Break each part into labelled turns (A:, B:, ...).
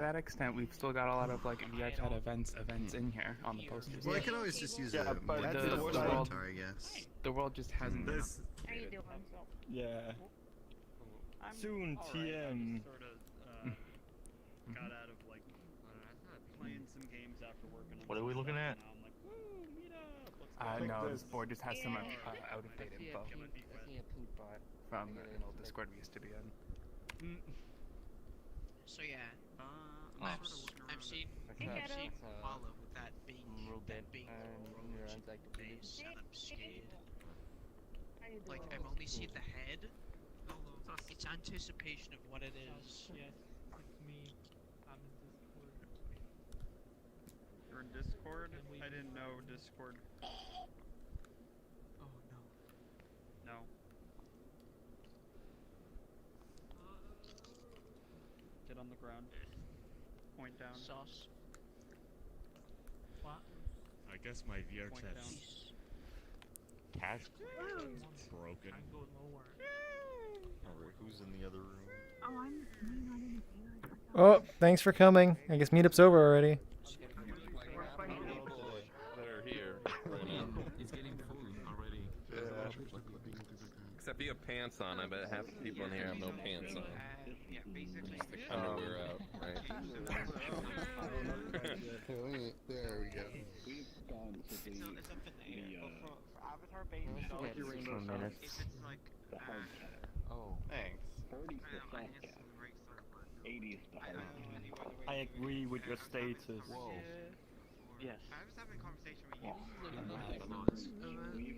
A: that extent, we've still got a lot of like VRChat events in here on the posters.
B: Well, I could always just use a
A: but the world,
B: avatar, I guess.
A: The world just hasn't.
C: Yeah. Soon, TM.
D: Sort of got out of like playing some games after working.
E: What are we looking at?
A: No, this board just has some out of date info from the old Discord we used to be in.
F: So yeah, I've seen Apollo with that big base, and I'm scared. Like I've only seen the head. It's anticipation of what it is.
G: Yes, it's me. I'm in Discord.
D: You're in Discord? I didn't know Discord.
F: Oh no.
D: No. Get on the ground. Point down.
F: Sauce.
G: What?
E: I guess my VRChat's cash broken.
G: I go nowhere.
E: Alright, who's in the other room?
H: Oh, I'm not in the
I: Oh, thanks for coming. I guess meetup's over already.
J: That are here right now. He's getting food already. Except you have pants on. I bet half the people in here have no pants on. Just the underwear out, right?
B: There we go.
E: Oh, thanks.
C: I agree with your status.
E: Whoa.
F: Yes.
D: I was having a conversation with you.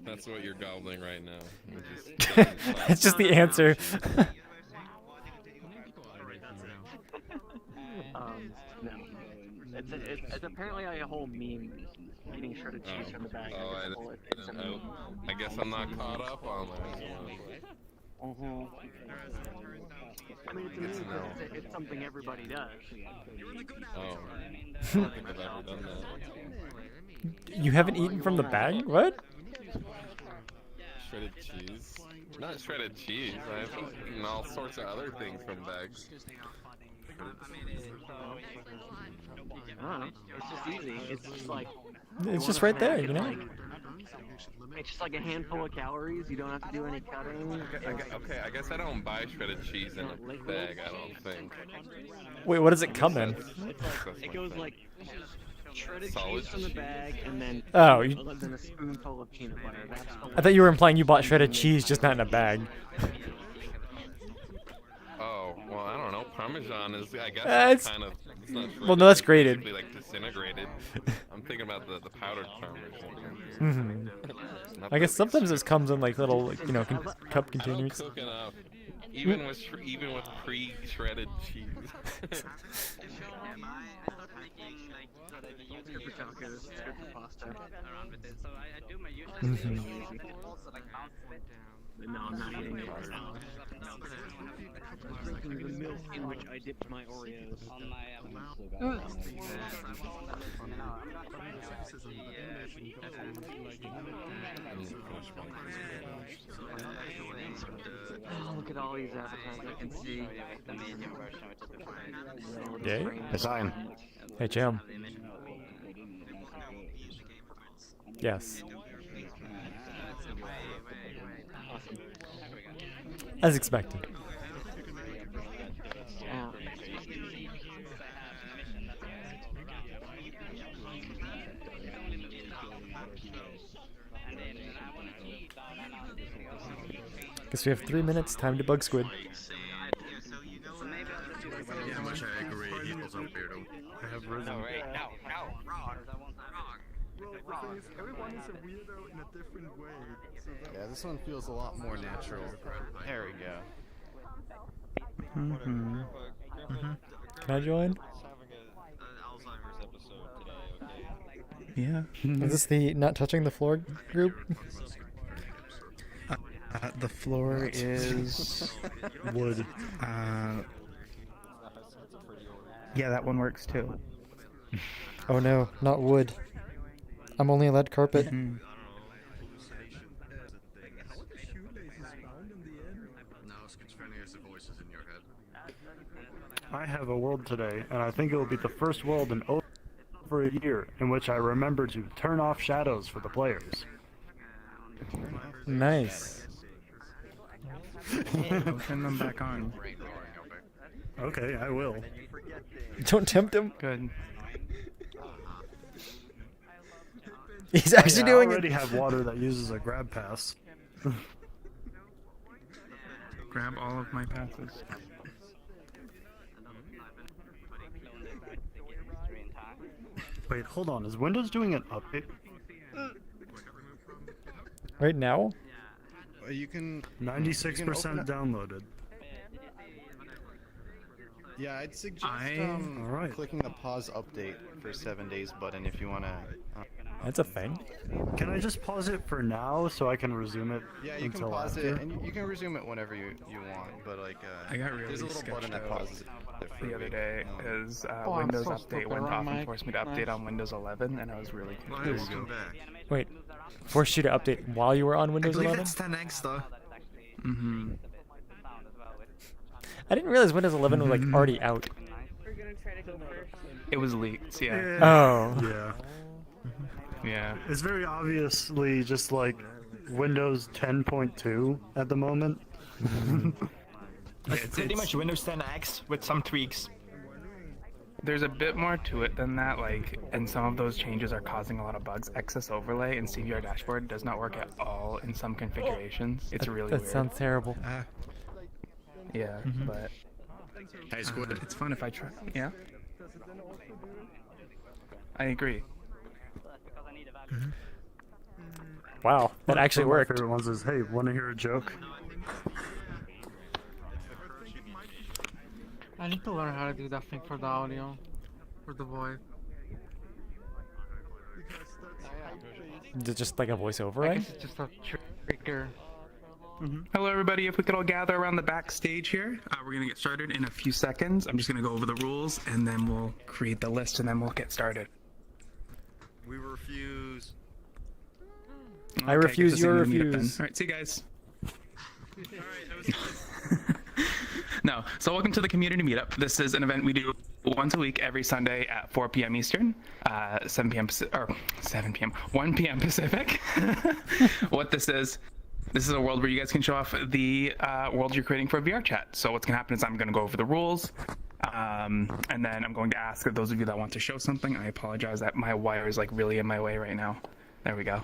J: That's what you're gobbling right now.
I: It's just the answer.
H: No. It's apparently a whole meme eating shredded cheese from the bag.
J: I guess I'm not caught up on that.
H: I mean, it's a meme because it's something everybody does.
J: Oh. I don't think I've ever done that.
I: You haven't eaten from the bag? What?
J: Shredded cheese? Not shredded cheese. I've eaten all sorts of other things from bags.
H: I don't know. It's just easy. It's just like...
I: It's just right there, you know?
H: It's just like a handful of calories. You don't have to do any cutting.
J: Okay, I guess I don't buy shredded cheese in a bag, I don't think.
I: Wait, what does it come in?
H: It goes like shredded
J: Solid
H: cheese from the bag, and then then a spoonful of peanut butter.
I: I thought you were implying you bought shredded cheese, just not in a bag.
J: Oh, well, I don't know. Parmesan is, I guess,
I: It's
J: kind of... It's not
I: well, no, that's grated.
J: It's like disintegrated. I'm thinking about the powdered Parmesan.
I: I guess sometimes this comes in like little, like, you know, cup containers.
J: I don't cook enough, even with pre-shredded cheese.
H: No, I'm not eating it. I'm drinking the milk in which I dipped my Oreos. Oh, look at all these appetizers I can see.
I: Yay?
E: Hey, Cyan.
I: Hey, Jam. Yes. As expected. Guess we have 3 minutes. Time to bug squid.
B: Yeah, much I agree. He was a weirdo.
C: I have risen.
D: Everyone is a weirdo in a different way.
B: Yeah, this one feels a lot more natural.
E: There we go.
I: Can I join?
E: Alzheimer's episode today, okay?
I: Yeah. Is this the not touching the floor group?
K: The floor is wood. Yeah, that one works too.
I: Oh no, not wood. I'm only allowed carpet.
C: I have a world today, and I think it will be the first world in over a year in which I remember to turn off shadows for the players.
I: Nice.
A: Don't turn them back on.
C: Okay, I will.
I: Don't tempt him.
A: Good.
I: He's actually doing
C: I already
I: it.
C: have water that uses a grab pass.
A: Grab all of my passes.
C: Wait, hold on. Is Windows doing an update?
I: Right now?
B: You can
C: 96% downloaded.
B: Yeah, I'd suggest
C: Alright.
B: clicking the pause update for 7 days button if you want to.
I: That's a thing.
C: Can I just pause it for now so I can resume it
B: Yeah, you can
C: until
B: pause
C: after?
B: it, and you can resume it whenever you want. But like,
A: I got really
B: there's a little button that
A: sketched out
B: pauses it for
A: the other
B: you.
A: day is
G: Oh, I'm
A: Windows
G: so
A: Update
G: stupid.
A: went
G: Wrong
A: off and
G: mic.
A: forced me to update on Windows 11, and I was really confused.
B: Welcome back.
I: Wait, forced you to update while you were on
B: I
I: Windows
B: believe
I: 11?
B: it's 10x though.
A: Mm-hmm.
I: I didn't realize Windows 11 was like already out.
A: It was leaked, yeah.
I: Oh.
C: Yeah.
A: Yeah.
C: It's very obviously just like Windows 10.2 at the moment.
L: It's pretty much Windows 10X with some tweaks.
A: There's a bit more to it than that, like, and some of those changes are causing a lot of bugs. Excess overlay in CVR dashboard does not work at all in some configurations. It's really
I: That
A: weird.
I: sounds terrible.
A: Yeah, but it's fun if I try. Yeah. I agree.
I: Wow, that actually
C: One of
I: worked.
C: My favorite ones is, hey, want to hear a joke?
G: I need to learn how to do that thing for the audio, for the voice.
I: Is it just like a voiceover,
G: I
I: right?
G: guess it's just a trigger.
A: Hello, everybody. If we could all gather around the backstage here, we're going to get started in a few seconds. I'm just going to go over the rules, and then we'll create the list, and then we'll get started.
E: We refuse.
I: I refuse
A: guess I'll
I: your
A: see you in the meetup then.
I: refuse.
A: All right, see you guys. No. So welcome to the community meetup. This is an event we do once a week, every Sunday at 4 p.m. Eastern, 7 p.m. or 7 p.m. 1 p.m. Pacific. What this is a world where you guys can show off the world you're creating for VRChat. So what's going to happen is I'm going to go over the rules, and then I'm going to ask those of you that want to show something. I apologize that my wire is like really in my way right now. There we go.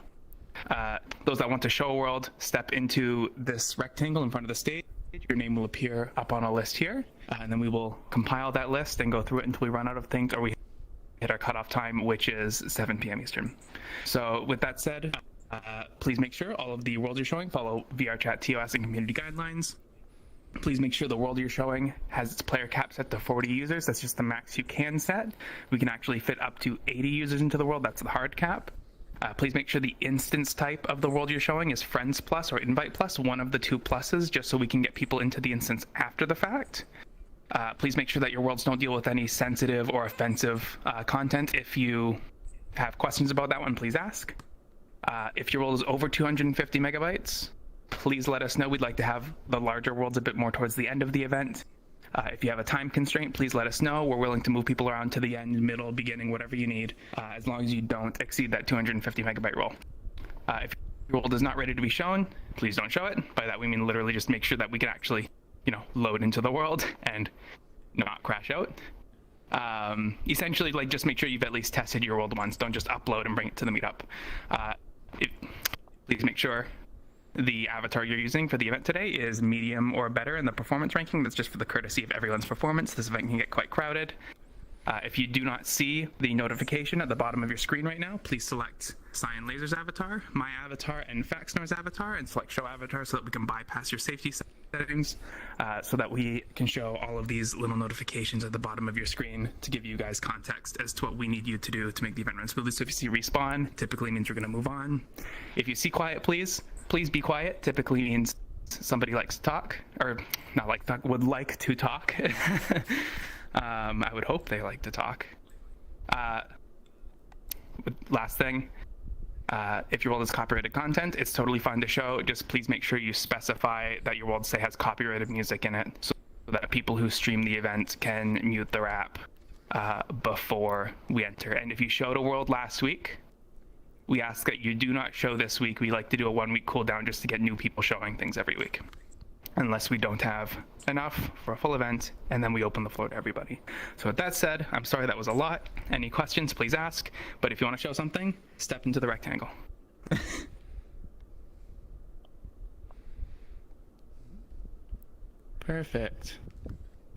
A: Those that want to show a world, step into this rectangle in front of the stage. Your name will appear up on a list here, and then we will compile that list and go through it until we run out of things or we hit our cutoff time, which is 7 p.m. Eastern. So with that said, please make sure all of the worlds you're showing follow VRChat TOS and community guidelines. Please make sure the world you're showing has its player cap set to 40 users. That's just the max you can set. We can actually fit up to 80 users into the world. That's the hard cap. Please make sure the instance type of the world you're showing is Friends Plus or Invite Plus, one of the two pluses, just so we can get people into the instance after the fact. Please make sure that your worlds don't deal with any sensitive or offensive content. If you have questions about that one, please ask. If your world is over 250 megabytes, please let us know. We'd like to have the larger worlds a bit more towards the end of the event. If you have a time constraint, please let us know. We're willing to move people around to the end, middle, beginning, whatever you need, as long as you don't exceed that 250 megabyte rule. If your world is not ready to be shown, please don't show it. By that we mean literally just make sure that we can actually, load into the world and not crash out. Essentially, like, just make sure you've at least tested your world once. Don't just upload and bring it to the meetup. Please make sure the avatar you're using for the event today is medium or better in the performance ranking. That's just for the courtesy of everyone's performance. This event can get quite crowded. If you do not see the notification at the bottom of your screen right now, please select CyanLaser's avatar, my avatar, and Faxnor's avatar, and select Show Avatar so that we can bypass your safety settings, so that we can show all of these little notifications at the bottom of your screen to give you guys context as to what we need you to do to make the event run smoothly. So if you see respawn, typically means you're going to move on. If you see quiet, please be quiet. Typically means somebody likes to talk, or not like talk, would like to talk. I would hope they like to talk. Last thing, if your world is copyrighted content, it's totally fine to show. Just please make sure you specify that your world, say, has copyrighted music in it, so that people who stream the event can mute their app before we enter. And if you showed a world last week, we ask that you do not show this week. We like to do a 1-week cooldown just to get new people showing things every week, unless we don't have enough for a full event, and then we open the floor to everybody. So with that said, I'm sorry that was a lot. Any questions, please ask. But if you want to show something, step into the rectangle. Perfect.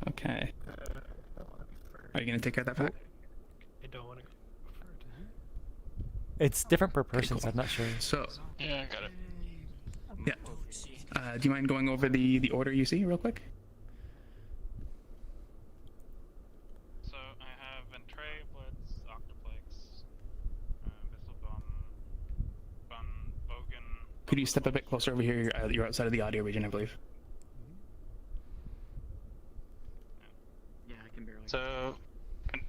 A: Okay. Are you going to take care of that pack?
L: I don't want to go.
I: It's different per person, so I'm not sure.
A: So,
E: Yeah, I got it.
A: yeah. Do you mind going over the order you see real quick?
D: So I have Ventre, Blitz, Octoplex, Visselbum, Bun, Bogan.
A: Could you step a bit closer over here? You're outside of the audio region, I believe.
H: Yeah, I can barely.
D: So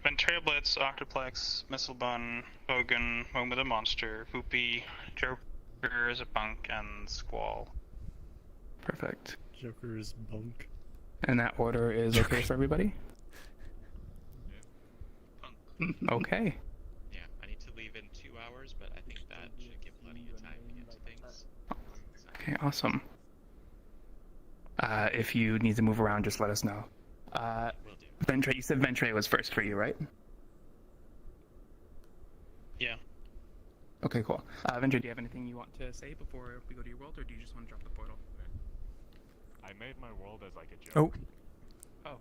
D: Ventre, Blitz, Octoplex, Missile Bun, Bogan, Home with a Monster, Hoopy, Joker is a Bunk, and Squall.
A: Perfect.
C: Joker's bunk.
A: And that order is okay for everybody? Okay.
F: Yeah, I need to leave in 2 hours, but I think that should give plenty of time to get to things.
A: Okay, awesome. If you need to move around, just let us know.
F: Will do.
A: Ventre, you said Ventre was first for you, right?
D: Yeah.
A: Okay, cool. Ventre, do you have anything you want to say before we go to your world, or do you just want to drop the portal?
C: I made my world as like a joke.
I: Oh,
A: Oh.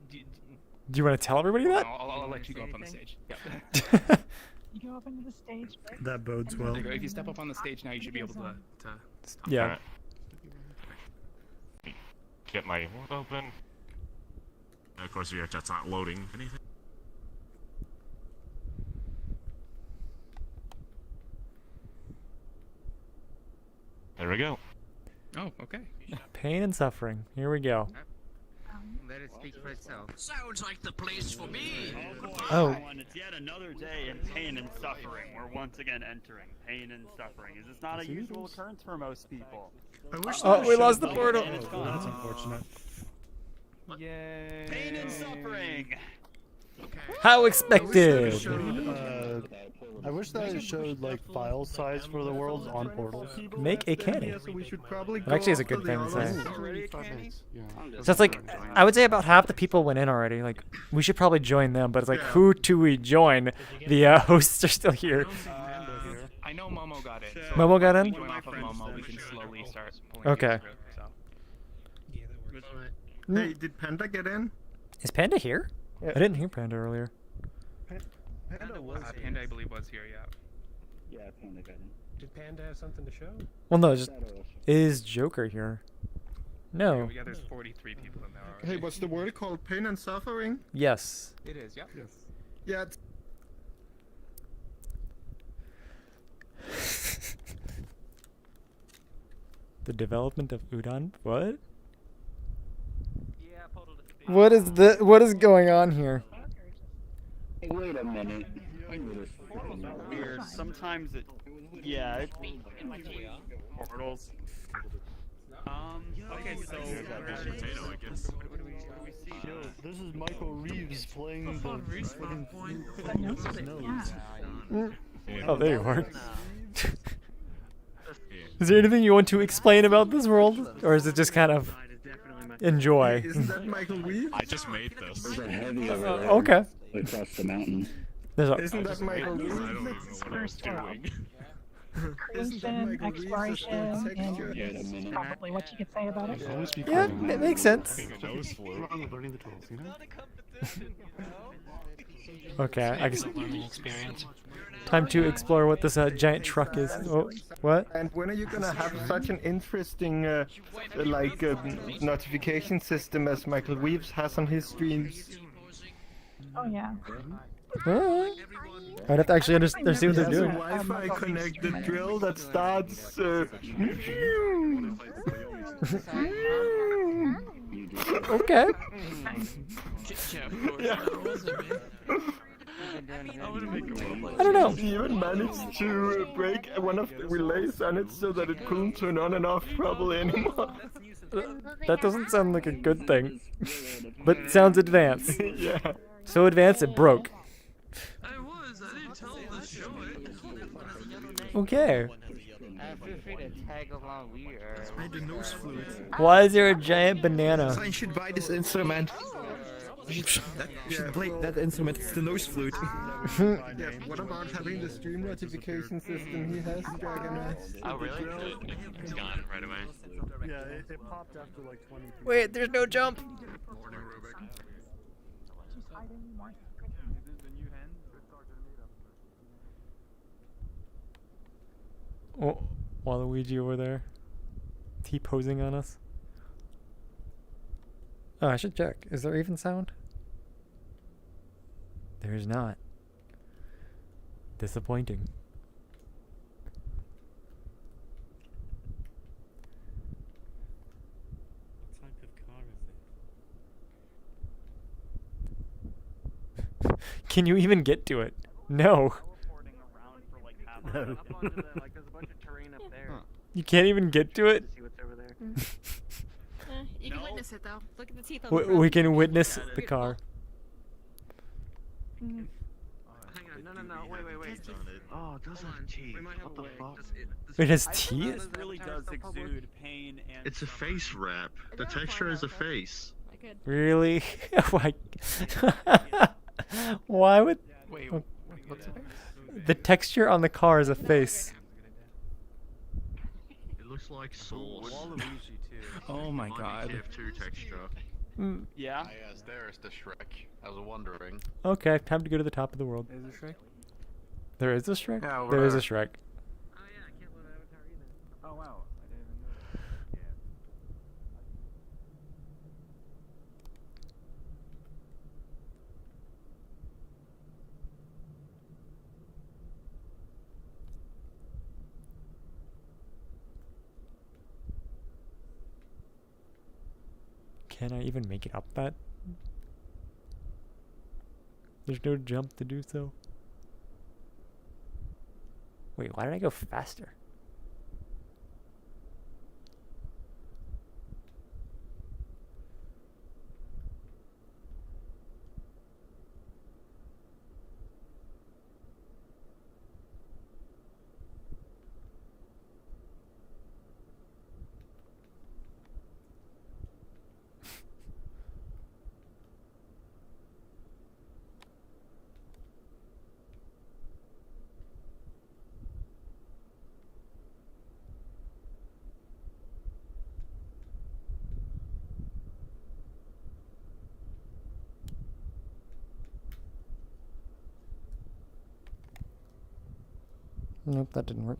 I: do you want to tell everybody that?
A: I'll let you go up on the stage. Yep.
M: You go up into the stage.
C: That bodes well.
A: There you go. If you step up on the stage now, you should be able to stop.
I: Yeah.
C: Get my world open. And of course, VRChat's not loading anything. There we go.
A: Oh, okay.
I: Pain and suffering. Here we go.
G: Let it speak for itself.
F: Sounds like the place for me!
I: Oh.
D: It's yet another day in pain and suffering. We're once again entering pain and suffering. Is this not a usual occurrence for most people?
I: Oh, we lost the portal.
C: That's unfortunate.
D: Yay! Pain and suffering!
I: How expected.
C: I wish that it showed like file size for the worlds on portals.
I: Make a canny.
C: Probably
I: That actually is a good thing to say. So it's like, I would say about half the people went in already. Like, we should probably join them, but it's like, who do we join? The hosts are still here.
A: I know Momo got in. So
I: Momo got in?
A: if we join off of Momo, we can slowly start pulling
I: Okay.
A: people through, so.
L: Hey, did Panda get in?
I: Is Panda here?
L: Yeah.
I: I didn't hear Panda earlier.
A: Panda, I believe, was here, yeah.
L: Yeah, Panda got in. Did Panda have something to show?
I: Well, no, just is Joker here? No.
A: Yeah, there's 43 people in there already.
L: Hey, what's the word called? Pain and suffering?
I: Yes.
A: It is, yep.
L: Yes. Yeah.
I: The development of Udon? What? What is going on here?
L: Wait a minute.
D: Weird. Sometimes it. Yeah. Portals. Okay, so. What do we see?
C: Yo, this is Michael Reeves playing the fucking nose.
I: Oh, there you are. Is there anything you want to explain about this world? Or is it just kind of enjoy?
L: Isn't that Michael Reeves?
C: I just made this.
L: There's a heavy over there.
I: Okay.
L: Across the mountain.
I: Isn't
L: that Michael Reeves?
C: I don't even know what I was doing.
M: Creation, exploration, and probably what you could say about it.
I: Yeah, it makes sense.
C: Learning the tools, you know?
I: Okay, I guess. Time to explore what this giant truck is. Oh, what?
L: And when are you gonna have such an interesting, notification system as Michael Reeves has on his streams?
M: Oh yeah.
I: I'd have to actually understand what they're doing.
L: A Wi-Fi connected drill that starts.
I: Okay.
L: Yeah.
I: I don't know.
L: He even managed to break one of the relays on it so that it couldn't turn on and off properly anymore.
I: That doesn't sound like a good thing. But it sounds advanced.
L: Yeah.
I: So advanced it broke.
F: I was. I didn't tell him to show it.
I: Okay.
N: Feel free to tag along. We are.
E: Made the nose flute.
I: Why is there a giant banana?
E: Sign should buy this instrument. You should play that instrument. It's the nose flute.
L: Yeah, what about having the stream notification system he has, Dragon?
O: Oh, really? It's gone right away.
C: Yeah, it popped after like 20 people.
I: Wait, there's no jump. Oh, Waluigi over there. Is he posing on us? Oh, I should check. Is there even sound? There is not. Disappointing.
P: What type of car is it?
I: Can you even get to it? No.
H: Up onto the, like, there's a bunch of terrain up there.
I: You can't even get to it?
H: See what's over there.
Q: You can witness it though. Look at the teeth on the
I: We can witness the car.
H: Hang on, no, wait. Oh, those are teeth. What the fuck?
I: It has teeth?
R: This really does exude pain and.
E: It's a face wrap. The texture is a face.
I: Really? Why? Why would...
A: Wait, what's the face?
I: The texture on the car is a face.
E: It looks like sauce.
A: Oh my god.
E: TF2 texture.
I: Yeah?
E: Yes, there's the Shrek. I was wondering.
I: Okay, time to go to the top of the world.
E: Is it Shrek?
I: There is a Shrek?
E: Yeah, over
I: there is a
E: there.
I: Shrek.
E: Oh wow, I didn't even know. Yeah.
I: Can I even make it up that? There's no jump to do so. Wait, why did I go faster? Nope, that didn't work.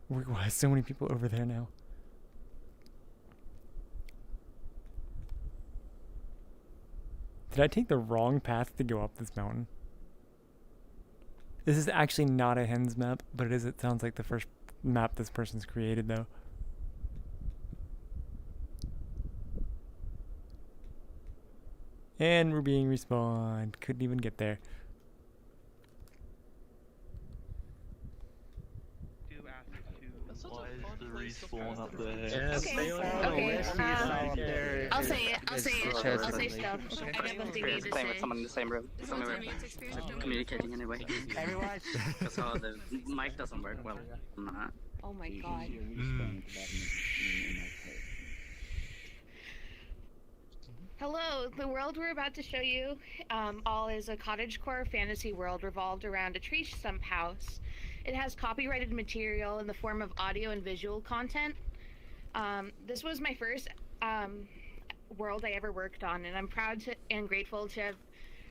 I: Wait, why is so many people over there now? Did I take the wrong path to go up this mountain? This is actually not a hens map, but it sounds like the first map this person's created though. And we're being respawned. Couldn't even get there.
O: The respawn up there.
Q: Yes. Okay. I'll say it. I'll say stuff. I have a thingy to
H: Playing with
Q: say.
H: someone in the same room. Communicating anyway. That's how the mic doesn't work well.
Q: Oh my god. Hello, the world we're about to show you all is a cottagecore fantasy world revolved around a tree stump house. It has copyrighted material in the form of audio and visual content. This was my first world I ever worked on, and I'm proud and grateful to have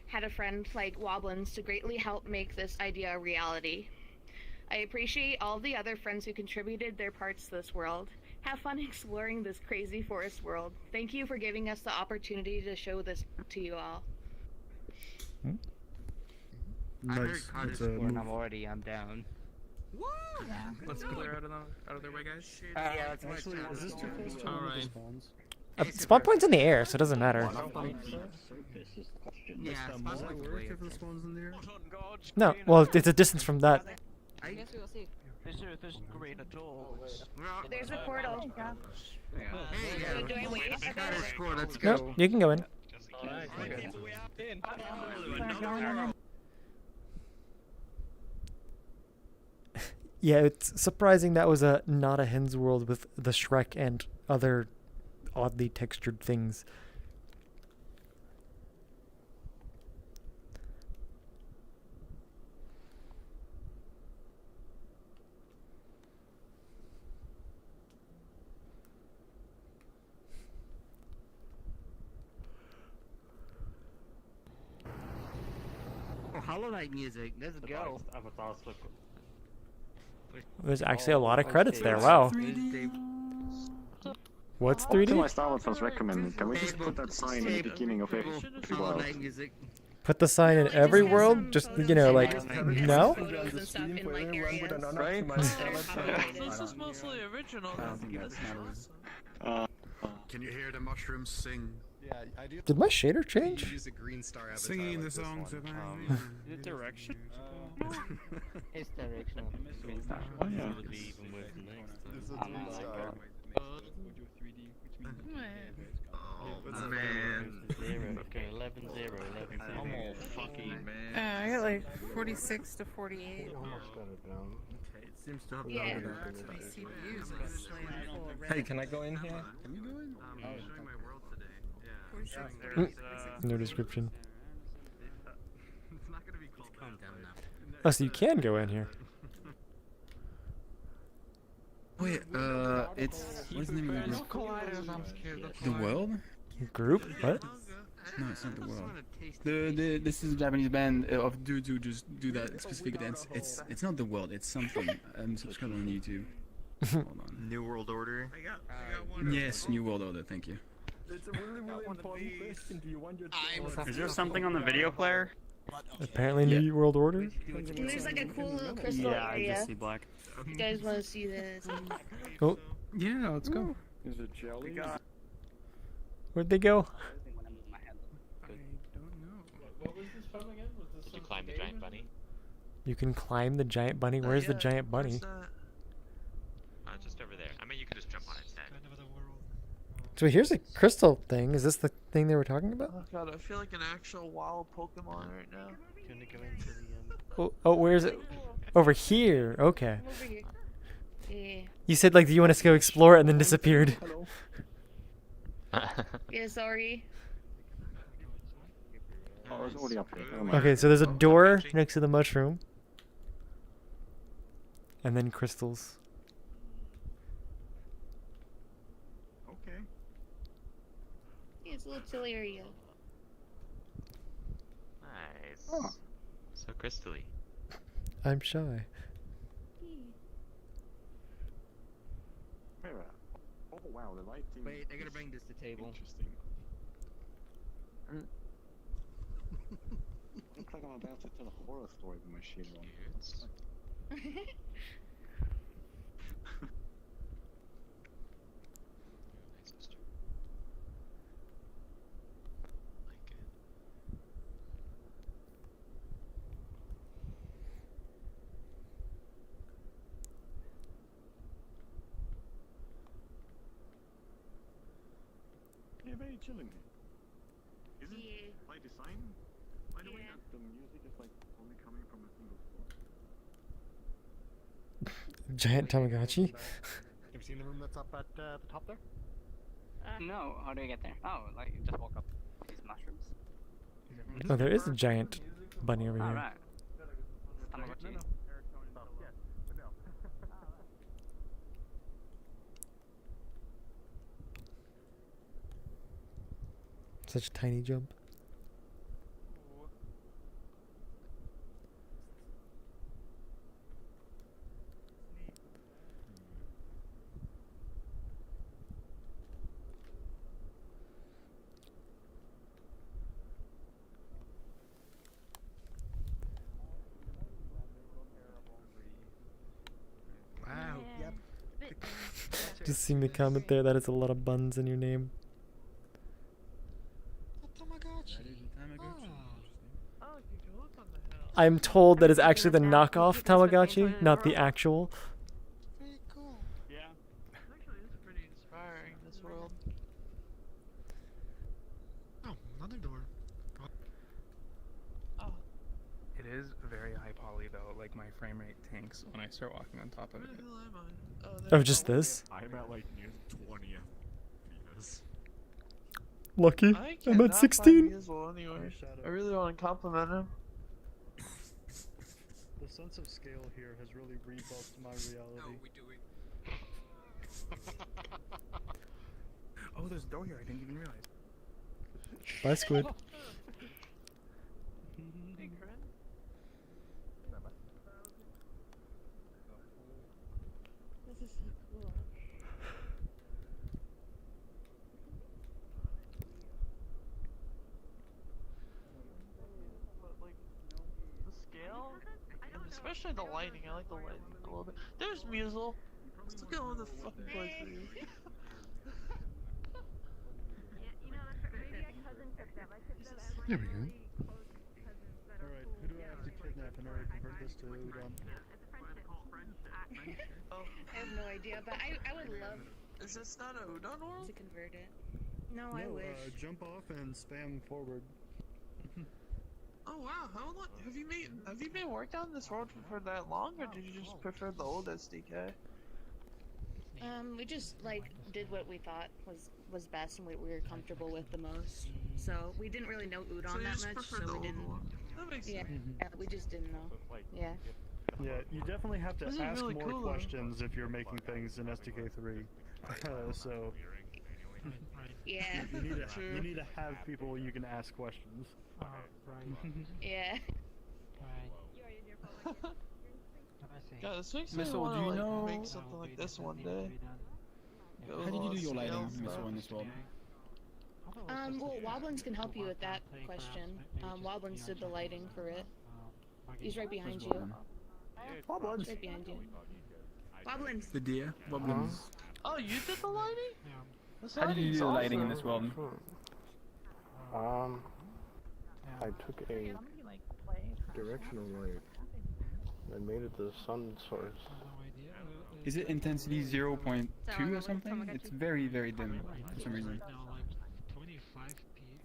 Q: had a friend like Wobblins to greatly help make this idea a reality. I appreciate all the other friends who contributed their parts to this world. Have fun exploring this crazy forest world. Thank you for giving us the opportunity to show this to you all.
N: I heard
C: Nice.
N: cottage
C: It's a
N: core and
C: move.
N: I'm down.
M: Yeah.
A: Let's clear out of their way, guys.
N: Yeah, let's
C: Actually, is this too close to one of the spawns?
I: Spawn point's in the air, so it doesn't matter.
N: Yeah,
L: Does that work if the spawn's in there?
I: No, well, it's a distance from that.
F: I guess we'll see. There's great adults.
Q: There's a portal.
N: Hey,
Q: So do I wait?
N: cottage core, let's go.
I: Nope, you can go in. Yeah, it's surprising that was not a Hen's World with the Shrek and other oddly textured things.
N: Oh, Hollow Knight music, let's go.
I: There's actually a lot of credits there. Wow. What's 3D?
P: My Star Wars was recommended. Can we just put that sign in the beginning of every
N: Hollow
P: world?
N: Knight music.
I: Put the sign in every world? Just, you know, like, no?
P: Right?
F: This is mostly original.
S: Can you hear the mushrooms sing?
L: Yeah, I do.
I: Did my shader change?
L: Use a green star avatar
S: Singing
L: like
S: the
L: this
S: songs
L: one.
S: of
N: Is it direction? It's directional.
P: Oh, yeah.
L: It's a green star.
N: Oh, man. 11-0.
F: I'm all fucking man. I got like 46 to 48.
L: Almost got it down.
N: Okay, it seems to have
Q: Yeah.
F: My CPU's actually full of
L: Hey, can I go in here? Can you go in?
N: showing my world today. Yeah.
F: 46.
I: No description.
N: It's not gonna be called calm down now.
I: Oh, so you can go in here.
T: Wait, it's what's the name of the group? The world?
I: Group? What?
T: No, it's not the world. This is a Japanese band of dudes who just do that specific dance. It's not the world. It's something. I'm subscribed on YouTube. Hold on.
B: New World Order.
T: Yes, New World Order. Thank you.
L: It's a really, really important question. Do you want your
R: Is there something on the video player?
I: Apparently New World Order?
Q: And there's like a cool little crystal
R: Yeah, I
Q: area.
R: just see black.
Q: You guys want to see this?
I: Oh,
A: Yeah, let's go.
P: Is it jelly?
I: where'd they go?
O: Did you climb the giant bunny?
I: You can climb the giant bunny. Where's the giant bunny?
O: Just over there. I mean, you could just jump on it instead.
I: So here's a crystal thing. Is this the thing they were talking about?
F: Oh god, I feel like an actual wild Pokemon right now.
N: Gonna go into the
I: Oh, where's it? Over here. Okay.
Q: Over here. Yeah.
I: You said like, do you want us to go explore it, and then disappeared.
Q: Yeah, sorry.
P: Oh, it's already up here. Never mind.
I: Okay, so there's a door next to the mushroom. And then crystals.
B: Okay.
Q: Yeah, it's a little chill area.
O: Nice.
P: Oh.
O: So crystally.
I: I'm shy.
P: Oh wow, the lighting.
N: Wait, I gotta bring this to table.
P: Interesting. Looks like I'm about to tell a horror story with my shield on. Yeah, very chilling. Is it by design? By the way, that the music is like only coming from a single spot.
I: Giant Tamagotchi?
L: Have you seen the room that's up at the top there?
H: No, how do I get there? Oh, like you just walk up these mushrooms.
I: Oh, there is a giant bunny over here.
H: Alright. Tamagotchi.
I: Such a tiny jump. Just seeing the comment there, that is a lot of buns in your name. I'm told that is actually the knockoff Tamagotchi, not the actual.
F: Yeah. Actually, it's pretty inspiring, this world.
G: Oh, another door.
F: Oh.
A: It is very high poly though. Like my frame rate tanks when I start walking on top of it.
F: Where the hell am I? Oh,
I: Oh,
F: there's
I: just this?
P: I'm at like near 20 FPS.
I: Lucky.
F: I
I: I'm at
F: cannot
I: 16.
F: find Hazel anywhere. I really want to compliment him.
C: The sense of scale here has really rebuilt my reality.
A: Oh, there's a door here. I didn't even realize.
I: Bye, Squid.
F: Hey, Corinne. This is so cool. But like the scale, and especially the lighting. I like the lighting a little bit. There's Musel. Let's look at all the fucking place for you.
C: There we go. Alright, who do I have to kidnap in order to convert this to udon?
Q: Oh, I have no idea, but I would love
F: Is this not a udon world?
Q: to convert it. No, I wish.
C: Jump off and spam forward.
F: Oh wow, how long have you been working on this world for that long, or did you just prefer the old SDK?
Q: We just like did what we thought was best and what we were comfortable with the most. So we didn't really know udon
F: So you
Q: that
F: just
Q: much,
F: prefer
Q: so
F: the
Q: we
F: old
Q: didn't.
F: one. That makes
Q: Yeah,
F: sense.
Q: yeah, we just didn't know. Yeah.
C: Yeah, you definitely have to
F: This is
C: ask
F: really
C: more
F: cool, though.
C: questions if you're making things in SDK3. So
Q: Yeah.
C: you need to have people you can ask questions.
Q: Yeah.
F: God, this makes me
T: Missile,
F: want
T: do you
F: to
T: know-
F: make something like this one day.
T: How did you do your lighting, Missile, in this world?
Q: Well, Wobblins can help you with that question. Wobblins did the lighting for it. He's right behind you.
C: Wobblins.
Q: Right behind you. Wobblins.
T: The deer? Wobblins.
F: Oh, you did the lighting? This
T: How did you do the lighting in this world?
U: I took a directional light and made it the sun source.
T: Is it intensity 0.2 or something? It's very, very dim for some reason.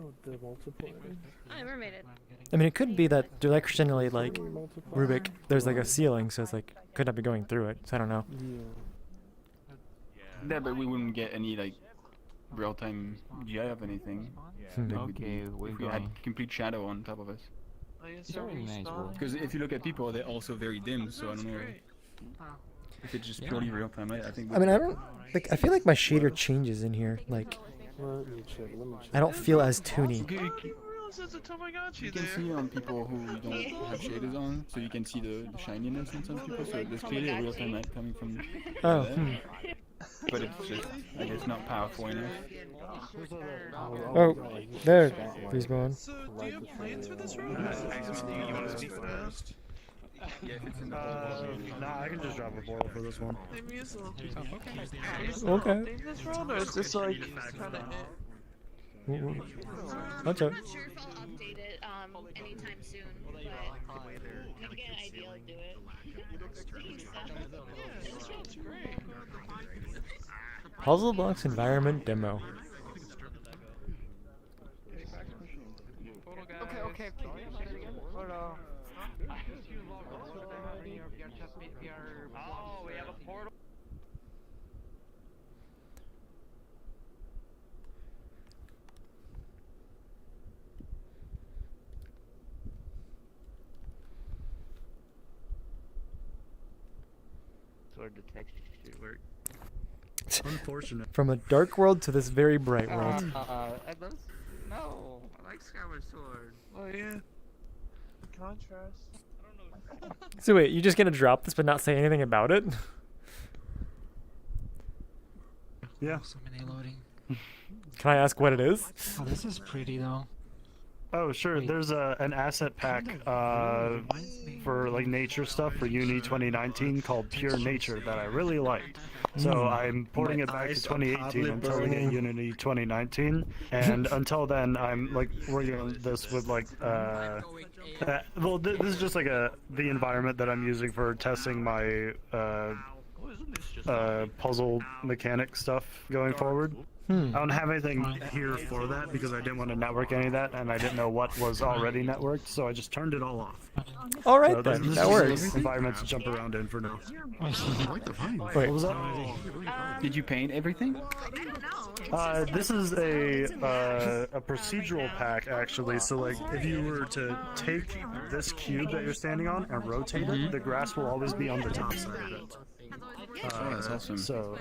U: Oh, the multiplier.
Q: I never made it.
I: I mean, it could be that directionally, like, Rubik, there's like a ceiling, so it's like, could not be going through it, so I don't know.
T: Yeah, but we wouldn't get any, like, real-time GI of anything.
V: Okay, we're
T: if we had
V: going.
T: complete shadow on top of us.
F: I guess
V: It's a
F: they're
V: really nice
F: respawning.
V: world.
T: Because if you look at people, they're also very dim, so I don't know if it's just purely real-time light. I think.
I: I mean, I don't, like, I feel like my shader changes in here, like,
U: Let me check.
I: I don't feel as toony.
F: I didn't realize there's a Tamagotchi
T: You can
F: there.
T: see on people who don't have shaders on, so you can see the shininess on some people. So there's clearly a real-time light coming from
I: Oh,
T: there. But it's just, I guess, not powerful enough.
I: Oh, there, Respawn.
F: So, do you have plans for this road?
T: You want to speak first? Yeah, if it's in the
C: Nah, I can just drop a portal for this one.
F: Hey, Musel.
I: Okay.
F: Update this road, or is this like kind of it?
I: That's it.
Q: I'm not sure if I'll update it anytime soon, but when I get an idea, I'll do it.
F: Yeah, this road's great.
I: Puzzle Blocks Environment Demo.
G: Okay.
H: Oh, we have a portal. Sword detection should work.
C: Unfortunate.
I: From a dark world to this very bright world.
H: No, I like Skyward Sword.
F: Oh yeah. Contrast.
I: So wait, you just gonna drop this but not say anything about it?
C: Yeah.
G: So many loading.
I: Can I ask what it is?
G: Oh, this is pretty though.
C: Oh, sure. There's an asset pack for like nature stuff for Uni 2019 called Pure Nature that I really liked. So I'm porting it back to 2018 until we get Unity 2019, and until then I'm like working on this with like well, this is just like the environment that I'm using for testing my puzzle mechanic stuff going forward. I don't have anything here for that because I didn't want to network any of that, and I didn't know what was already networked, so I just turned it all off.
I: All right,
C: So
I: then.
C: this
I: That
C: is
I: works.
C: an environment to jump around in for now.
U: What
C: What was that?
T: Did you paint everything?
C: This is a procedural pack actually. So like, if you were to take this cube that you're standing on and rotate it, the grass will always be on the top side of it.
T: Oh, that's awesome.
C: So,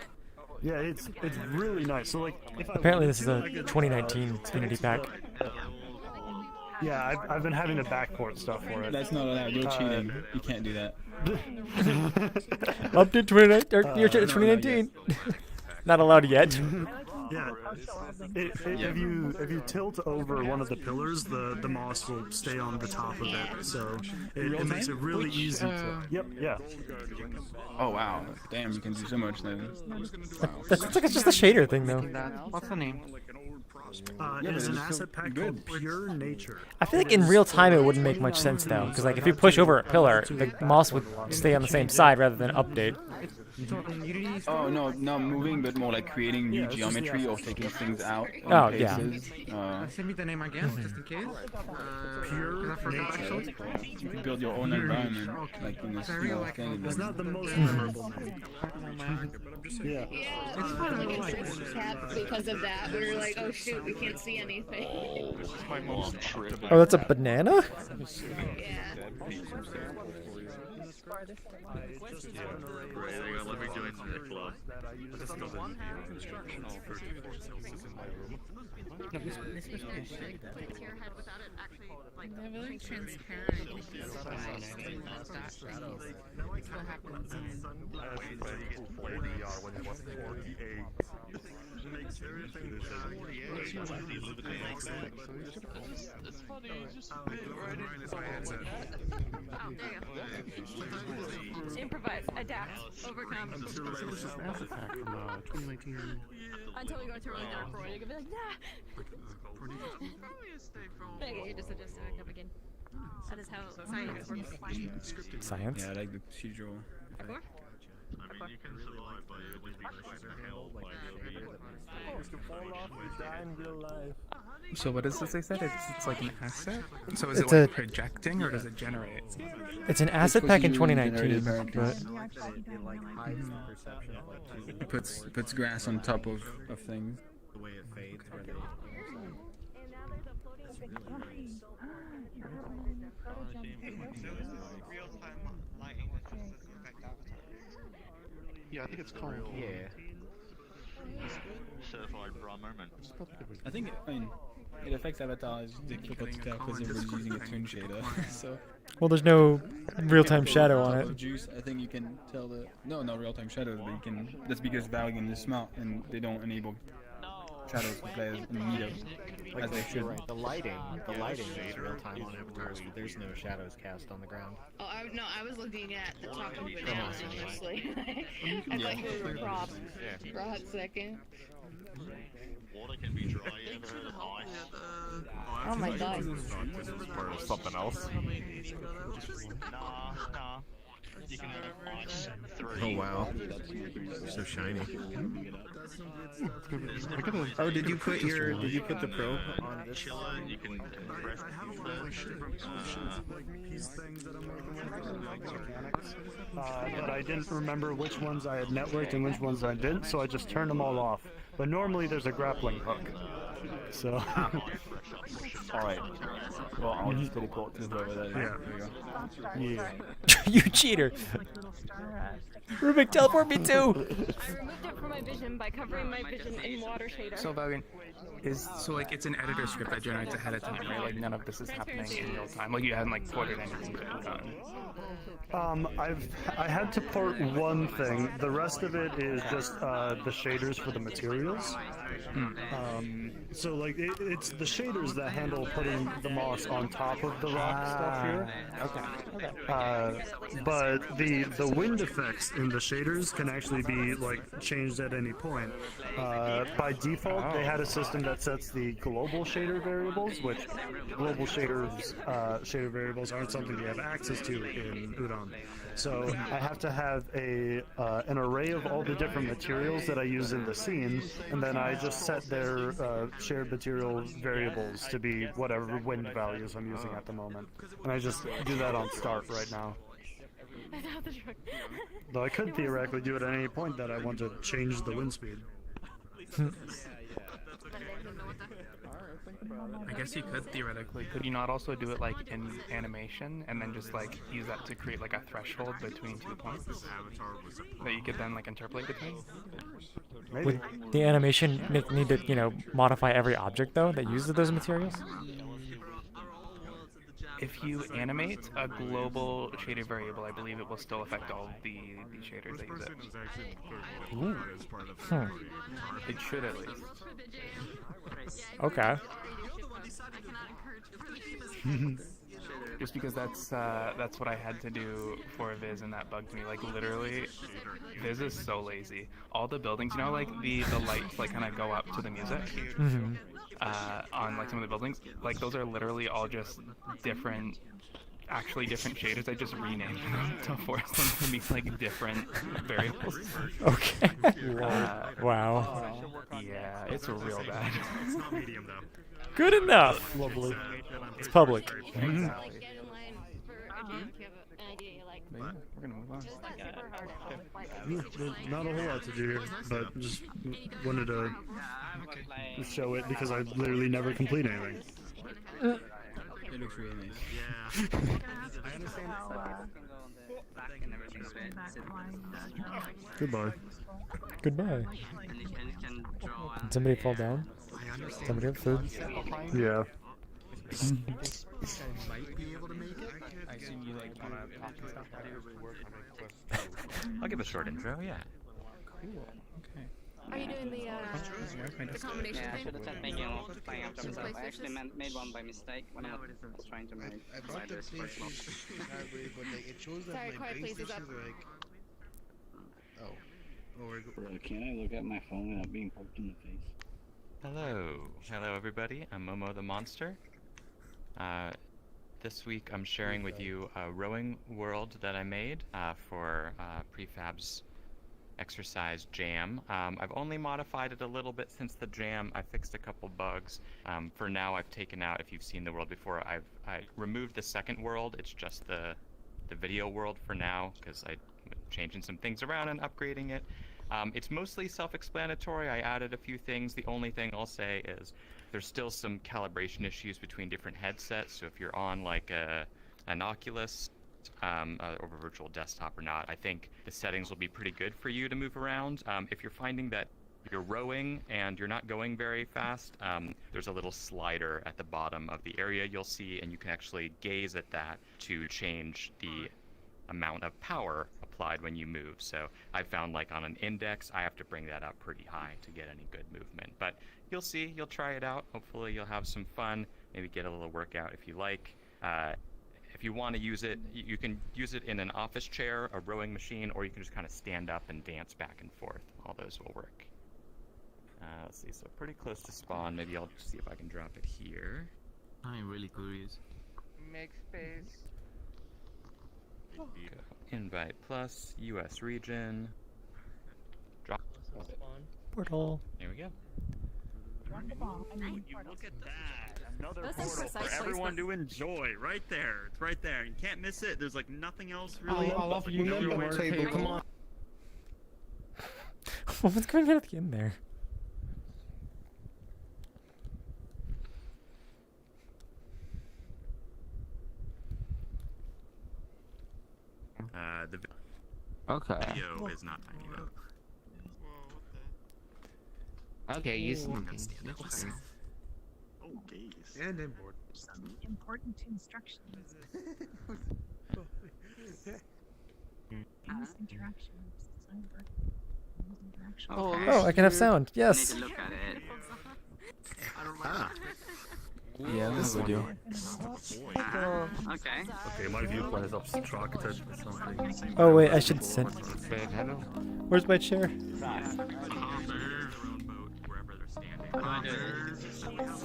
C: yeah, it's really nice. So like, if I
I: Apparently,
C: wanted
I: this is
C: to,
I: a
C: I could
I: 2019 Unity pack.
C: Yeah, I've been having to backport stuff for it.
T: That's not allowed. You're cheating. You can't do that.
I: Up to 2019. Not allowed yet.
C: Yeah, if you tilt over one of the pillars, the moss will stay on the top of it, so it makes it really easy to. Yep, yeah.
T: Oh wow! Damn, you can do so much then. Wow.
I: That's like it's just a shader thing, though.
G: What's the name?
C: It's an asset pack called Pure Nature.
I: I feel like in real time it wouldn't make much sense though, because like if you push over a pillar, the moss would stay on the same side rather than update.
T: Oh no, not moving, but more like creating new geometry or taking things out.
I: Oh yeah.
G: Send me the name again, just in case.
C: Pure Nature.
T: You can build your own environment, like in a small thing.
C: It's not the most memorable name. Yeah.
Q: It's funny because of that. We were like, oh shoot, we can't see anything.
I: Oh, that's a banana?
P: Let me join the club.
J: They're really transparent. What happens
F: It's funny, you just fit right in.
J: Improvise, adapt, overcome. Until we go to a really dark world, you can be like, nah! Okay, you're just adjusting up again. That is how science works.
I: Science?
T: Yeah, I like the procedural.
P: I mean, you can survive by just being a super hell, like
A: So what is this they said? It's like an asset? So is
I: It's
A: it like
I: a-
A: projecting or does it generate?
I: It's an asset pack in 2019, but
T: It puts grass on top of things.
U: The way it fades.
P: Yeah, I think it's called. Certified raw moment.
T: I think it affects avatars difficult to tell because everybody's using a twin shader. So.
I: well, there's no real-time shadow on it.
T: Juice, I think you can tell the not real-time shadows, but you can. That's because Valgan is smart and they don't enable shadows for players in Meetup as they should.
U: Right. The lighting is real time on avatars, but there's no shadows cast on the ground.
Q: Oh, I was looking at the top of bananas, honestly. I thought you were prop for a hot second.
P: Water can be dry and ice.
Q: Oh my god.
U: Or something else.
P: Nah. You can ice through.
U: Oh wow. So shiny.
B: Oh, did you put the probe on this?
P: Chiller, you can press
C: But I didn't remember which ones I had networked and which ones I didn't, so I just turned them all off. But normally there's a grappling hook. So.
U: Alright. Well, I'll just teleport to whoever that is.
C: Yeah.
U: There you go.
C: Yeah.
I: You cheater! Rubik, teleport me too!
J: I removed it from my vision by covering my vision in water shader.
A: So Valgan, like it's an editor script that generates ahead of time, right? Like none of this is happening in real time. Like you hadn't like ported anything done.
C: I had to port one thing. The rest of it is just the shaders for the materials. So like it's the shaders that handle putting the moss on top of the rock stuff here. But the wind effects in the shaders can actually be like changed at any point. By default, they had a system that sets the global shader variables, which global shader variables aren't something we have access to in Udon. So I have to have an array of all the different materials that I use in the scene, and then I just set their shared material variables to be whatever wind values I'm using at the moment. And I just do that on start right now. Though I could theoretically do it at any point that I want to change the wind speed.
A: I guess you could theoretically. Could you not also do it like in animation and then just like use that to create like a threshold between 2 points that you could then like interpolate between?
C: Maybe.
I: Would the animation need to, you know, modify every object though that uses those materials?
A: If you animate a global shader variable, I believe it will still affect all the shaders that use it.
I: Ooh.
A: It should at least.
I: Okay.
A: Just because that's what I had to do for Viz, and that bugged me. Like literally, Viz is so lazy. All the buildings, you know, like the lights like kind of go up to the music.
I: Mm-hmm.
A: On like some of the buildings, like those are literally all just different shaders. I just renamed them to force them to be like different variables.
I: Okay. Wow.
A: Yeah, it's real bad.
S: It's not medium though.
I: Good enough.
C: Lovely.
I: It's public.
A: Exactly. But yeah, we're gonna move on.
C: There's not a whole lot to do here, but just wanted to show it because I literally never complete anything.
T: It looks really nice.
S: Yeah.
T: I understand.
C: Goodbye.
I: Goodbye. Did somebody fall down? Somebody have food?
C: Yeah.
S: Might be able to make it.
A: I assume you like wanna talk and stuff.
O: I'll give a short intro, yeah.
A: Cool. Okay.
J: Are you doing the combination
H: Yeah, I
J: thing?
H: should have said making one playing after
J: Just
H: myself. I
J: play
H: actually made one by mistake when I was trying to make sliders for it.
J: Sorry, quiet please is up.
K: Can I look at my phone without being poked in the face?
O: Hello everybody, I'm Momo the Monster. This week I'm sharing with you a rowing world that I made for Prefab's exercise jam. I've only modified it a little bit since the jam. I fixed a couple bugs. For now I've taken out, if you've seen the world before, I removed the second world. It's just the video world for now because I'm changing some things around and upgrading it. It's mostly self-explanatory. I added a few things. The only thing I'll say is there's still some calibration issues between different headsets. So if you're on like an Oculus or a virtual desktop or not, I think the settings will be pretty good for you to move around. If you're finding that you're rowing and you're not going very fast, there's a little slider at the bottom of the area you'll see, and you can actually gaze at that to change the amount of power applied when you move. So I found like on an index, I have to bring that up pretty high to get any good movement. But you'll see, you'll try it out. Hopefully you'll have some fun, maybe get a little workout if you like. If you want to use it, you can use it in an office chair, a rowing machine, or you can just kind of stand up and dance back and forth. All those will work. Let's see, so pretty close to spawn. Maybe I'll see if I can drop it here.
N: I'm really curious.
F: Make space.
O: Go. Invite plus, US region. Drop.
I: Portal.
O: There we go.
R: Look at that. Another
J: That's
R: portal for
J: precise
R: everyone
J: placement.
R: to enjoy. Right there. It's right there. You can't miss it. There's like nothing else really.
L: I love you. Remember table. Come on.
I: What's going on at the end there?
O: The video is not tiny though.
G: Okay, you
S: Oh, geez.
L: And inboard.
M: Important instructions. Use interactions.
I: Oh, I can have sound. Yes.
H: I need to look at it. I
T: Ah.
E: Yeah, that's a video.
H: Okay.
S: Okay, my viewpoint is obstructed or something.
I: Oh wait, I should send. Where's my chair?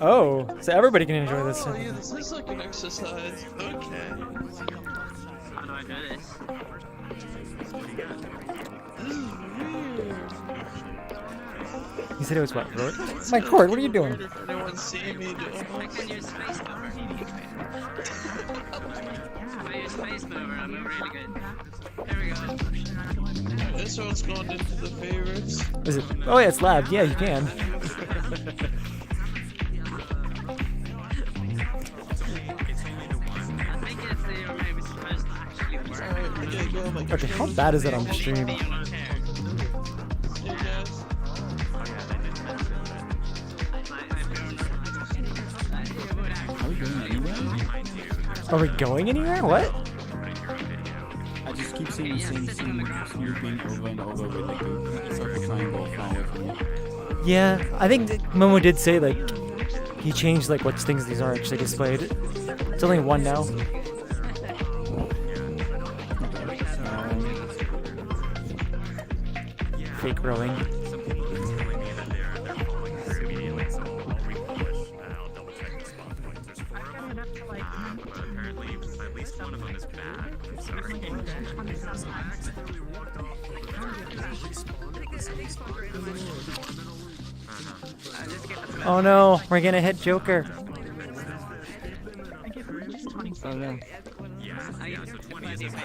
I: Oh, so everybody can enjoy this.
F: Oh, yeah, this is like an exercise. Okay.
H: How do I do this?
I: You said it was what? Road? My cord, what are you doing?
F: Anyone see me do
H: I can use space mover. If I use space mover, I move really good. Here we go.
F: This one's going into the favorites.
I: Is it? Oh yeah, it's lab. Yeah, you can.
H: I think it's the maybe supposed to actually work.
I: Okay, how bad is it on the stream? Are we going anywhere? What?
T: I just keep seeing the same scene being over and over with like a circle triangle flying away from me.
I: Yeah, I think Momo did say like he changed like what things these are actually displayed. It's only one now. Fake rowing. Oh no, we're gonna hit Joker.
O: Oh no. Yeah, so 20 is amazing.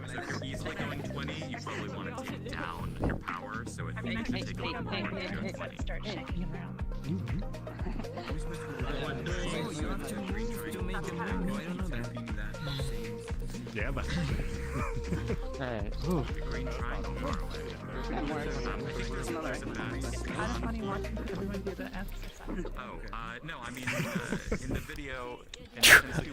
O: So if you're easily going 20, you probably want to take down your power, so it makes you take a little more to do 20.
M: Start shaking around.
S: Yeah, but.
I: Alright.
O: The green triangle far away. No, I mean, in the video...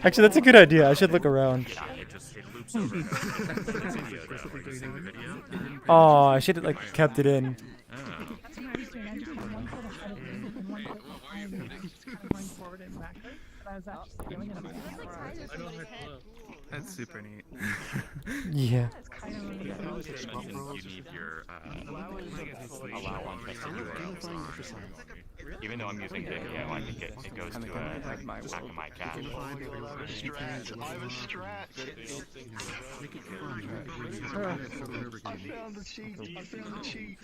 I: Actually, that's a good idea. I should look around.
O: Yeah, it loops over. The video, though. Are you seeing the video?
I: Oh, I should have like kept it in.
A: That's super neat.
I: Yeah.
O: You need your allow untrusted URLs on. Even though I'm using video, I think it goes to a back of my cache.
P: I'm a strat. I found the cheat.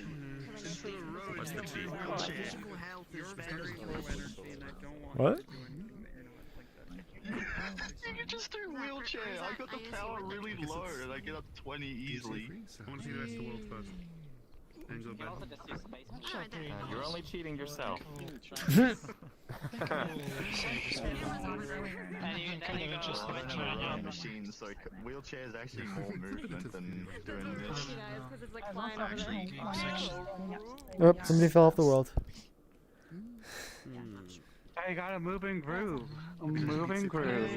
O: What's the cheat?
I: What?
P: You can just do wheelchair. I got the power really low and I get up to 20 easily.
S: I want to see the rest of the world first. Angel
O: You're only cheating yourself.
P: Machines, so wheelchair is actually more movement than doing this.
I: Oh, somebody fell off the world.
G: I got a moving groove. A moving groove.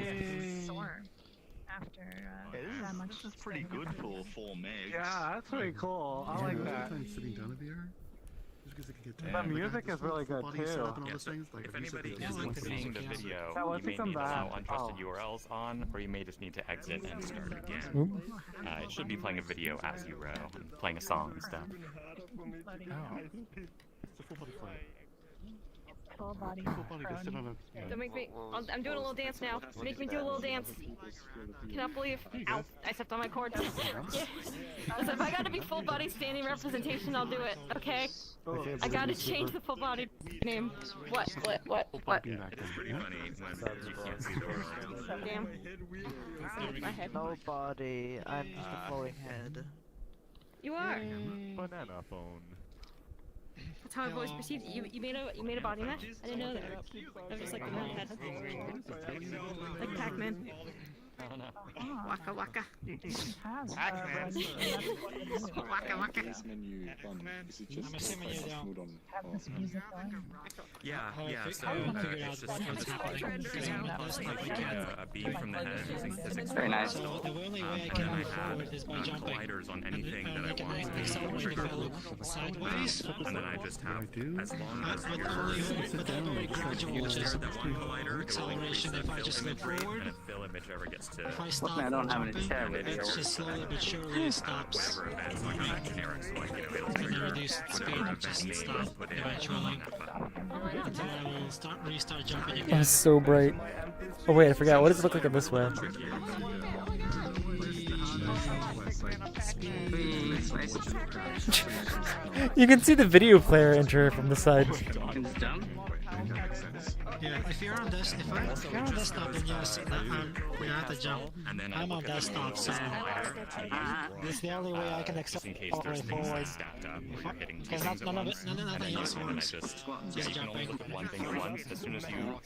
P: This is pretty good for 4 megs.
G: Yeah, that's pretty cool. I like that.
S: Sitting down at the air.
G: The music is really good too.
O: If anybody isn't seeing the video,
G: Yeah,
O: you
G: let's
O: may
G: see some
O: need to allow
G: back.
O: untrusted URLs on, or you may just need to exit and start again. It should be playing a video as you row, and playing a song and stuff.
M: Full body.
J: Don't make me. I'm doing a little dance now. Make me do a little dance. Cannot believe. Ow! I stepped on my cord. Yeah. Listen, if I gotta be full body standing representation, I'll do it. Okay. I gotta change the full body name. What?
O: It's pretty funny when you can't see the world.
J: Damn. My head.
F: No body. I'm just a floating head.
J: You are.
S: Banana phone.
J: That's how I've always perceived it. You made a body mesh? I didn't know that. That was just like a metal head. Like Pac-Man.
Q: Waka waka.
K: Waka waka. I'm assuming you don't have this music on.
O: Yeah, so it's just
K: like
O: a beam from the head using physics.
H: Very nice.
K: So the only way I
O: And
K: can
O: then I
K: move forward is by
O: have
K: jumping.
O: gliders on anything
K: And
O: that I
K: I can
O: want.
K: accelerate if I look sideways.
O: And then I just have, as long as
K: But
O: you're
K: only with a very gradual, just
O: that one collider, it will increase
K: acceleration
O: the
K: if I
O: fill
K: just
O: image
K: go
O: rate,
K: forward.
O: and if fill image ever gets to
K: If I stop
H: I don't have any
K: jumping,
H: chair with
K: it's
H: you.
K: just slowly but surely it stops.
O: whatever events, like I'm generic, so like, it'll
K: And
O: trigger
K: reduced speed
O: whatever
K: will
O: event
K: just
O: name
K: stop
O: is put in
K: eventually
O: on that button.
K: until I will restart jumping
I: Oh,
K: again.
I: it's so bright. Oh wait, I forgot. What does it look like in this way? You can see the video player enter from the side.
K: Yeah, if you're on desktop and you have to jump. I'm on desktop, so this is the only way I can accelerate forward. Because nothing else works. Just jumping.
O: One thing at once. As soon as you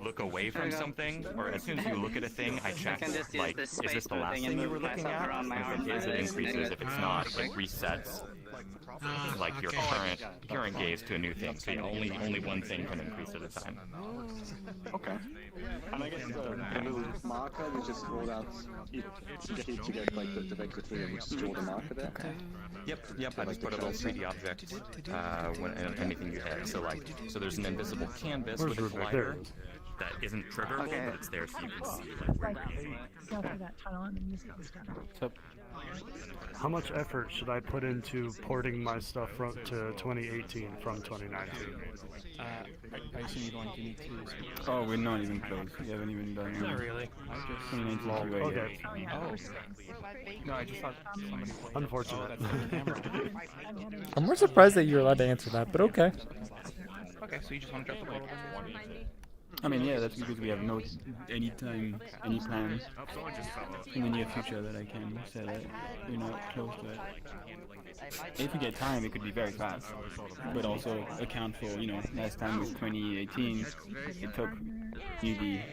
O: look away from something, or as soon as you look at a thing, I check, like, is this the last thing you were looking at? If it is, it increases. If it's not, it resets, like, your current gaze to a new thing. So yeah, only one thing can increase at a time.
P: Okay. And I guess the little marker you just rolled out, you to get like the vector 3 and you just draw the marker there. Okay.
O: Yep. I just put a little 3D object when anything you hit. So there's an invisible canvas with a collider that isn't triggerable, but it's there so you can see like where you're aiming.
M: Go through that tunnel and the music is done.
C: How much effort should I put into porting my stuff to 2018 from 2019?
N: I assume you don't need to.
T: Oh, we're not even close. We haven't even done it.
N: Not really.
C: Okay.
N: Oh. No, I just thought somebody.
C: Unfortunate.
I: I'm more surprised that you're allowed to answer that, but okay.
N: Okay, so you just want to drop the bottle?
T: I mean, yeah, that's because we have any plans in the near future that I can say that we're not close to it. If we get time, it could be very fast, but also account for, last time with 2018, it took maybe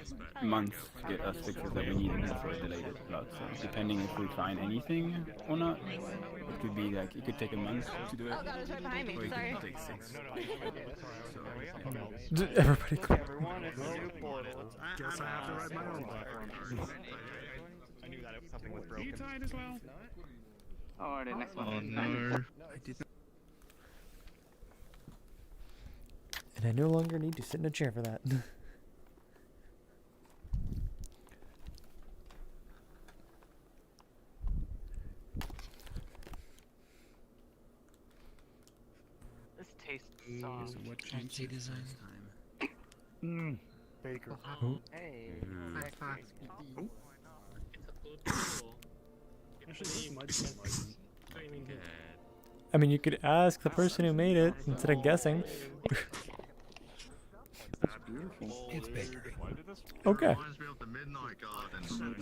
T: months to get us fixes that we needed, and that's what delayed it a lot. So depending if we find anything or not, it could be like, it could take a month to do it.
J: Oh, that was right behind me.
T: Or it
J: Sorry.
T: could take 6.
I: Everybody go.
C: Guess I have to write my own background.
O: I knew that something was broken.
N: As well.
H: Alrighty, next one.
S: Oh no.
I: And I no longer need to sit in a chair for that.
H: This tastes soft.
K: Fancy design.
C: Baker.
H: Hey.
I: I mean, you could ask the person who made it instead of guessing.
S: It's Baker.
I: Okay.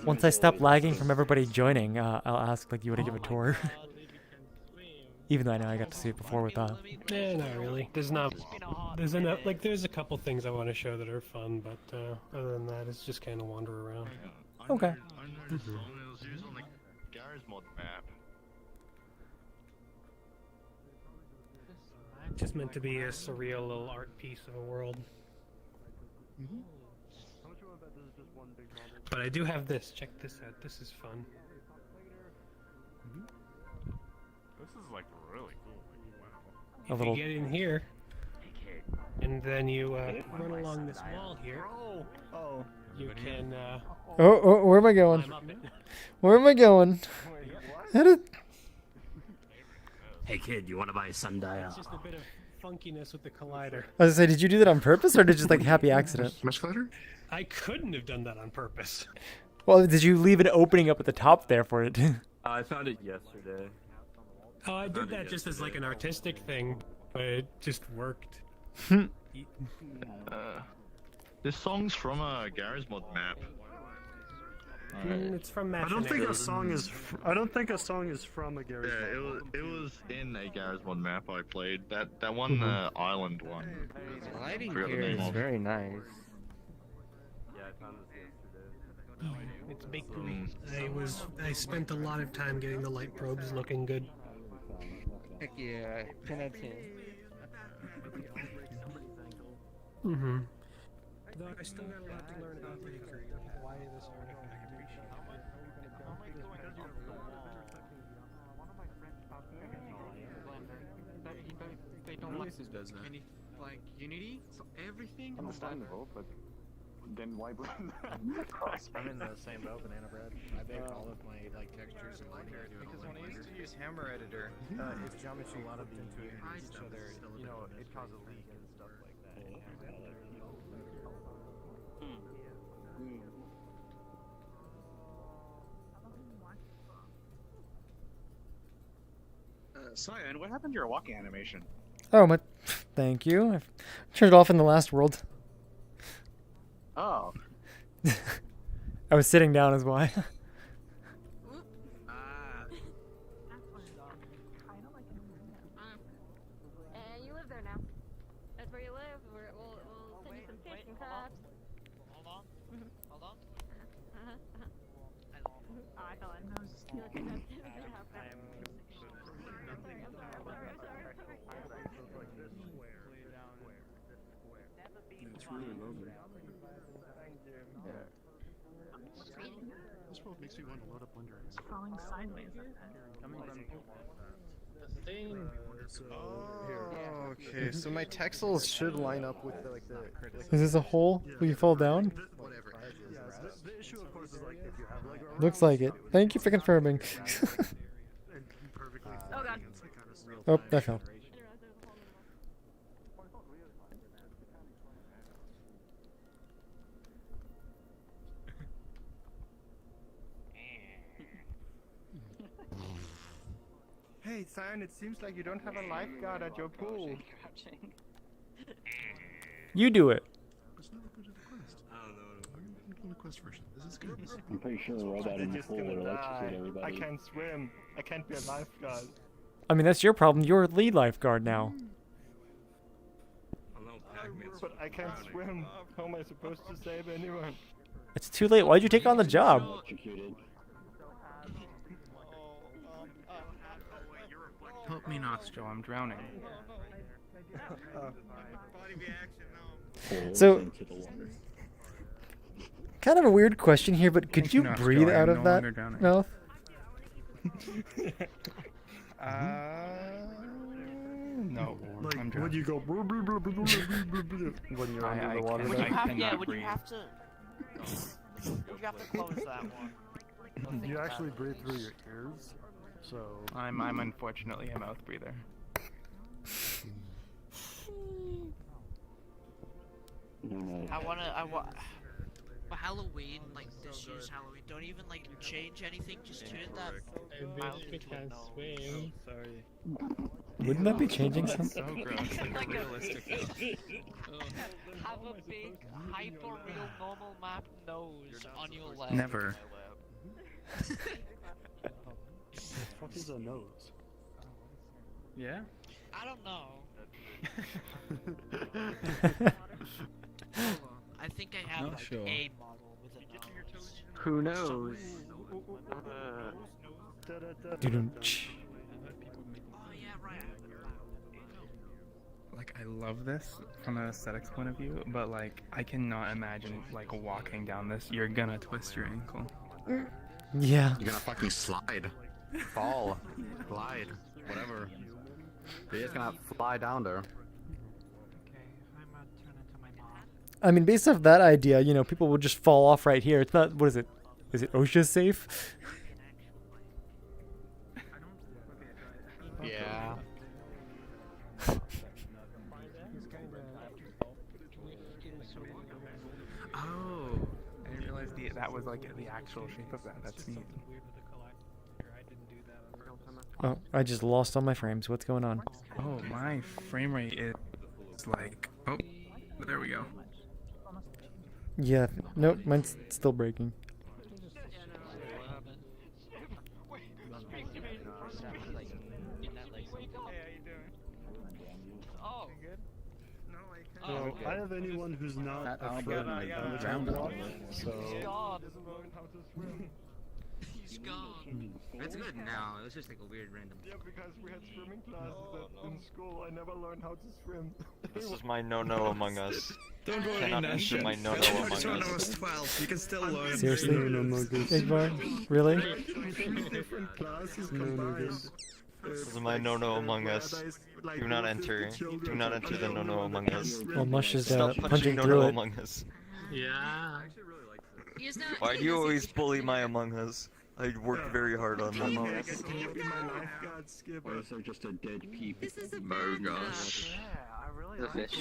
I: Once I stop lagging from everybody joining, I'll ask, like, you want to give a tour? Even though I know I got to see it before with that.
D: Yeah, not really. There's a couple things I want to show that are fun, but other than that, it's just kind of wander around.
I: Okay.
D: Just meant to be a surreal little art piece of a world. But I do have this. Check this out. This is fun.
S: This is like really cool.
I: A
D: If
I: little-
D: you get in here, and then you run along this wall here, you can.
I: Oh, where am I going?
D: climb up it.
I: Where am I going? How did...
V: Hey kid, you want to buy a sundial?
D: It's just a bit of funkiness with the collider.
I: I was gonna say, did you do that on purpose or did it just like happy accident?
D: I couldn't have done that on purpose.
I: Well, did you leave an opening up at the top there for it?
V: I found it yesterday.
D: Oh, I did that just as like an artistic thing, but it just worked.
P: This song's from a Garry's Mod map.
D: It's from
C: I don't think a song is. I don't think a song is from a Garry's
P: Yeah,
C: Mod.
P: it was in a Garry's Mod map I played. That one island one.
E: Lighting
P: Forgot the
E: here
P: name
E: is
P: of.
E: very nice.
V: Yeah, I found this yesterday.
D: It's big. I spent a lot of time getting the light probes looking good.
E: Heck yeah, 10 out of 10.
D: Mm-hmm. Though I still got a lot to learn about why this artifact
G: They don't want any, like, Unity, so everything.
P: Understandable, but then why blend that?
B: I'm in the same boat, Banana Bread. I baked all of my textures and lighting because when I used to use Hammer Editor, if geometry lumped into each other, it caused a leak and stuff like that.
U: Cyan, what happened to your walking animation?
I: Oh, my. Thank you. I turned it off in the last world.
U: Oh.
I: I was sitting down, is why.
J: And you live there now. That's where you live. We'll send you some fish and crabs.
F: Hold on. Hold on.
J: Oh, I fell in. You're looking at
P: It's really lovely. This world makes me want to load up under it.
M: It's falling sideways.
P: Coming from
B: Okay, so my texels should line up with the
I: Is this a hole? Will you fall down?
B: Whatever.
C: The issue, of course, is like if you have like.
I: Looks like it. Thank you for confirming.
J: Oh god.
I: Oh, I fell.
L: Hey, Cyan, it seems like you don't have a lifeguard at your pool.
I: You do it.
P: I'm pretty sure a robot in the pool would electrocute everybody.
C: I can't swim. I can't be a lifeguard.
I: I mean, that's your problem. You're lead lifeguard now.
C: But I can't swim. How am I supposed to save anyone?
I: It's too late. Why'd you take on the job?
A: Help me, Nostro. I'm drowning.
I: So, kind of a weird question here, but could you
A: Nostro,
I: breathe
A: I am
I: out of
A: no
I: that
A: longer drowning.
I: mouth?
A: No,
C: Like,
A: I'm
C: when
A: drowning.
C: you go when you're under the water.
A: I cannot
F: when
A: breathe.
F: you have to. You have to close that one.
C: You actually breathe through your ears, so.
A: I'm unfortunately a mouth breather.
F: I want. For Halloween, like this year's Halloween, don't even like change anything. Just turn that mouth into a nose.
D: Swim.
C: Sorry.
I: Wouldn't that be changing
A: That's
I: something?
A: so gross. Like realistic.
F: Have a big, hyper real normal map nose on your leg.
A: Never.
C: What is a nose?
A: Yeah?
F: I don't know. I think I have
A: Not
F: like
A: sure.
F: a model with a nose.
H: Who knows?
I: Doo-doo-ch.
F: Oh yeah, right.
A: Like, I love this from an aesthetics point of view, but like, I cannot imagine like walking down this. You're gonna twist your ankle.
I: Yeah.
W: You're gonna fucking slide, fall, glide, whatever. You're just gonna fly down there.
I: I mean, based off that idea, you know, people will just fall off right here. It's not, what is it? Is it OSHA safe?
W: Yeah.
A: Oh, I didn't realize that was like the actual shape of that. That's neat.
I: Oh, I just lost all my frames. What's going on?
A: Oh, my frame rate is like, oh, there we go.
I: Yeah, nope, mine's still breaking.
F: Oh.
C: Well, I have anyone who's not a friend on the town block, so...
G: He's gone. It's good now. It was just like a weird random.
L: Yeah, because we had swimming classes in school. I never learned how to swim.
Q: This is my no-no Among Us.
E: Don't go
Q: Cannot
E: in
Q: enter my no-no Among Us.
E: 12. You can still learn.
I: Seriously? Big bar? Really?
L: Different classes
Q: This is my no-no Among Us. Do not enter. Do not enter the no-no Among Us.
I: Well, Mush is
Q: Stop
I: punching
Q: no-no
I: through it.
Q: Among Us.
K: Yeah.
Q: Why do you always bully my Among Us? I worked very hard on that.
L: Can you be my lifeguard, Skip?
P: Or is there just a dead peep?
F: This is a
Q: Oh
F: bad
Q: gosh.
B: Yeah, I really
H: The
B: like
H: fish.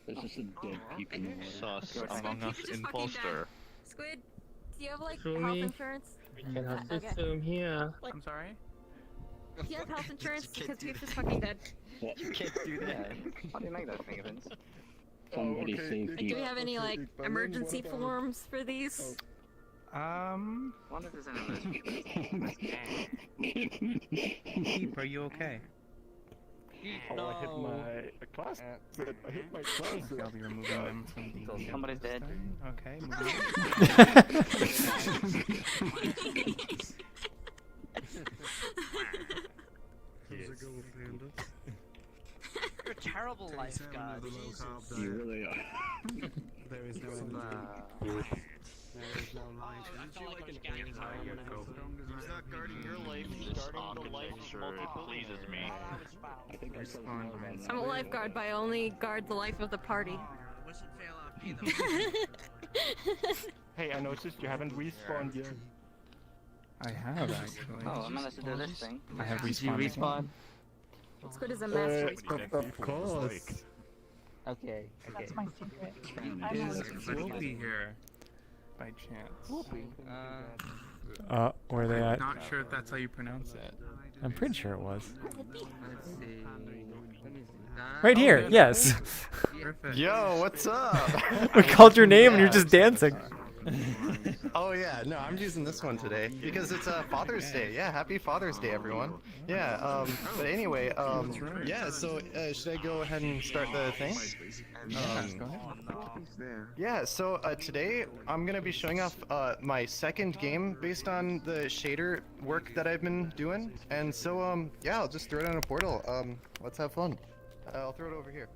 P: There's just a dead peep in the water.
J: Sus Among Us imposter. Squid, do you have like
D: Show
J: health
D: me.
J: insurance?
D: We can have
J: Okay.
D: system here.
A: I'm sorry?
J: Do you have health insurance? Because Peeps is fucking dead.
H: You can't do that. How do you make that thing, Vince?
P: Somebody save
J: Do
P: peep.
J: we have any like emergency forms for these?
H: I wonder if there's any of those people.
A: Peep, are you okay?
L: Oh, I hit my class. I hit my class.
A: I'll be removing them from the...
H: Somebody's dead.
A: Okay,
F: You're a terrible lifeguard.
P: You really are.
L: There is no
B: There is no life. He's not guarding your life, he's guarding the life of multiple.
P: Pleases me. I think I saw one.
J: I'm a lifeguard, but I only guard the life of the party.
F: Wasn't fail though.
L: Hey, I noticed you haven't respawned yet.
A: I have, actually.
H: Oh, I managed to do this thing.
A: I have
H: Did you
A: respawned.
H: respawn?
J: Squid is a master respawn.
L: Of course.
H: Okay.
M: That's my secret.
A: Is Whoopi here, by chance?
I: Where are they at?
A: Not sure if that's how you pronounce it.
I: I'm pretty sure it was.
G: Let's see.
I: Right here, yes.
A: Perfect.
L: Yo, what's up?
I: We called your name and you're just dancing.
L: Oh yeah, no, I'm using this one today because it's Father's Day. Yeah, happy Father's Day, everyone. Yeah, but anyway, yeah. So should I go ahead and start the thing? Yeah. So today I'm gonna be showing off my second game based on the shader work that I've been doing, and so yeah, I'll just throw it on a portal. Let's have fun. I'll throw it over here.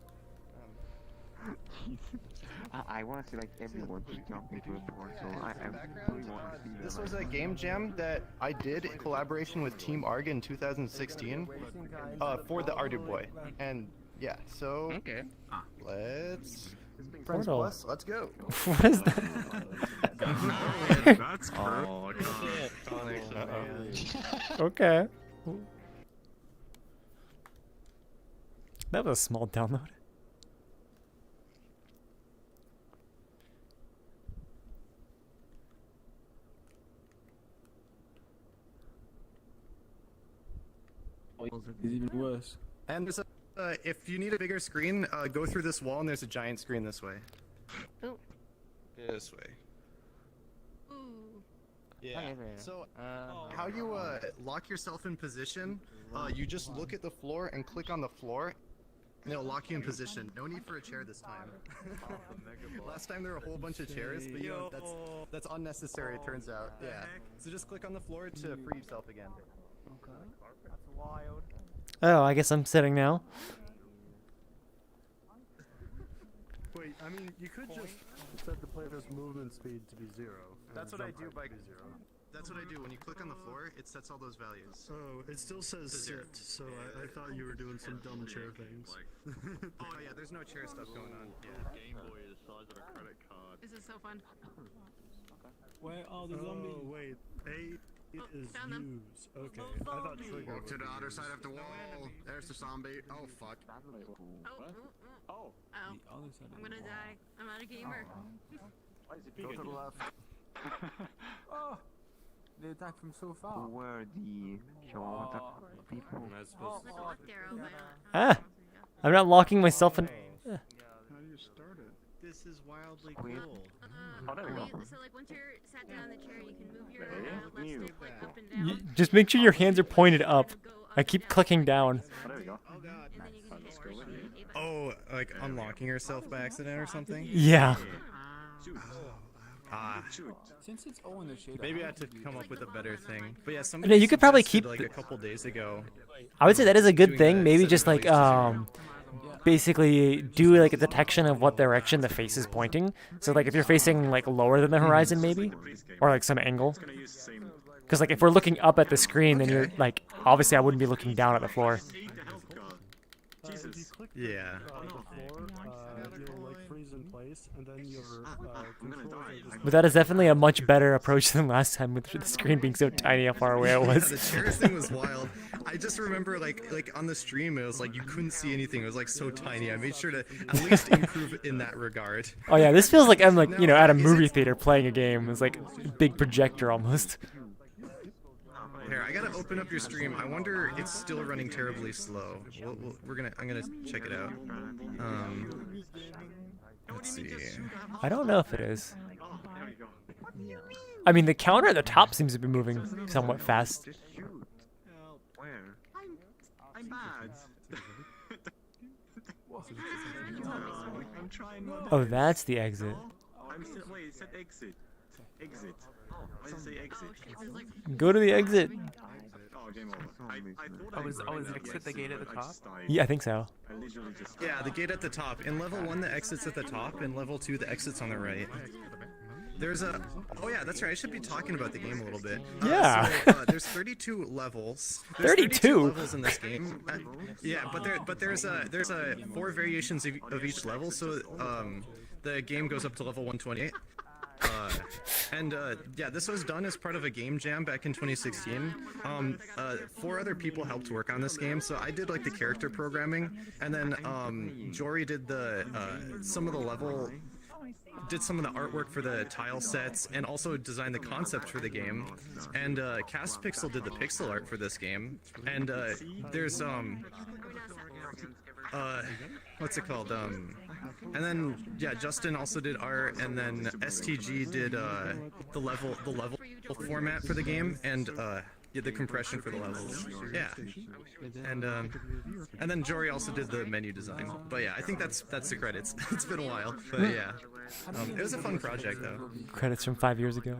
P: I want to see like everyone just jump into a door, so I really want to see that.
L: This was a game jam that I did in collaboration with Team Arg in 2016 for the Ardu Boy, and yeah, so let's friends
I: Portal.
L: plus, let's go.
I: What is that?
S: That's cool.
I: Okay. That was a small download.
L: Is even worse. And there's a, if you need a bigger screen, go through this wall and there's a giant screen this way.
J: Oh.
L: This way.
J: Ooh.
L: Yeah. So how you lock yourself in position, you just look at the floor and click on the floor, and it'll lock you in position. No need for a chair this time. Last time there were a whole bunch of chairs, but you know, that's unnecessary, it turns out. Yeah. So just click on the floor to free yourself again.
B: Okay. That's wild.
I: Oh, I guess I'm sitting now.
C: Wait, I mean, you could just set the player's movement speed to be 0.
L: That's what I do by. That's what I do. When you click on the floor, it sets all those values.
C: Oh, it still says sit, so I thought you were doing some dumb chair things.
L: Oh yeah, there's no chair stuff going on. Yeah.
P: Game Boy is the size of a credit card.
J: This is so fun.
C: Where are the zombies? Oh wait, A is
J: found them.
C: use. Okay, I thought trigger.
L: Walk to the other side of the wall. There's the zombie. Oh fuck.
J: Oh. I'm gonna die. I'm not a gamer.
P: Go to the left.
B: Oh! They attack from so far.
P: Where are the Shawata people?
I: Ah! I'm not locking myself in.
P: How do you start it?
L: This is wildly
P: cool. Oh, there we go.
J: So like once you're sat down in the chair, you can move your left stick like up and down.
I: Just make sure your hands are pointed up. I keep clicking down.
P: Oh, there we go.
L: Oh, like unlocking yourself by accident or something?
I: Yeah.
L: Since it's all in the shade, maybe I had to come up with a better thing. But yeah,
I: No,
L: somebody
I: you could probably
L: suggested,
I: keep
L: like
I: the-
L: a couple days ago.
I: I would say that is a good
L: doing
I: thing.
L: that
I: Maybe
L: instead
I: just
L: of
I: like
L: easier.
I: basically do like a detection of what direction the face is pointing. So like if you're facing like lower than the horizon maybe, or like some angle. Because like if we're looking up at the screen, then you're like obviously I wouldn't be looking down at the floor.
L: Yeah.
C: You'll like freeze in place, and then your controls are just...
I: But that is definitely a much better approach than last time with the screen being so tiny how far away it was.
L: Yeah, the chairs thing was wild. I just remember like on the stream it was like you couldn't see anything. It was like so tiny. I made sure to at least improve in that regard.
I: Oh yeah, this feels like I'm like, you know, at a movie theater playing a game. It's like a big projector almost.
L: Here, I gotta open up your stream. I wonder it's still running terribly slow. I'm gonna check it out. Let's see.
I: I don't know if it is. I mean, the counter at the top seems to be moving somewhat fast.
P: Where? I'm bad. I'm trying not to.
I: Oh, that's the exit.
P: I'm still. Wait, it said exit. Exit. Why did it say exit?
I: Go to the exit.
P: Oh, game over. I thought
B: is exit the gate at the top?
I: Yeah, I think so.
L: Yeah, the gate at the top. In level 1, the exit's at the top. In level 2, the exit's on the right. There's a... Oh yeah, that's right. I should be talking about the game a little bit.
I: Yeah.
L: There's 32 levels.
I: 32
L: levels in this game. Yeah, but there's 4 variations of each level. So the game goes up to level 128. Yeah, this was done as part of a game jam back in 2016. 4 other people helped work on this game, so I did like the character programming, and then Jory did some of the artwork for the tile sets, and also designed the concept for the game. And Castpixel did the pixel art for this game. And there's what's it called? And then yeah, Justin also did art, and then STG did the level format for the game, and yeah, the compression for the levels. Yeah, and then Jory also did the menu design. But yeah, I think that's the credits. It's been a while, but yeah, it was a fun project though.
I: Credits from 5 years ago.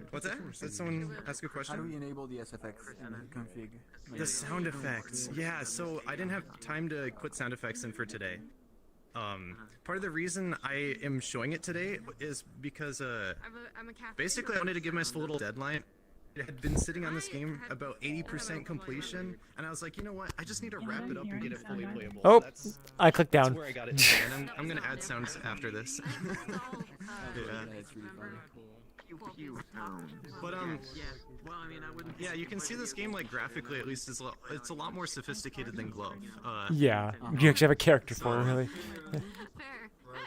L: What's that? Did someone ask a question?
B: How do we enable the SFX in config?
L: The sound effects. Yeah, so I didn't have time to put sound effects in for today. Part of the reason I am showing it today is because basically I wanted to give myself a little deadline. I had been sitting on this game about 80% completion, and I was like, you know what? I just need to wrap it up and get it fully playable.
I: Oh,
L: So
I: I clicked down.
L: That's where I got it today, and I'm gonna add sounds after this. But yeah, you can see this game like graphically at least it's a lot more sophisticated than Glove.
I: Yeah, you actually have a character for it, really.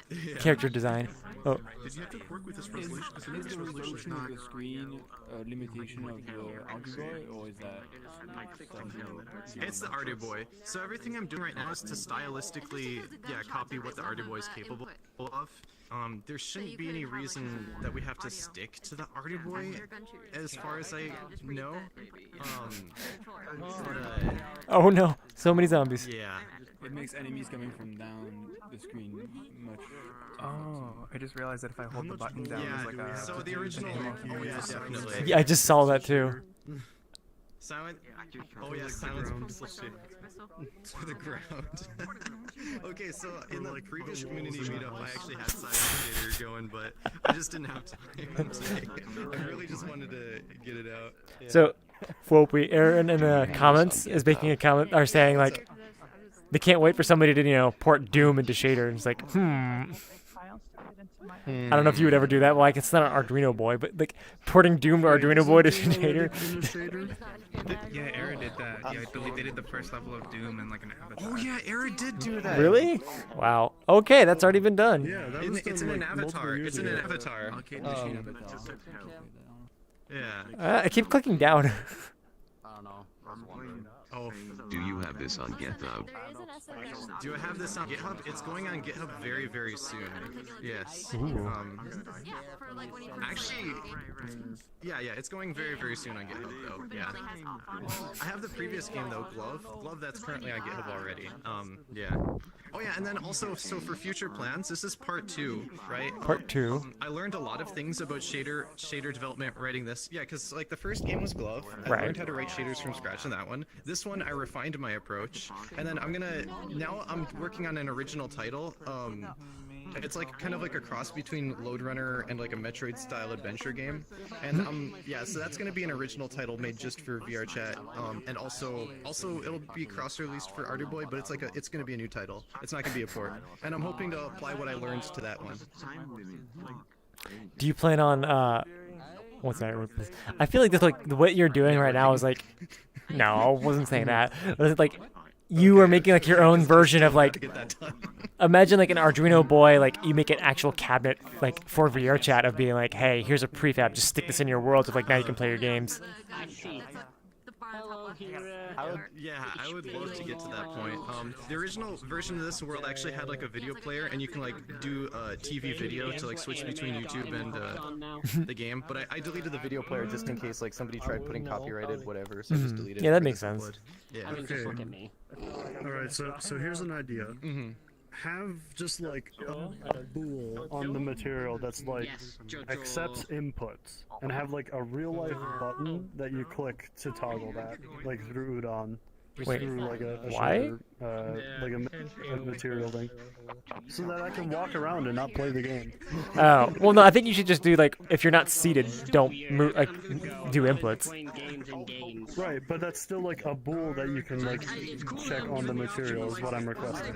L: Yeah.
I: Character design. Oh.
P: Did you have to work with this resolution?
B: Is the resolution of the screen a limitation of the Audio Boy, or is that
L: It's the Audio Boy. So everything I'm doing right now is to stylistically, copy what the Audio Boy is capable of. There shouldn't be any reason that we have to stick to the Audio Boy, as far as I know.
I: Oh no, so many zombies.
L: Yeah.
B: It makes enemies coming from down the screen much. Oh, I just realized that if I hold the button down,
L: Yeah,
B: it's like a.
L: so the original. Oh yeah, definitely.
I: Yeah, I just saw that too.
L: Silent. Oh yeah, silence pixel shit to the ground. Okay, so in the previous community meetup, I actually had silent shader going, but I just didn't have time today. I really just wanted to get it out. Yeah.
I: So, Aaron in the comments is making a comment, or saying like, they can't wait for somebody to, port Doom into shader, and it's like, I don't know if you would ever do that. Well, like, it's not an Arduino boy, but like porting Doom to Arduino boy to shader.
A: Yeah, Era did that. Yeah, I believe they did the first level of Doom in like an avatar.
L: Oh yeah, Era did do that.
I: Really? Wow. Okay, that's already been done.
L: Yeah, that was it's in an avatar. It's in an avatar. Yeah.
I: I keep clicking down.
W: I don't know.
L: Oh.
O: Do you have this on GitHub?
L: Do I have this on GitHub? It's going on GitHub very, very soon. Yes. Actually, yeah, it's going very, very soon on GitHub though. Yeah. I have the previous game though, Glove that's currently on GitHub already. Yeah. Oh yeah, and then also, so for future plans, this is part 2, right?
I: Part 2.
L: I learned a lot of things about shader development writing this. Yeah, because like the first game was Glove. I
I: Right.
L: learned how to write shaders from scratch in that one. This one I refined my approach, and then now I'm working on an original title. It's like kind of like a cross between Lode Runner and like a Metroid style adventure game. And yeah, so that's gonna be an original title made just for VRChat. And also it'll be cross released for Arterboy, but it's gonna be a new title. It's not gonna be a port. And I'm hoping to apply what I learned to that one.
I: Do you plan on what's that word? I feel like this like what you're doing right now is like no, I wasn't saying that. But it's like you are making like your own version of like imagine like an Arduino boy, like you make an actual cabinet like for VRChat of being like, hey, here's a prefab, just stick this in your world, so like now you can play your games.
L: I would love to get to that point. The original version of this world actually had like a video player, and you can like do TV video to like switch between YouTube and the game. But I deleted the video player just in case like somebody tried putting copyrighted whatever, so I just deleted it.
I: Yeah, that makes sense.
L: Yeah.
C: I mean, just look at me. All right, so here's an idea. Have just like a bool on the material that's like accepts inputs, and have like a real life button that you click to toggle that, like through Udon.
I: Wait,
C: through like a
I: why?
C: shader, like a material thing, so that I can walk around and not play the game.
I: Oh, well, no, I think you should just do like if you're not seated, don't move, like do inputs.
C: Right, but that's still like a bool that you can like check on the material is what I'm requesting.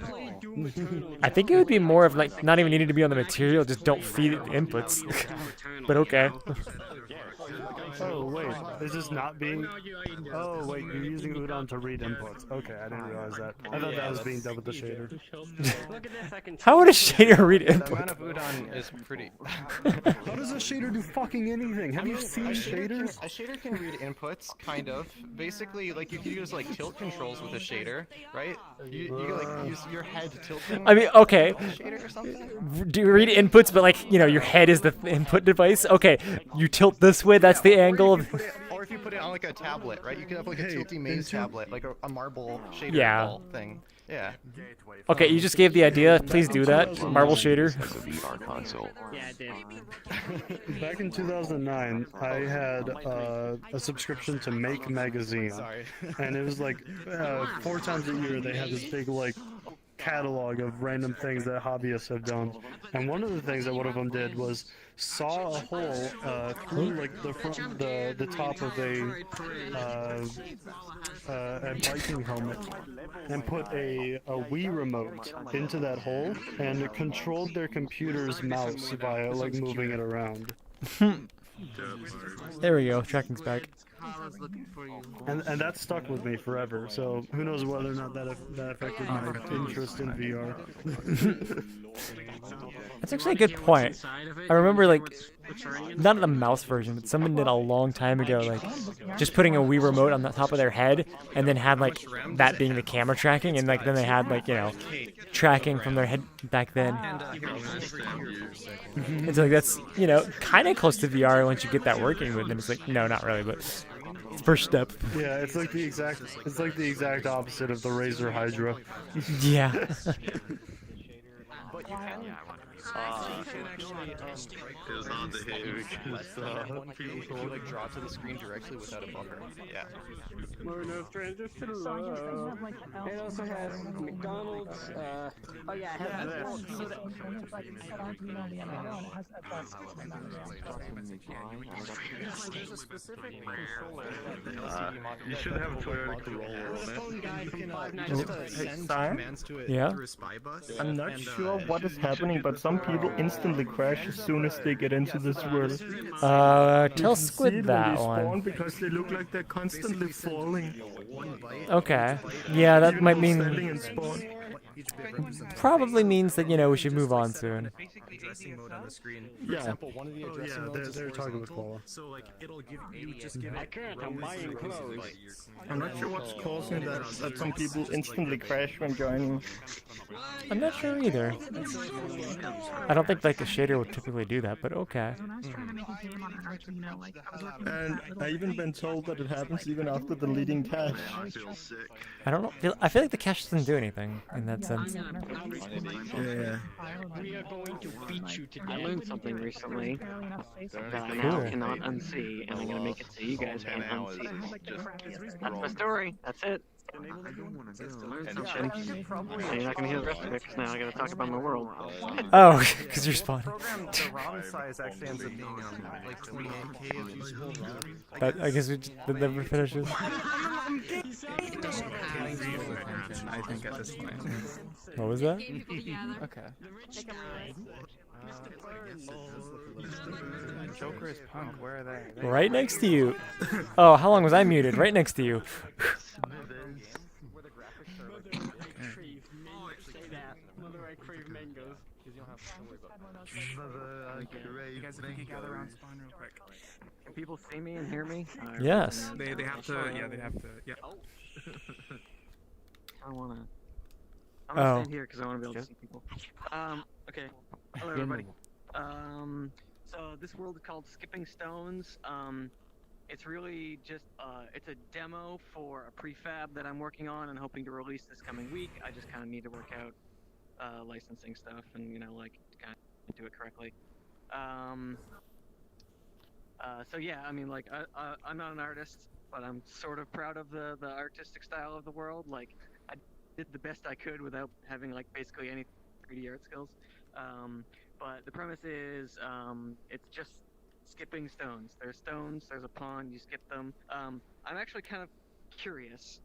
I: I think it would be more of like not even needing to be on the material, just don't feed it inputs. But okay.
C: Oh wait, is this not being? Oh wait, you're using Udon to read inputs. Okay, I didn't realize that. I thought that was being done with the shader.
I: How would a shader read
L: The amount
I: input?
L: of Udon is pretty.
C: How does a shader do fucking anything? Have you seen shaders?
L: A shader can read inputs, kind of. Basically, like you can use like tilt controls with a shader, right? You can like use your head tilting.
I: I mean, okay.
L: Shader or something?
I: Do you read inputs, but like you know, your head is the input device? Okay, you tilt this way, that's the angle.
L: Or if you put it on like a tablet, right? You can have like a tilty maze tablet, like a marble shader
I: Yeah.
L: thing. Yeah.
I: Okay, you just gave the idea. Please do that. Marble shader.
O: VR console.
K: Yeah, I did.
C: Back in 2009, I had a subscription to Make Magazine, and it was like 4 times a year they had this big like catalog of random things that hobbyists have done. And one of the things that one of them did was saw a hole through like the top of a biking helmet and put a Wii remote into that hole and controlled their computer's mouse via like moving it around.
I: There we go. Tracking's back.
C: And that stuck with me forever. So who knows whether or not that affected my interest in VR.
I: That's actually a good point. I remember like not the mouse version, but someone did a long time ago, like just putting a Wii remote on the top of their head, and then had like that being the camera tracking, and like then they had like tracking from their head back then. It's like that's kind of close to VR once you get that working with them. It's like no, not really, but it's first step.
C: Yeah, it's like the exact opposite of the Razer Hydra.
I: Yeah.
L: But you can,
P: It was on the hinge.
L: if you like draw to the screen directly without a buffer. Yeah.
D: More no strangers to love. It also has McDonald's. Oh yeah, it has
L: There's a specific
P: You should have a Toyota Corolla on it.
L: Send commands to it
I: Yeah.
L: through a spy bus.
R: I'm not sure what is happening, but some people instantly crash as soon as they get into this world.
I: Tell Squid that one.
R: Because they look like they're constantly falling.
I: Okay. Yeah, that might mean.
R: Standing and spawn.
L: Each bit represents
I: Probably means that, you know, we should move on soon.
L: addressing mode on the screen. For
C: Yeah.
L: example, one of the addressing modes is
C: they're talking about
L: horizontal,
C: Paula.
L: so like it'll give you just give it
R: I can't,
L: rows
R: I'm
L: and
R: buying
L: rows of
R: clothes.
L: bytes.
R: I'm not sure what's causing that some people instantly crash when joining.
I: I'm not sure either. I don't think like a shader would typically do that, but okay.
R: And I even been told that it happens even after deleting cache.
I: I don't know. I feel like the cache doesn't do anything in that sense.
R: Yeah.
K: We are going to beat you today.
H: I learned something recently that I
I: Cool.
H: now cannot unsee, and I'm gonna make it so you guys can unsee. That's my story. That's it. Learn something. And you're not gonna hear the rest of it because now I gotta talk about my world.
I: Oh, because you're spawning.
L: The ROM size actually ends up being like 28K if you scroll down.
I: But I guess that never finishes.
A: I think at this point.
I: What was that?
A: Okay. Joker is punk. Where are they?
I: Right next to you. Oh, how long was I muted? Right next to you.
A: You guys, if you could gather around spawn real quick.
H: Can people see me and hear me?
I: Yes.
A: They have to. Yeah, they have to. Yeah.
H: I wanna. I'm gonna
I: Oh.
H: stand here because I wanna be able to see people. Okay. Hello, everybody. So this world is called Skipping Stones. It's really just it's a demo for a prefab that I'm working on and hoping to release this coming week. I just kind of need to work out licensing stuff and like kind of do it correctly. So yeah, I mean, like I'm not an artist, but I'm sort of proud of the artistic style of the world. Like I did the best I could without having like basically any 3D art skills. But the premise is it's just skipping stones. There's stones, there's a pond, you skip them. I'm actually kind of curious.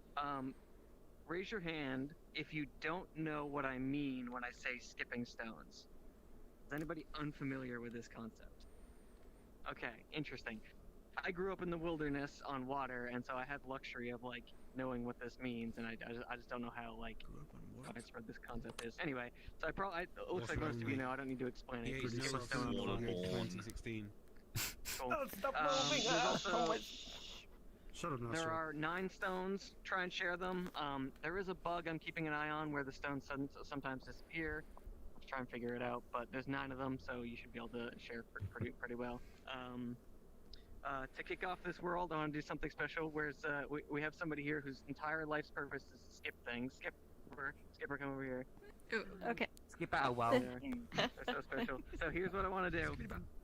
H: Raise your hand if you don't know what I mean when I say skipping stones. Is anybody unfamiliar with this concept? Okay, interesting. I grew up in the wilderness on water, and so I had luxury of like knowing what this means, and I just don't know how like widespread this concept is. Anyway, so it looks like most of you know. I don't need to explain it. You skip a stone on the pond.
G: 2016.
H: Cool.
L: Stop moving!
H: There's also,
L: Shut up,
H: there are 9 stones. Try and share them. There is a bug I'm keeping an eye on where the stones sometimes disappear. Let's try and figure it out. But there's 9 of them, so you should be able to share pretty well. To kick off this world, I want to do something special. Whereas we have somebody here whose entire life's purpose is to skip things. Skipper, come over here.
J: Okay.
H: Skip out. Wow. They're so special. So here's what I want to do.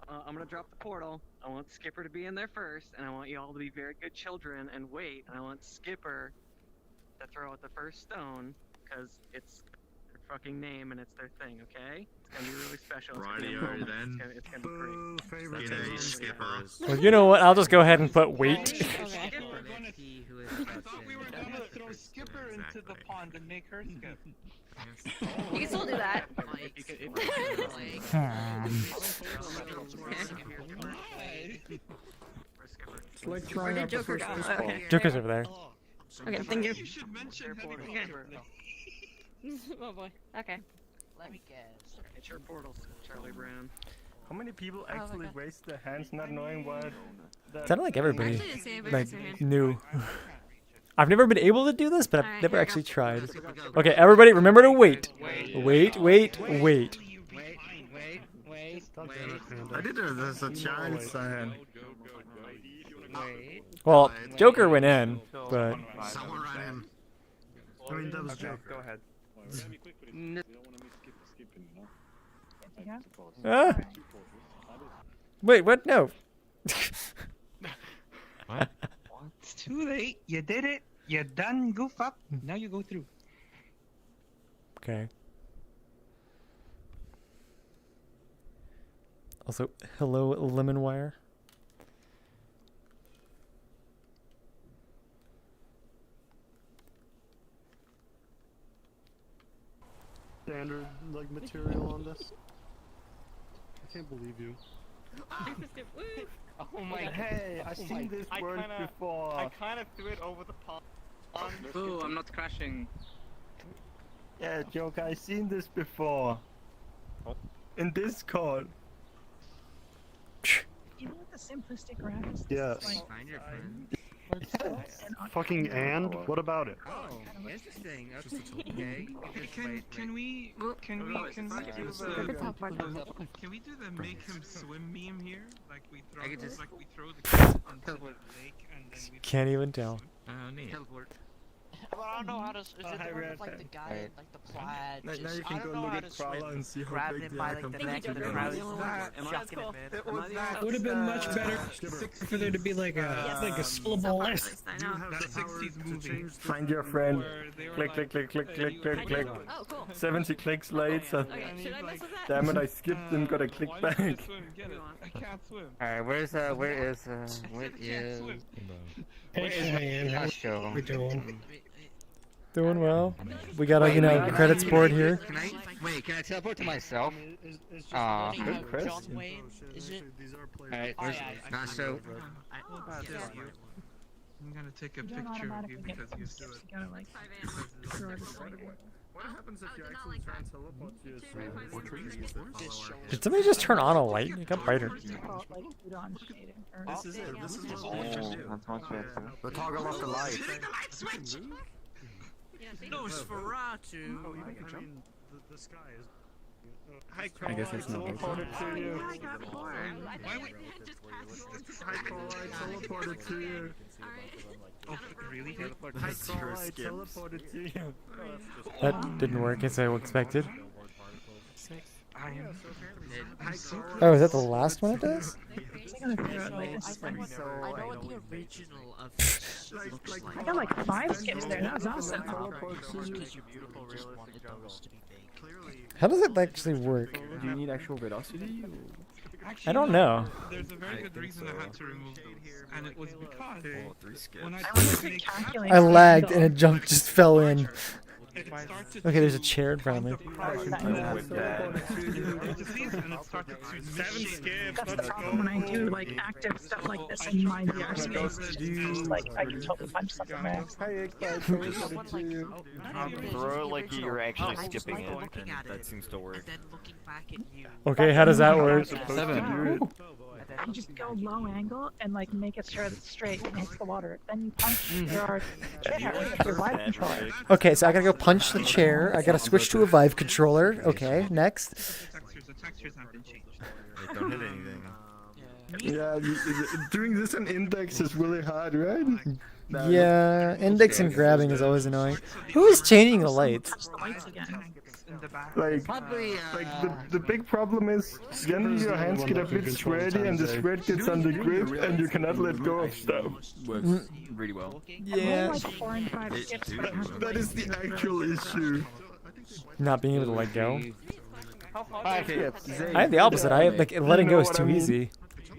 H: I'm gonna drop the portal. I want Skipper to be in there first, and I want you all to be very good children and wait. And I want Skipper to throw out the first stone, because it's their fucking name and it's their thing. Okay? It's gonna be really special.
P: Rightio then.
H: It's gonna be great.
P: G'day, Skipper.
I: Well, you know what? I'll just go ahead and put wait.
G: I thought we were gonna throw Skipper into the pond and make her skip.
J: You can still do that.
R: It's like
J: Where
R: trying
J: did
R: out the
J: Joker
R: first
J: go?
R: baseball.
J: Okay.
I: Joker's over there.
J: Okay, thank you.
G: You should mention having
J: Oh boy. Okay.
F: Let me guess.
H: It's your portal, Charlie Brown.
R: How many people
J: Oh,
R: actually
J: okay.
R: raise their hands not knowing what?
I: Sounded like everybody
J: Actually, the same, but
I: like
J: raise your hand.
I: knew. I've never been able to do this, but I've
J: Alright,
I: never
J: here we
I: actually
J: go.
I: tried. Okay, everybody, remember to wait. Wait.
R: I did it as a child, son.
I: Well, Joker went in, but
L: Someone ran him. I mean, that was Joker.
A: Go ahead.
I: ah. Wait, what? No.
G: What? It's too late. You did it. You're done. Goof up. Now you go through.
I: Okay. Also, hello, Lemon Wire.
C: Standard like material on this. I can't believe you.
G: Oh my god.
R: Hey, I've seen this word before.
G: I kind of threw it over the pond.
B: Boo, I'm not crashing.
R: Yeah, joke. I've seen this before. In Discord.
M: Even with the simplistic graphics.
C: Yes.
B: Find your friend.
C: Fucking and? What about it?
B: Oh, interesting. Okay.
G: Can we do the make him swim meme here? Like we throw
B: I could just-
G: the kid into the lake and then we
I: Can't even tell.
B: Oh, neat.
F: But I don't know how to. Is it the one with like the guy in like the plaid?
R: Now
F: just-
R: you
F: I
R: can
F: don't
R: go
F: know
R: look
F: how
R: at
F: to swim.
R: Krala and see how
F: Grab
R: big
F: him
R: the
F: by like the
R: icon
F: neck
R: is.
F: and the crowd is shucking him, man.
D: It would have been much better for there to be like a syllable list.
G: that 60s movie.
R: Find your friend. Click, click, click, click, click, click, click.
J: Oh, cool.
R: 70 clicks later.
J: Okay, should I mess with that?
R: Damn it, I skipped and got a click back.
G: Get it. I can't swim.
B: Alright, where is
D: Hey, man, how
B: show?
D: we doing?
I: Doing well. We got a credits board here.
B: Can I teleport to myself?
R: Good question.
F: John Wayne, is it?
B: Alright,
F: Oh,
B: where's
F: yeah,
B: so
G: I'm gonna take a
M: You don't
G: picture of you
M: automatically get
G: because you
M: boosts.
G: do it.
M: You gotta like throw this later.
L: What happens if you actually try and teleport to yourself?
I: Did somebody just turn on a light? It got brighter.
M: It's called like Udon shading. Or
L: This is it. This is what we
Q: Oh,
L: can do.
Q: that's much better.
L: The toggle off the light.
F: Nosferatu.
L: The sky is.
R: I guess it's not teleported to you.
L: Hi, Cole, I teleported to you.
G: Oh, really?
L: Hi, Cole, I teleported to you.
I: That didn't work as I expected. Oh, is that the last one it does?
F: I know what the original of looks like.
M: I got like 5 skips there. That was awesome.
F: Because you just wanted those to be big.
I: How does it actually work?
R: Do you need actual velocity?
I: I don't know.
G: There's a very good reason I had to remove those, and it was because when I
M: I
G: tried
M: wanted
G: to
M: to
G: make
M: calculate.
I: I lagged and it jumped, just fell in.
G: it started
I: Okay, there's a
G: to
I: chair in front of me.
G: it started to
R: 7 skips,
M: That's the
R: let's
M: problem when I
R: go.
M: do like active stuff like this in my VR space. It's just like I can totally punch something back.
Q: Throw it like you're actually
F: I just
Q: skipping
F: like
Q: it,
F: looking
Q: and
F: at
Q: that
F: it,
Q: seems to work.
F: and then looking back at you.
I: Okay, how does that work?
R: 7.
M: You just go low angle and like make it sure that it's straight against the water. Then you punch your chair with your Vive controller.
I: Okay, so I gotta go punch the chair. I gotta switch to a Vive controller. Okay, next.
G: the textures have been changed.
Q: Don't hit anything.
R: Yeah, doing this in index is really hard, right?
I: Yeah, index and grabbing is always annoying. Who is changing the lights?
M: Touch the lights again.
R: Like the big problem is then your hands get a bit sweaty and the sweat gets on the grip and you cannot let go of stuff.
Q: Works really well.
I: Yeah.
M: Like 4 and 5 skips per time.
R: That is the actual issue.
I: Not being able to let go.
Q: I
I: I have the opposite. I have, like, letting go is too easy.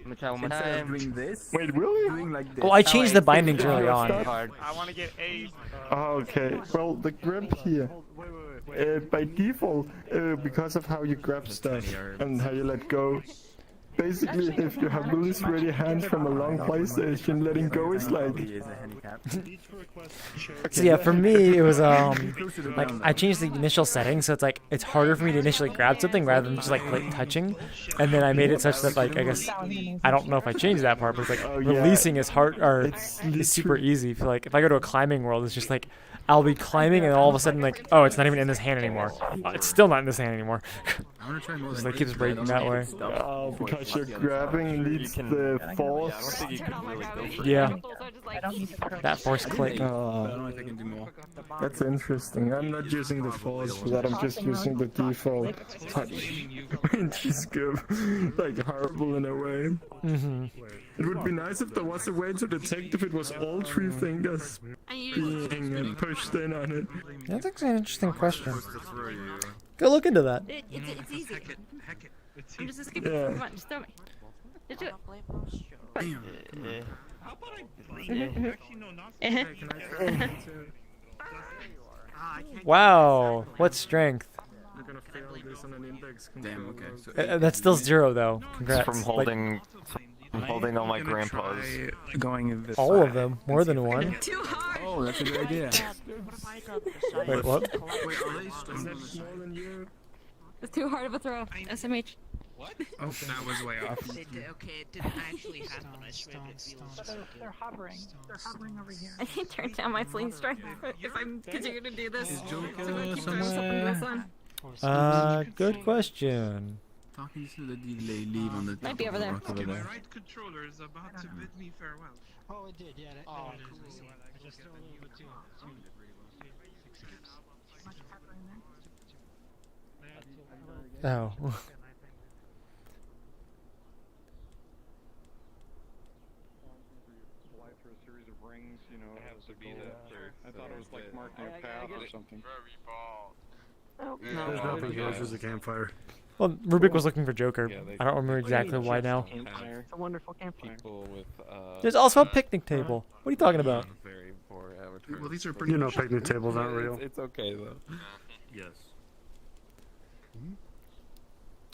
Q: doing this.
R: Wait, really?
Q: Doing like this.
I: Well, I changed the bindings early on.
R: I
Q: want to get A.
R: Okay, well the grip here, by default, because of how you grab stuff and how you let go, basically if you have really sweaty hands from a long PlayStation, letting go is like...
I: So yeah, for me it was like I changed the initial setting, so it's like it's harder for me to initially grab something rather than just like touching, and then I made it such that like I guess I don't know if I changed that part, but it's like releasing is hard or is super easy. For like if I go to a climbing world, it's just like I'll be climbing and all of a sudden like oh it's not even in this hand anymore. It's still not in this hand anymore. Just like keeps breaking that way.
R: Oh, because you're grabbing needs the force.
I: Yeah.
M: I don't need to put
I: That force click.
R: That's interesting. I'm not using the force for that, I'm just using the default touch. Just go like horrible in a way. It would be nice if there was a way to detect if it was all 3 fingers being pushed in on it.
I: That's actually an interesting question. Go look into that.
J: It's easy. I'm just skipping.
R: Yeah.
J: Come on, just throw me. Just do it.
I: Wow, what strength.
R: You're gonna fail this on an index.
Q: Damn, okay. So
I: That's still 0 though. Congrats.
Q: from holding all my grandpas.
A: Going this
I: All of them, more than one.
J: Too hard.
Q: Oh, that's a good idea.
I: Wait, what?
J: It's too hard of a throw. SMH.
F: What?
A: Oh, that was way off.
F: Okay, it didn't actually happen. I swear it feels.
M: They're hovering. They're hovering over here.
J: I can turn down my fling strike if I'm continuing to do this.
I: Good question.
N: Talking to the delay leave on the
J: Might be over there.
N: rock over there.
F: right controller is about to bid me farewell.
K: Oh, it did, yeah. There it is. I just threw a little bit too.
I: Oh.
U: I thought it was like marking a path or something.
J: Oh,
C: There's nothing here, it's just a campfire.
I: Well, Rubik was looking for Joker. I don't remember exactly why now.
H: It's a wonderful campfire.
I: There's also a picnic table. What are you talking about?
N: Very poor avatar.
L: Well, these are pretty.
C: You know, picnic tables aren't real.
N: It's okay though.
C: Yes.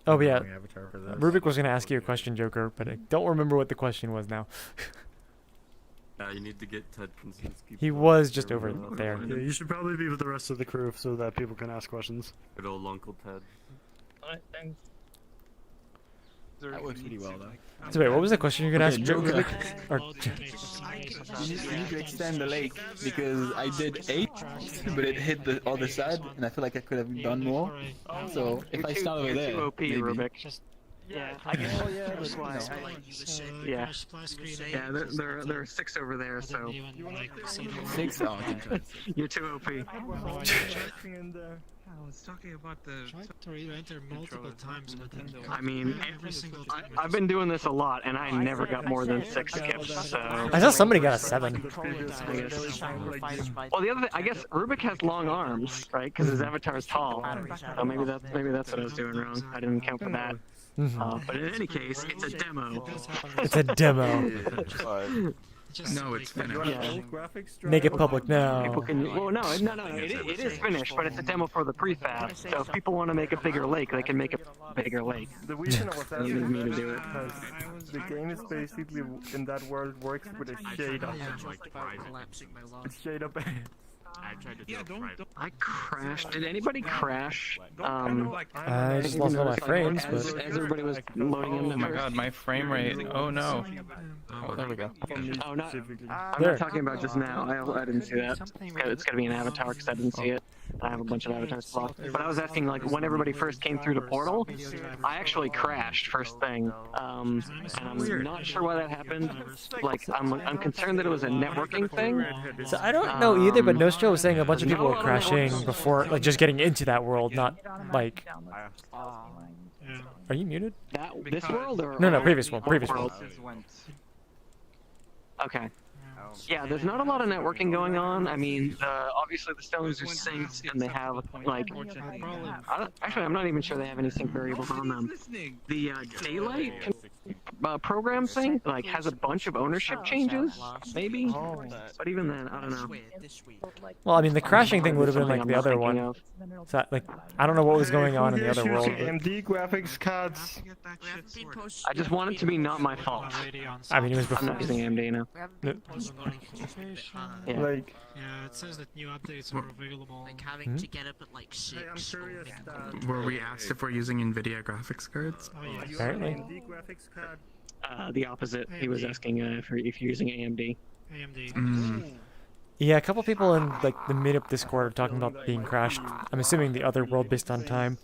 I: Oh, yeah.
N: Avatar for this.
I: Rubik was going to ask you a question, Joker, but I don't remember what the question was now.
N: You need to get Ted Kaczynski.
I: He was just over there.
C: Yeah, you should probably be with the rest of the crew so that people can ask questions.
N: Good old Uncle Ted.
U: That works pretty well though.
I: So wait, what was the question you're going to ask,
U: Joker.
I: Rubik? Or...
U: You need to extend the lake because I did 8, but it hit the other side, and I feel like I could have done more. So if I start over there,
H: You're too OP,
U: maybe.
H: Rubik. Yeah, I guess.
U: Oh, yeah,
H: that's why. Yeah. Yeah, there are 6 over there, so.
U: 6? Oh, okay.
H: You're too OP.
F: I was talking about the.
K: Tried to re-enter multiple times, but then
H: I mean,
K: every single
H: I,
K: time.
H: I've been doing this a lot, and I never got more than 6 skips. So.
I: I saw somebody got a 7.
H: Well, the other thing, I guess Rubik has long arms, right? Because his avatar is tall. So maybe that's what I was doing wrong. I didn't count for that. But in any case, it's a demo.
I: It's a demo.
A: No, it's finished.
H: Yeah.
I: Make it public now.
H: People can. Well, no, it is finished, but it's a demo for the prefab. So if people want to make a bigger lake, they can make a bigger lake.
R: The reason I was
H: They
R: asking
H: need me to do it.
R: because the game is basically in that world works with a shade up. It's shade up.
P: I tried to do it private.
H: I crashed. Did anybody crash?
I: I just lost all my frames,
H: as
I: but...
H: everybody was loading in.
A: Oh my god, my frame rate. Oh no. Oh, there we go.
H: Oh, not. I'm not talking about just now. I didn't see that. It's gotta be an avatar because I didn't see it. I have a bunch of avatars blocked. But I was asking, like, when everybody first came through the portal, I actually crashed first thing. And I'm not sure why that happened. Like, I'm concerned that it was a networking thing.
I: So I don't know either, but Nostro was saying a bunch of people were crashing before, like, just getting into that world, not, like... Are you muted?
H: This world or...
I: No, previous one, previous one.
H: Okay. Yeah, there's not a lot of networking going on. I mean, obviously the stones are synced, and they have, like... Actually, I'm not even sure they have any sync variables on them. The daylight program thing, like, has a bunch of ownership changes, maybe? But even then, I don't know.
I: Well, I mean, the crashing thing would have been, like, the other one. So, like, I don't know what was going on in the other world.
R: AMD graphics cards.
H: I just want it to be not my fault.
I: I mean, it was
H: I'm
I: before.
H: not using AMD now. Yeah.
R: Like,
K: yeah, it says that new updates are available.
F: Like having to get up at like 6.
A: Were we asked if we're using NVIDIA graphics cards?
I: Apparently.
R: AMD graphics card.
H: The opposite. He was asking if you're using AMD.
K: AMD.
I: Yeah, a couple people in, like, the Meetup Discord are talking about being crashed. I'm assuming the other world based on time.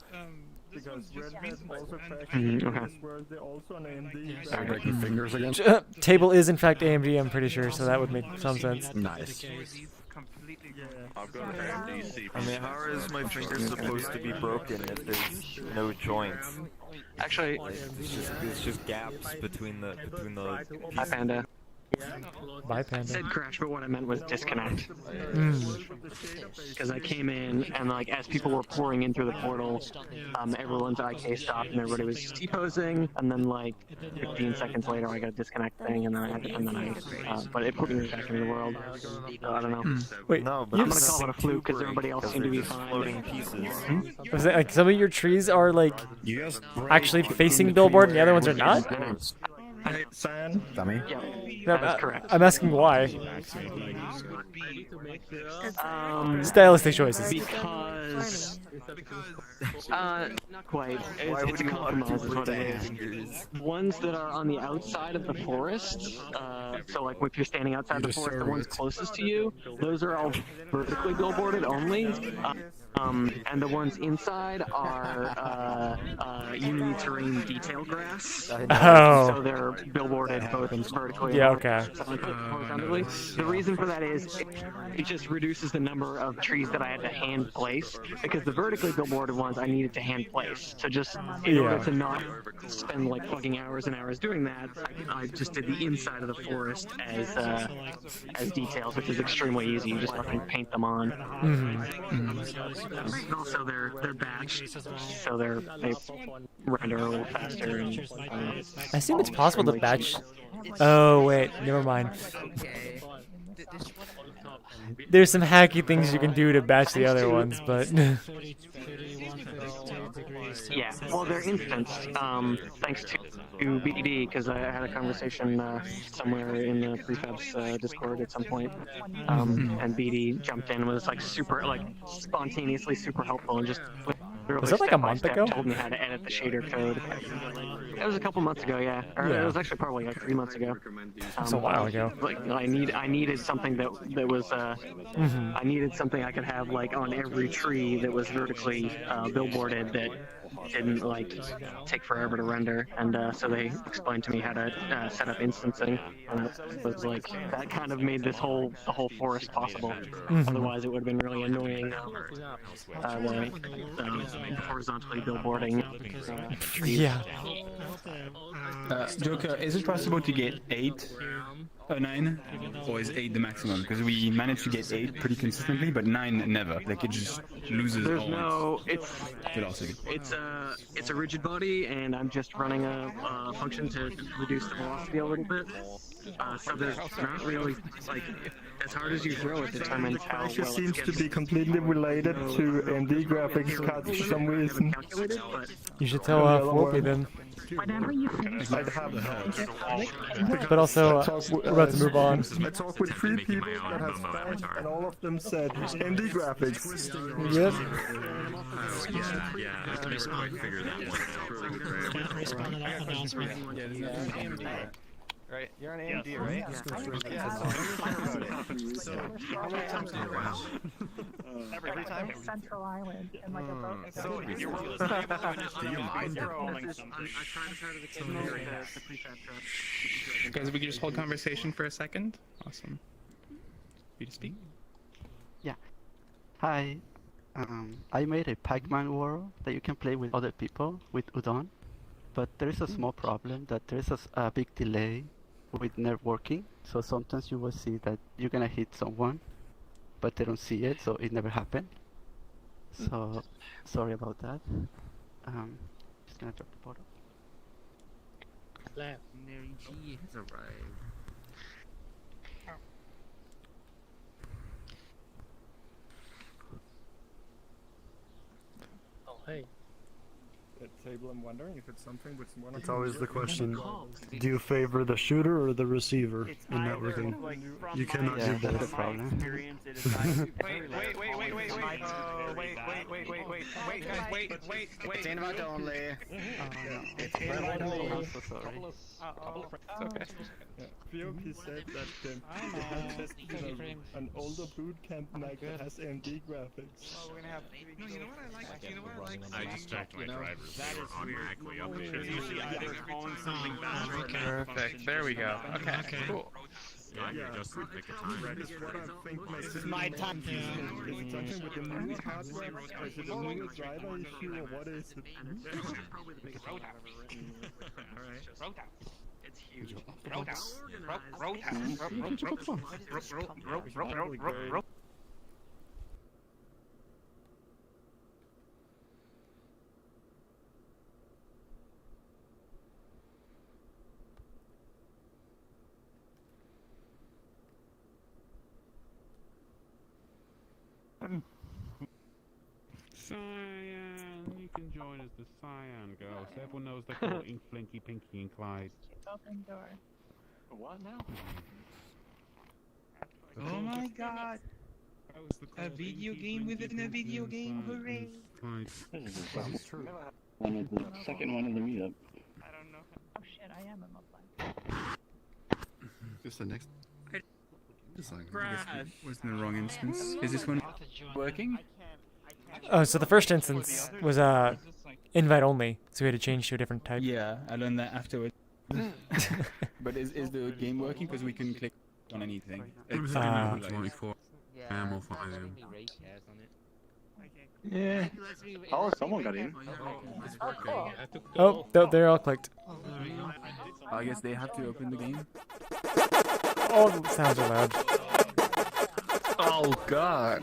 R: Because Red Hat also crashed
H: okay.
R: this world, they're also on AMD.
W: I break your fingers again.
I: Table is in fact AMD, I'm pretty sure, so that would make some sense.
W: Nice.
Q: I mean, how is my finger supposed to be broken if there's no joints?
H: Actually,
Q: It's just gaps between the
H: Hi, Panda.
I: Bye,
H: I
I: Panda.
H: said crash, but what I meant was disconnect. Because I came in, and like as people were pouring in through the portal, everyone's IK stopped, and everybody was just T-posing, and then like 15 seconds later, I got a disconnect thing, and then I had to, but it put me back into the world. So I don't know.
I: Wait,
Q: no, but
H: I'm gonna call it a fluke because everybody else seemed to be fine.
Q: floating pieces.
I: Was it like some of your trees are like actually facing billboard and the other ones are not?
U: Hey, Cyan.
W: Dummy.
H: Yeah,
I: No,
H: that is correct.
I: I'm asking why. Stylistic choices.
H: Because not quite. It's a compromise is what it is. Ones that are on the outside of the forest, so like if you're standing outside the forest, the ones closest to you, those are all vertically billboarded only. And the ones inside are unity terrain detail grass.
I: Oh.
H: So they're billboarded both vertically
I: Yeah,
H: and
I: okay.
H: horizontally. The reason for that is it just reduces the number of trees that I had to hand place, because the vertically billboarded ones I needed to hand place. So just in order to not spend like fucking hours and hours doing that, I just did the inside of the forest as details, which is extremely easy. You just fucking paint them on. And also they're batched, so they render a little faster. And,
I: I assume it's possible to batch. Oh wait, never mind. There's some hacky things you can do to batch the other ones, but.
H: Yeah, well, they're instanced, thanks to BD, because I had a conversation somewhere in the Prefabs Discord at some point, and BD jumped in and was like super, like spontaneously super helpful and just
I: Was that like a month ago?
H: told me how to edit the shader code. It was a couple months ago, yeah. Or
I: Yeah.
H: it was actually probably like 3 months ago.
I: That's a while ago.
H: Like I needed something that was I needed something I could have like on every tree that was vertically billboarded that didn't like take forever to render, and so they explained to me how to set up instancing, and it was like that kind of made the whole forest possible. Otherwise, it would have been really annoying. The horizontally billboarding.
I: Yeah.
U: Joker, is it possible to get 9, or is 8 the maximum? Because we managed to get 8 pretty consistently, but 9 never. Like it just loses
H: There's
U: all
H: no,
U: its velocity.
H: It's a rigid body, and I'm just running a function to reduce the velocity a little bit. So there's not really like as hard as you throw it determines how
R: Pressure
H: well
R: seems
H: it
R: to be completely related to AMD graphics cards for some reason.
I: You should tell Forby then.
M: Whenever you
R: I'd have
I: But also, we're about to move on.
R: I talked with 3 people that have fans, and all of them said AMD graphics.
I: Yep.
N: Yeah, I can never quite figure that one out.
B: Right, you're on AMD, right? How many times do you run? Every time?
M: Central Island and like a boat.
B: So
N: Do you mind?
A: Guys, we can just hold conversation for a second. Awesome. You to speak?
E: Yeah. Hi. I made a Pac-Man world that you can play with other people with Udon, but there is a small problem that there is a big delay with networking. So sometimes you will see that you're gonna hit someone, but they don't see it, so it never happened. So sorry about that. Just gonna drop the bottle.
F: Mary G has arrived.
D: Oh, hey.
R: That table, I'm wondering if it's something with one of
C: It's always the question, do you favor the shooter or the receiver in networking? You cannot do
E: Yeah, that's the
C: both.
E: problem.
A: Wait, wait.
U: It's invite only.
E: It's invite only. I'm so sorry.
A: Okay.
R: Fioki said that they have tested an older boot camp Mac that has AMD graphics.
B: Oh, we're gonna have. No, you know what I like? You know what I like?
N: I just checked my drivers. They were automatically updated.
S: Usually either calling something bad or
A: Perfect. There we go. Okay. Cool.
N: Yeah, you're just in the nick of time.
R: That is what I think
K: This is my time.
R: Is it something with the new hardware? Is it a new driver issue or what is it?
H: It's huge.
S: Cyan,
O: can join as the Cyan girl, so everyone knows they call it Flinky, Pinky, and Clyde.
M: Open door.
O: What now?
G: Oh my god! A video game within a video game, hooray!
O: This is true.
T: One of the second one of the meetup.
M: I don't know. Oh shit, I am a mobile.
L: Just the next.
U: Was in the wrong instance. Is this one working?
I: Oh, so the first instance was invite only, so we had to change to a different type.
U: Yeah, I learned that afterwards. But is the game working? Because we couldn't click on anything.
P: It's
I: Uh,
P: 24 am or 5 am.
U: Yeah.
T: Oh, someone got in.
I: Oh, they're all clicked.
U: I guess they have to open the game.
I: Oh, the sounds are loud.
U: Oh god.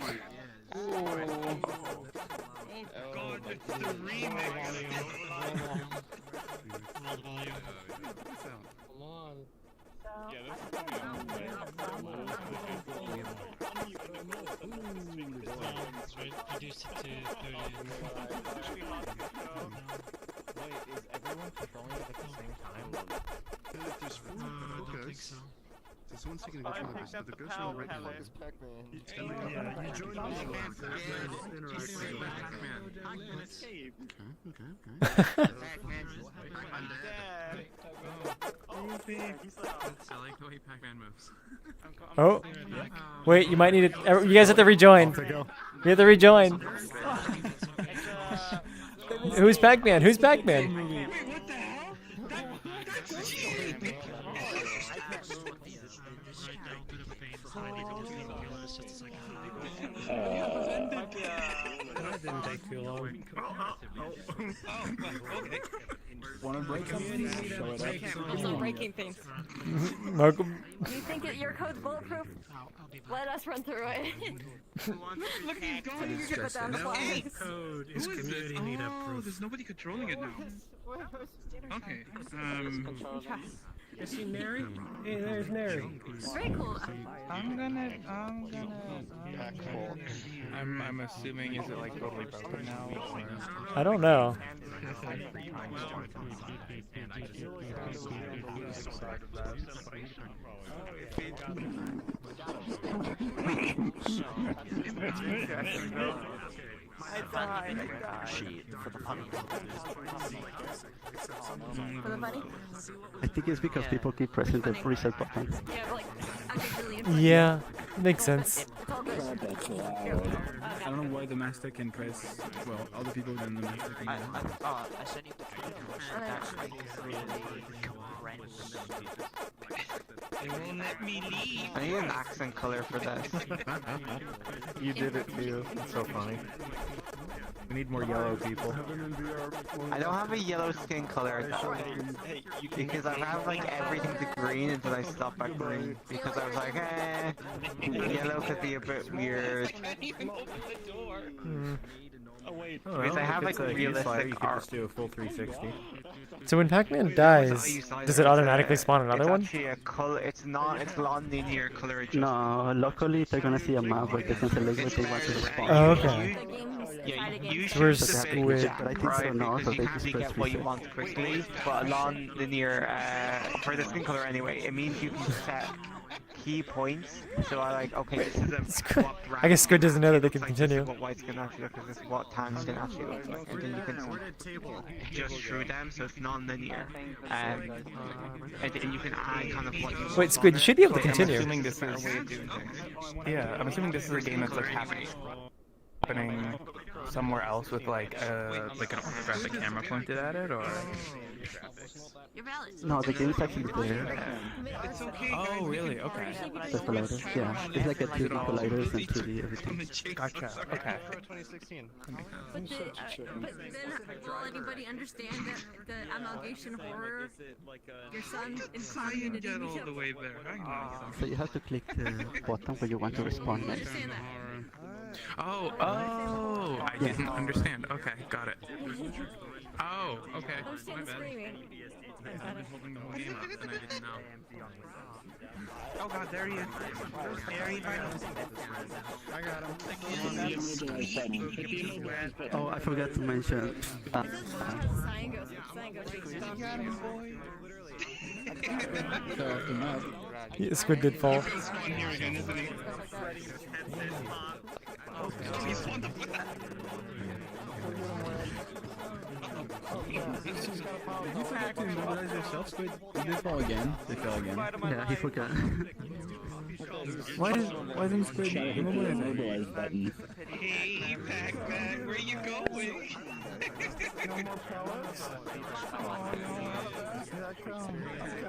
K: Reduce it to 30.
B: Wait, is everyone controlling it at the same time?
L: There's four
K: I don't think
L: focus.
K: so.
L: So someone's taking a control of this, but the ghost on the right hand.
B: Yeah,
L: you join all
A: I like the way Pac-Man moves.
I: Oh, wait, you might need it. You guys have to rejoin. You have to rejoin. Who's Pac-Man? Who's Pac-Man?
D: That didn't take too long.
U: Wanna break something? Show it up.
J: I'm still breaking things.
I: Welcome.
J: You think your code's bulletproof? Let us run through it.
G: Look, he's going.
J: You can put down the flags.
D: Code is
G: Who is
D: community
G: this?
D: meetup
G: Oh,
D: proof.
G: there's nobody controlling it now. Okay.
D: You see Mary? Hey, there's Mary.
J: Very cool.
G: I'm gonna.
A: I'm assuming, is it like totally broken now? Or...
I: I don't know.
J: For the money?
E: I think it's because people keep pressing the reset button.
J: Yeah, but like, I'm just really into
I: Yeah, makes sense.
J: It's all good.
U: I don't know why the master can press. Well, other people than the master can.
F: I sent you the trailer. That's like really horrendous.
G: They won't let me leave.
B: I need an accent color for this.
W: You did it too. It's so funny. We need more yellow people.
B: I don't have a yellow skin color because I have like everything to green until I stopped at green because I was like, yellow could be a bit weird.
W: Oh wait.
B: Because I have like realistic
W: You can
B: art.
W: just do a full 360.
I: So when Pac-Man dies, does it automatically spawn another one?
B: It's actually a color. It's not. It's non-linear color adjustment.
E: No, luckily they're gonna see a map where they can select what they want to respond.
I: Oh, okay.
B: Yeah, you
I: So where's
B: should set it
I: Squid?
B: to
E: But I think so now,
B: because
E: so
B: you
E: they
B: can't
E: just
B: really
E: press
B: get what you
E: reset.
B: want quickly, but non-linear for the skin color anyway. It means you can set key points. So I like, okay, this is a what
I: I guess Squid doesn't know that they can
B: looks like,
I: continue.
B: This is what white skin actually looks like. This is what tan skin actually looks like, and then you can adjust through them, so it's non-linear. And then you can add kind of what you want.
I: Wait, Squid, you should be able to
A: I'm
I: continue.
A: assuming this is... Yeah, I'm assuming this is a game that's like happening somewhere else with like an orthographic camera pointed at it, or...
J: You're valid.
E: No, the game is actually there.
G: It's okay.
A: Oh, really? Okay.
E: The colliders, yeah. It's like a 2D colliders and 2D everything.
A: Gotcha. Okay.
B: 2016.
J: But then, will anybody understand that the amalgamation horror, your son is
G: Cyan get all the way there. Hang on.
E: So you have to click the button where you want to respond next.
A: Oh, I didn't understand. Okay, got it. Oh, okay. My bad. I've been holding the whole game up and I didn't know.
G: Oh god, there he is. There he finally.
B: I got him.
E: Oh, I forgot to mention.
J: Cyan goes.
U: So off the map.
I: Yeah, Squid did fall.
G: Here again, isn't he?
U: You forgot to mobilize yourself, Squid? You did fall again. They fell again.
E: Yeah, he forgot.
U: Why didn't Squid mobilize
T: button?
G: Hey, Pac-Man, where you going?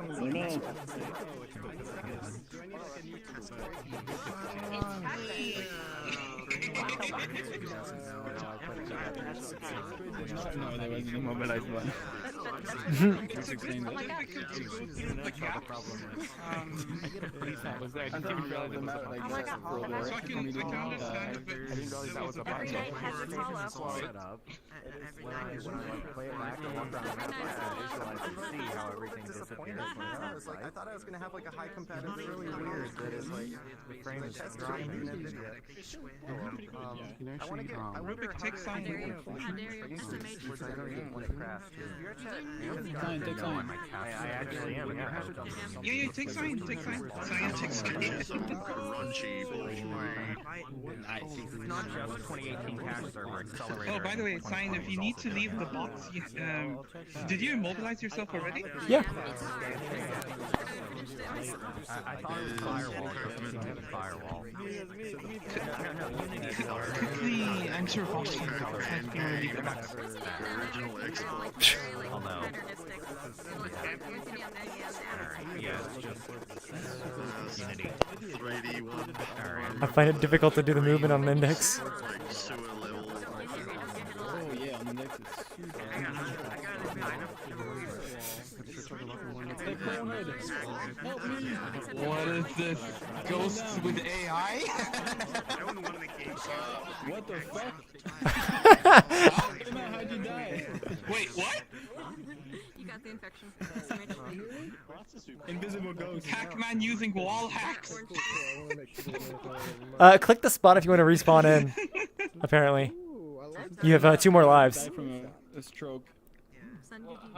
T: Oh no.
U: No, there wasn't a mobilized one. Just explain that. I didn't realize the map like that.
B: I didn't realize that was a button. Set up. When I play it back and walk around the map, I visualize and see how everything disappears. I thought I was gonna have like a high compatibility. It's really weird that it's like the frame is dropping in NVIDIA. I want to get. I wonder how
G: Take sign.
B: when it crashed.
U: Sign, take sign.
B: I actually am.
G: Yeah, take sign. Take sign. Cyan, take sign.
B: Nice. It's not just 2018 cache server accelerator.
G: Oh, by the way, Cyan, if you need to leave the box, did you immobilize yourself already?
I: Yeah.
B: I thought it was firewall. Firewall.
G: Quickly answer question.
B: Although. Yeah, it's just Unity.
I: I find it difficult to do the movement on an index.
U: Oh yeah, on the next
G: What is this? Ghosts with AI?
U: What the fuck? How'd you die?
G: Wait, what?
J: You got the infection.
U: Invisible ghost.
G: Pac-Man using wall hacks.
I: Click the spot if you want to respawn in. Apparently. You have 2 more lives.
U: Die from a stroke.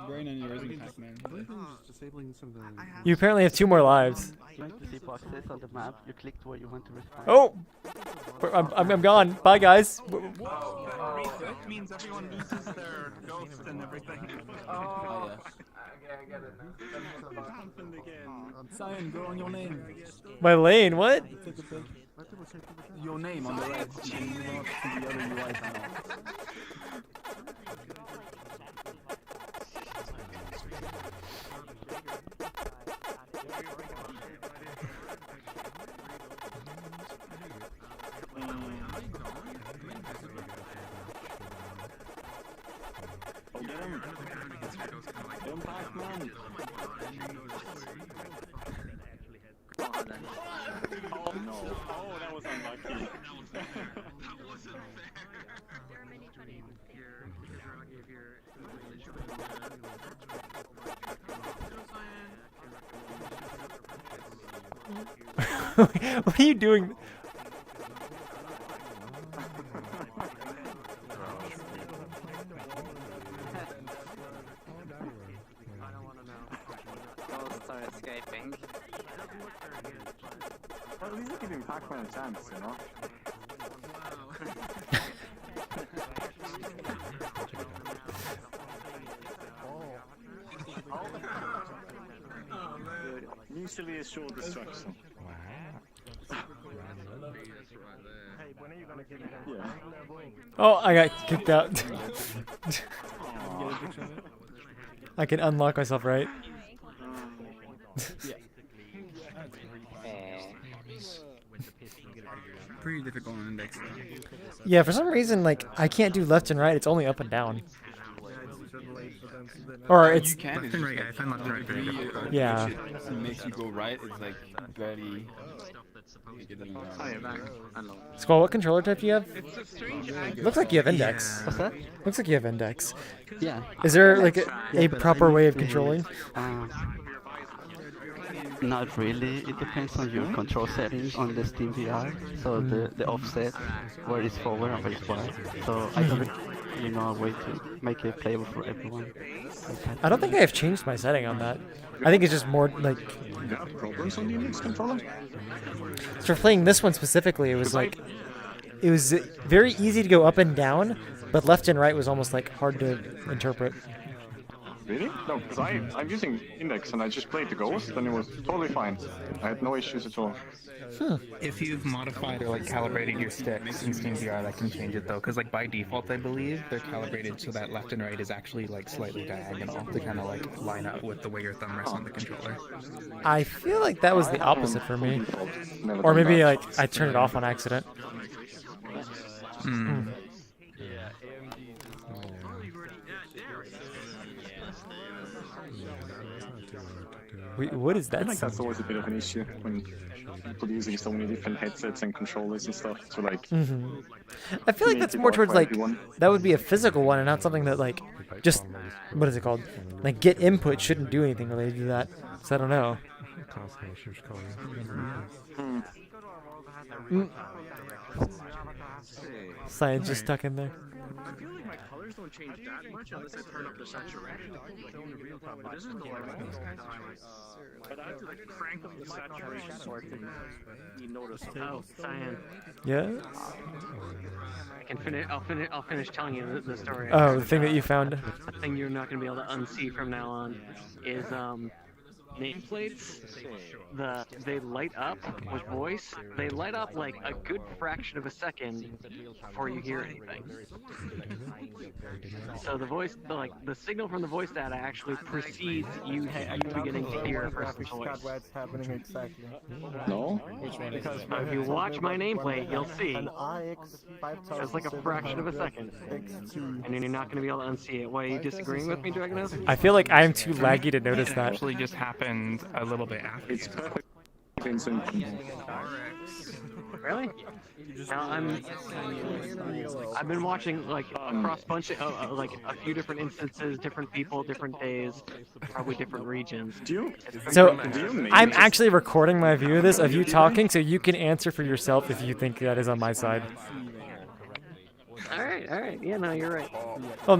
U: Brain aneurysm, Pac-Man.
I: You apparently have 2 more lives.
E: Trying to see boxes on the map, you clicked where you want to respond.
I: Oh! I'm gone. Bye, guys.
G: Reset means everyone loses their ghosts and everything.
U: Oh, yeah. I get it now. Cyan, go on your name.
I: My lane, what?
U: Your name on the right. You move on to the other UI panel.
T: Get him, Pac-Man. Oh no. Oh, that was unlucky.
I: What are you doing?
T: Escaping. Well, at least you're giving Pac-Man a chance, you know? Mutually assured destruction. Yeah.
I: Oh, I got kicked out. I can unlock myself, right?
U: Yeah. Pretty difficult on index.
I: Yeah, for some reason, like, I can't do left and right. It's only up and down. Or it's...
U: You can, it's right. I find left and right very difficult.
I: Yeah.
U: It makes you go right. It's like very...
I: Squall, what controller type do you have? Looks like you have index.
E: What's that?
I: Looks like you have index.
E: Yeah.
I: Is there like a
E: but
I: proper
E: I
I: way
E: need
I: of
E: to-
I: controlling?
E: Not really. It depends on your control settings on the Steam VR. So the offset, where it's forward and where it's wide. So I don't really know a way to make it playable for everyone.
I: I don't think I have changed my setting on that. I think it's just more like.
P: You have problems on the Unix controller?
I: For playing this one specifically, it was like. It was very easy to go up and down, but left and right was almost like hard to interpret.
P: Really? No, because I'm using Index and I just played the Ghost and it was totally fine. I had no issues at all.
A: If you've modified or like calibrated your sticks in Steam VR, that can change it though. Because like by default, I believe they're calibrated so that left and right is actually like slightly diagonal to kind of like line up with the way your thumb rests on the controller.
I: I feel like that was the opposite for me, or maybe like I turned it off on accident. Wait, what is that?
P: I think that's always a bit of an issue when people using so many different headsets and controllers and stuff. So like,
I: I feel like that's more towards like that would be a physical one and not something that like just what is it called? Like get input shouldn't do anything related to that. So I don't know. Science just stuck in there.
P: I feel like my colors don't change that much unless I turn up the saturation. But this is the but I have to like crank up the saturation so you notice.
H: Oh, Cyan.
I: Yeah.
H: I can finish. I'll finish telling you the story.
I: Oh, the thing that you found.
H: The thing you're not going to be able to unsee from now on is nameplates. They light up with voice. They light up like a good fraction of a second before you hear anything. So the voice, the signal from the voice data actually precedes you beginning to hear a person's voice.
R: Happening exactly.
P: No?
R: Because
H: If you watch my nameplate, you'll see it's like a fraction of a second, and then you're not going to be able to unsee it. Why, are you disagreeing with me, Dragonov?
I: I feel like I'm too laggy to notice that.
A: Actually, just happened a little bit after.
P: It's perfect. Vincent.
H: Really? Now I've been watching like across bunch of like a few different instances, different people, different days, probably different regions.
I: So I'm actually recording my view of this of you talking, so you can answer for yourself if you think that is on my side.
H: All right. Yeah, no, you're right.
I: Well,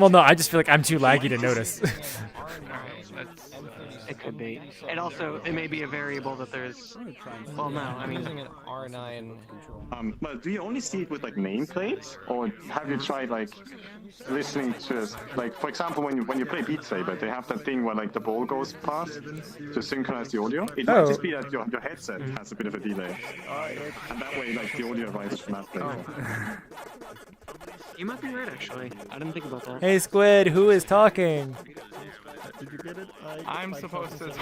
I: no, I just feel like I'm too laggy to notice.
H: It could be. And also, it may be a variable that there's. Well, no, I mean.
B: Using an R9.
P: But do you only see it with like nameplates, or have you tried like listening to like, for example, when you play Beat Saber, they have that thing where like the ball goes past to synchronize the audio. It might just be that your headset has a bit of a delay, and that way like the audio arises from that place.
H: You might be right, actually. I didn't think about that.
I: Hey, Squid, who is talking?
R: Did you get it?
A: I'm supposed to.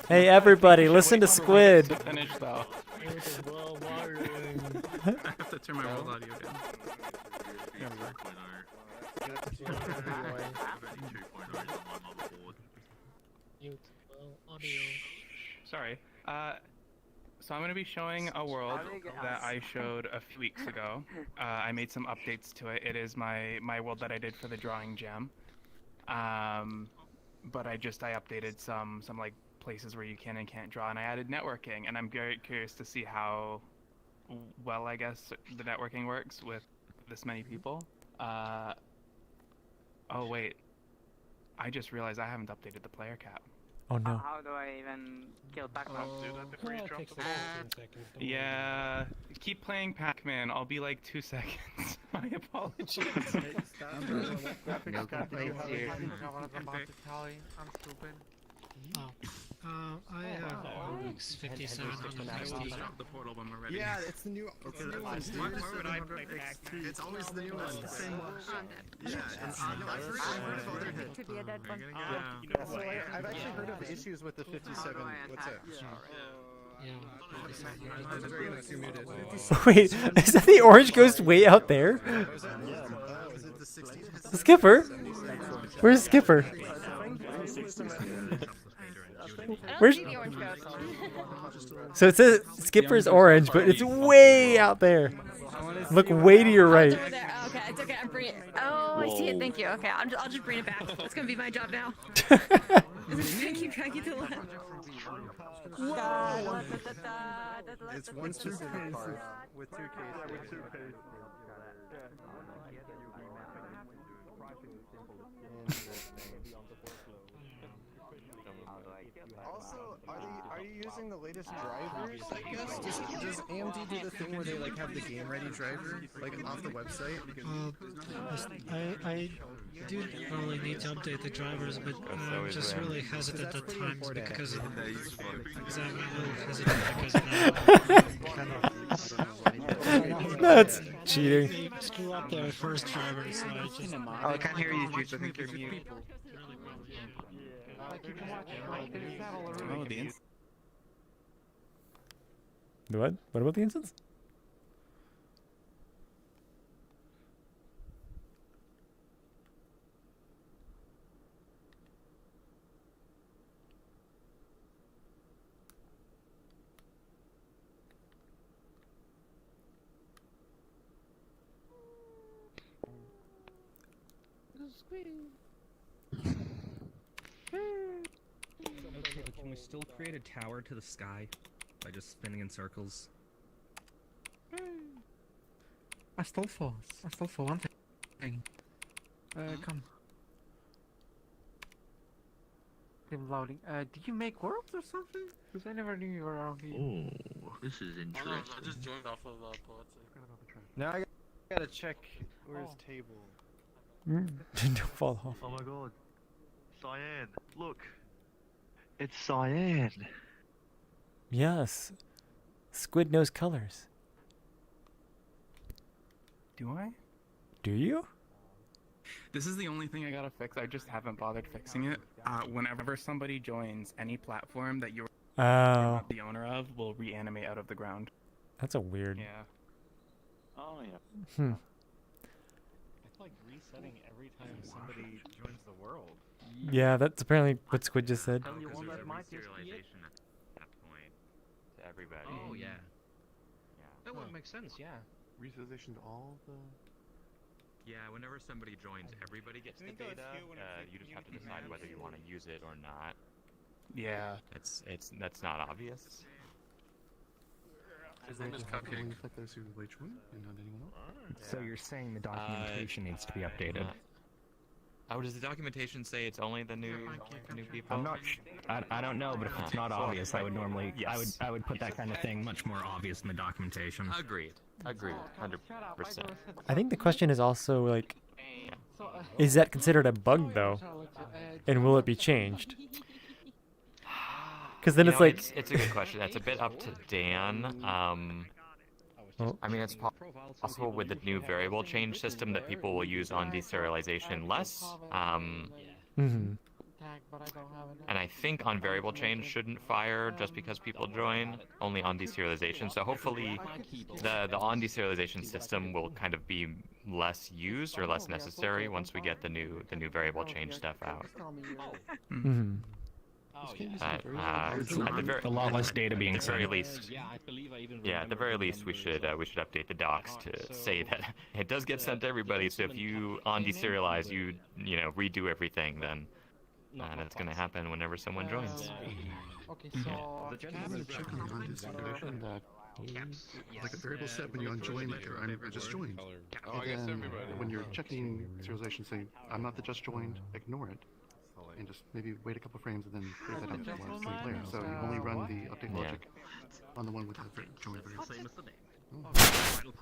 I: Hey, everybody, listen to Squid.
A: Finish though. I have to turn my world audio down. Sorry. So I'm going to be showing a world that I showed a few weeks ago. I made some updates to it. It is my world that I did for the drawing jam. But I updated some like places where you can and can't draw, and I added networking, and I'm very curious to see how well, I guess, the networking works with this many people. Oh wait, I just realized I haven't updated the player cap.
I: Oh no.
C: How do I even kill Pac-Man?
A: Yeah, keep playing Pac-Man. I'll be like 2 seconds. My apologies.
K: I have RX 57 on
A: the portal when we're ready.
L: Yeah, it's the new. It's the new one.
A: Why would I play Pac-Man?
L: It's always the new one. It's the same one. Yeah, I've actually heard of issues with the 57. What's it?
I: Wait, is that the orange ghost way out there? Skipper? Where's Skipper? Where's? So it says Skipper's orange, but it's way out there. Look way to your right.
J: Okay, it's okay. I'm bring it. Oh, I see it. Thank you. Okay, I'll just bring it back. That's gonna be my job now. I'm just gonna keep tracking to the left.
B: Whoa! It's one specific part with 2 cases. Also, are you using the latest drivers? I guess does AMD do the thing where they like have the game ready driver like off the website?
K: I do probably need to update the drivers, but I'm just really hesitant at times because of exactly hesitant because of that.
I: That's cheating.
K: They screw up their first driver, so I just.
B: Oh, I can't hear you, Juice. I think you're mute.
A: Oh, the instance.
I: What? What about the instance?
N: Okay, but can we still create a tower to the sky by just spinning in circles?
G: I stole for one thing. Come. I'm loading. Did you make worlds or something? Because I never knew you were around here.
Q: Oh, this is interesting.
B: I just joined off of Now I gotta check where's table.
I: Don't fall off.
Q: Oh my god. Cyan, look. It's cyan.
I: Yes. Squid knows colors.
A: Do I?
I: Do you?
A: This is the only thing I gotta fix. I just haven't bothered fixing it. Whenever somebody joins any platform that you're not the owner of, will reanimate out of the ground.
I: That's a weird.
A: Yeah.
Q: Oh yeah.
I: Hmm.
B: It's like resetting every time somebody joins the world.
I: Yeah, that's apparently what Squid just said.
Q: Because there's a reserialization at that point to everybody.
N: Oh yeah.
Q: Yeah.
N: That would make sense. Yeah.
L: Reserialization to all the.
Q: Yeah, whenever somebody joins, everybody gets the data. You just have to decide whether you want to use it or not.
A: Yeah.
Q: That's not obvious.
L: His name is Cupcake. Those who which one and not anyone else.
N: So you're saying the documentation needs to be updated?
Q: Oh, does the documentation say it's only the new people?
N: I'm not. I don't know, but if it's not obvious, I would normally. Yes. I would put that kind of thing much more obvious in the documentation.
Q: Agreed. 100%.
I: I think the question is also like, is that considered a bug though, and will it be changed? Because then it's like
Q: it's a good question. That's a bit up to Dan. I mean, it's possible with the new variable change system that people will use on deserialization less. And I think on variable change shouldn't fire just because people join, only on deserialization. So hopefully the on deserialization system will kind of be less used or less necessary once we get the new variable change stuff out.
N: A lot less data being
Q: at the very
N: sent.
Q: least. Yeah, at the very least, we should update the docs to say that it does get sent to everybody. So if you on deserialize, you redo everything, then that's going to happen whenever someone joins.
L: Okay, so I'm gonna check on the undeserialization that like a variable set when you unjoin or I just joined. And then when you're checking serialization, say I'm not the just joined, ignore it. And just maybe wait a couple frames and then clear that out to the same player. So you only run the update logic on the one with the join variable.